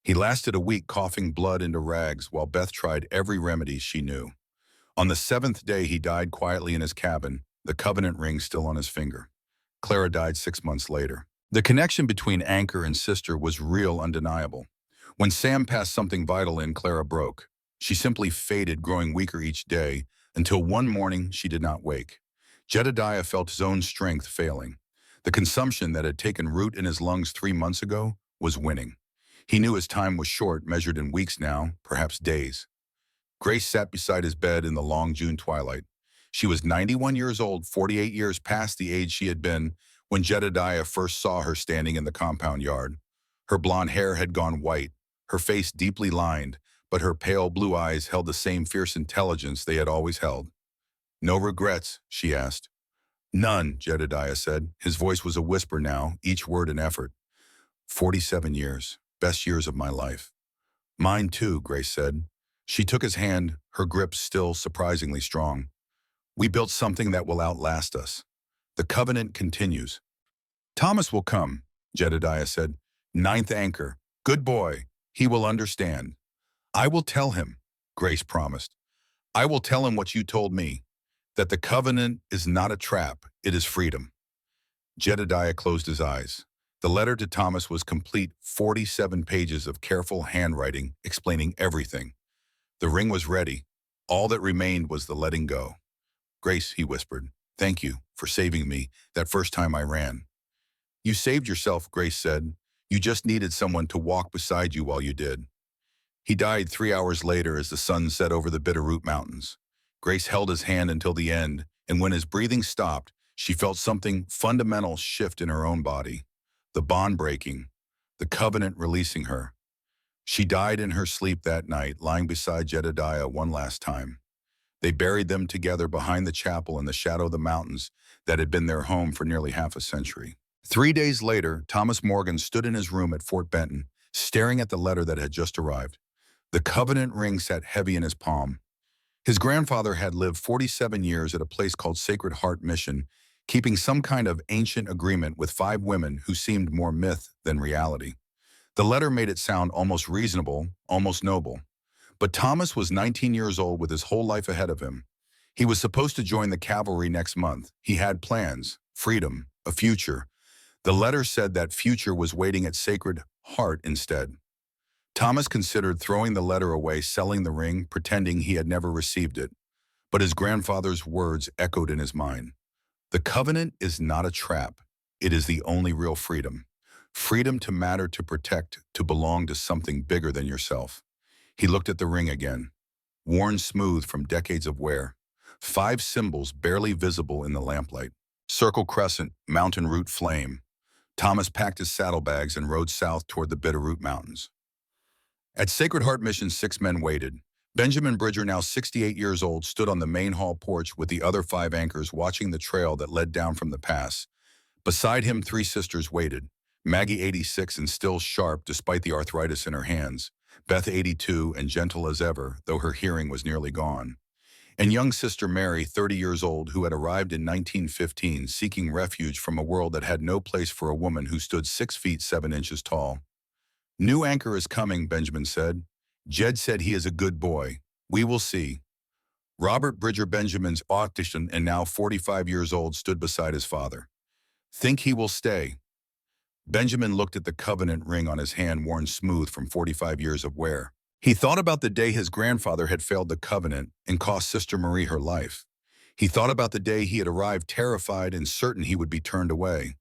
He lasted a week coughing blood into rags while Beth tried every remedy she knew. On the 7th day, he died quietly in his cabin, the covenant ring still on his finger. Clara died 6 months later. The connection between anchor and sister was real, undeniable. When Sam passed something vital in, Clara broke. She simply faded, growing weaker each day, until one morning she did not wake. Jedediah felt his own strength failing. The consumption that had taken root in his lungs 3 months ago was winning. He knew his time was short, measured in weeks now, perhaps days. Grace sat beside his bed in the long June twilight. She was 91 years old, 48 years past the age she had been when Jedediah first saw her standing in the compound yard. Her blonde hair had gone white, her face deeply lined, but her pale blue eyes held the same fierce intelligence they had always held. "No regrets?" she asked. "None," Jedediah said. His voice was a whisper now, each word an effort. 47 years. Best years of my life." "Mine too," Grace said. She took his hand, her grip still surprisingly strong. "We built something that will outlast us. The covenant continues." "Thomas will come," Jedediah said. "Ninth anchor. Good boy. He will understand." "I will tell him," Grace promised. "I will tell him what you told me, that the covenant is not a trap, it is freedom." Jedediah closed his eyes. The letter to Thomas was complete, 47 pages of careful handwriting explaining everything. The ring was ready. All that remained was the letting go. "Grace," he whispered, "thank you for saving me that first time I ran." "You saved yourself," Grace said. "You just needed someone to walk beside you while you did." He died 3 hours later as the sun set over the Bitterroot Mountains. Grace held his hand until the end, and when his breathing stopped, she felt something fundamental shift in her own body. The bond breaking, the covenant releasing her. She died in her sleep that night, lying beside Jedediah one last time. They buried them together behind the chapel in the shadow of the mountains that had been their home for nearly half a century. 3 days later, Thomas Morgan stood in his room at Fort Benton, staring at the letter that had just arrived. The covenant ring sat heavy in his palm. His grandfather had lived 47 years at a place called Sacred Heart Mission, keeping some kind of ancient agreement with 5 women who seemed more myth than reality. The letter made it sound almost reasonable, almost noble. But Thomas was 19 years old with his whole life ahead of him. He was supposed to join the cavalry next month. He had plans, freedom, a future. The letter said that future was waiting at Sacred Heart instead. Thomas considered throwing the letter away, selling the ring, pretending he had never received it. But his grandfather's words echoed in his mind. The covenant is not a trap. It is the only real freedom. Freedom to matter, to protect, to belong to something bigger than yourself. He looked at the ring again, worn smooth from decades of wear. 5 symbols barely visible in the lamplight. Circle crescent, mountain root flame. Thomas packed his saddlebags and rode south toward the Bitterroot Mountains. At Sacred Heart Mission, 6 men waited. Benjamin Bridger, now 68 years old, stood on the main hall porch with the other 5 anchors, watching the trail that led down from the pass. Beside him, 3 sisters waited. Maggie, 86 and still sharp despite the arthritis in her hands. Beth, 82 and gentle as ever, though her hearing was nearly gone. And young sister Mary, 30 years old, who had arrived in 1915, seeking refuge from a world that had no place for a woman who stood 6 feet 7 inches tall. "New anchor is coming," Benjamin said. "Jed said he is a good boy. We will see." Robert Bridger, Benjamin's optician and now 45 years old, stood beside his father. "Think he will stay?" Benjamin looked at the covenant ring on his hand, worn smooth from 45 years of wear. He thought about the day his grandfather had failed the covenant and cost Sister Marie her life. He thought about the day he had arrived terrified and certain he would be turned away.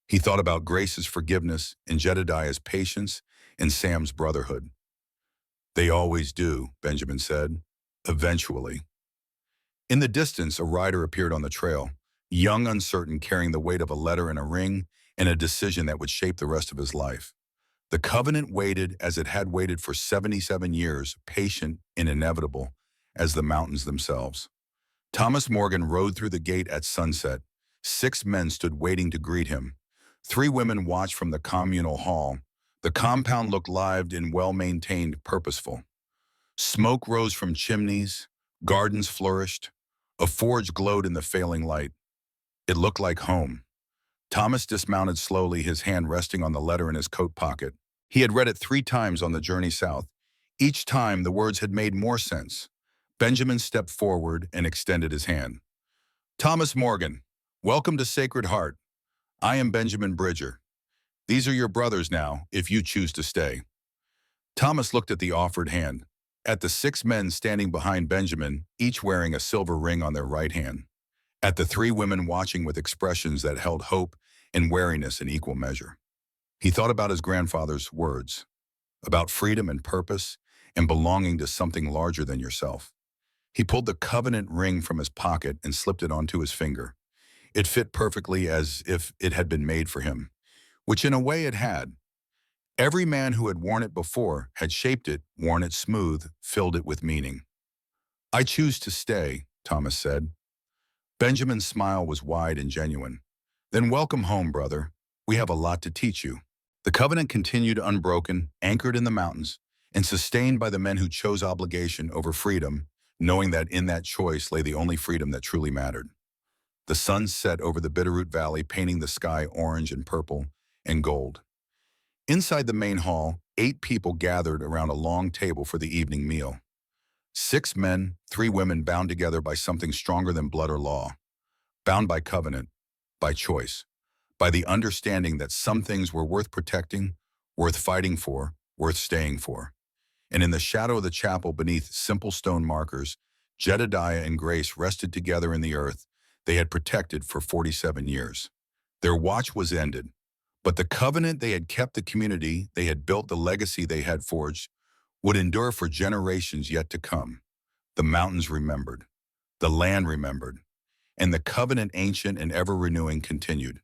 He thought about Grace's forgiveness and Jedediah's patience and Sam's brotherhood. "They always do," Benjamin said. "Eventually." In the distance, a rider appeared on the trail, young, uncertain, carrying the weight of a letter and a ring and a decision that would shape the rest of his life. The covenant waited as it had waited for 77 years, patient and inevitable as the mountains themselves. Thomas Morgan rode through the gate at sunset. 6 men stood waiting to greet him. 3 women watched from the communal hall. The compound looked lived and well-maintained, purposeful. Smoke rose from chimneys, gardens flourished. A forge glowed in the failing light. It looked like home. Thomas dismounted slowly, his hand resting on the letter in his coat pocket. He had read it 3 times on the journey south. Each time, the words had made more sense. Benjamin stepped forward and extended his hand. Thomas Morgan, welcome to Sacred Heart. I am Benjamin Bridger. These are your brothers now, if you choose to stay. Thomas looked at the offered hand, at the 6 men standing behind Benjamin, each wearing a silver ring on their right hand, at the 3 women watching with expressions that held hope and wariness in equal measure. He thought about his grandfather's words, about freedom and purpose and belonging to something larger than yourself. He pulled the covenant ring from his pocket and slipped it onto his finger. It fit perfectly, as if it had been made for him, which in a way it had. Every man who had worn it before had shaped it, worn it smooth, filled it with meaning. I choose to stay, Thomas said. Benjamin's smile was wide and genuine. Then welcome home, brother. We have a lot to teach you. The covenant continued unbroken, anchored in the mountains, and sustained by the men who chose obligation over freedom, knowing that in that choice lay the only freedom that truly mattered. The sun set over the Bitterroot Valley, painting the sky orange and purple and gold. Inside the main hall, 8 people gathered around a long table for the evening meal. 6 men, 3 women, bound together by something stronger than blood or law. Bound by covenant, by choice, by the understanding that some things were worth protecting, worth fighting for, worth staying for. And in the shadow of the chapel, beneath simple stone markers, Jedediah and Grace rested together in the earth they had protected for 47 years. Their watch was ended, but the covenant they had kept, the community they had built, the legacy they had forged, would endure for generations yet to come. The mountains remembered, the land remembered, and the covenant, ancient and ever-renewing, continued.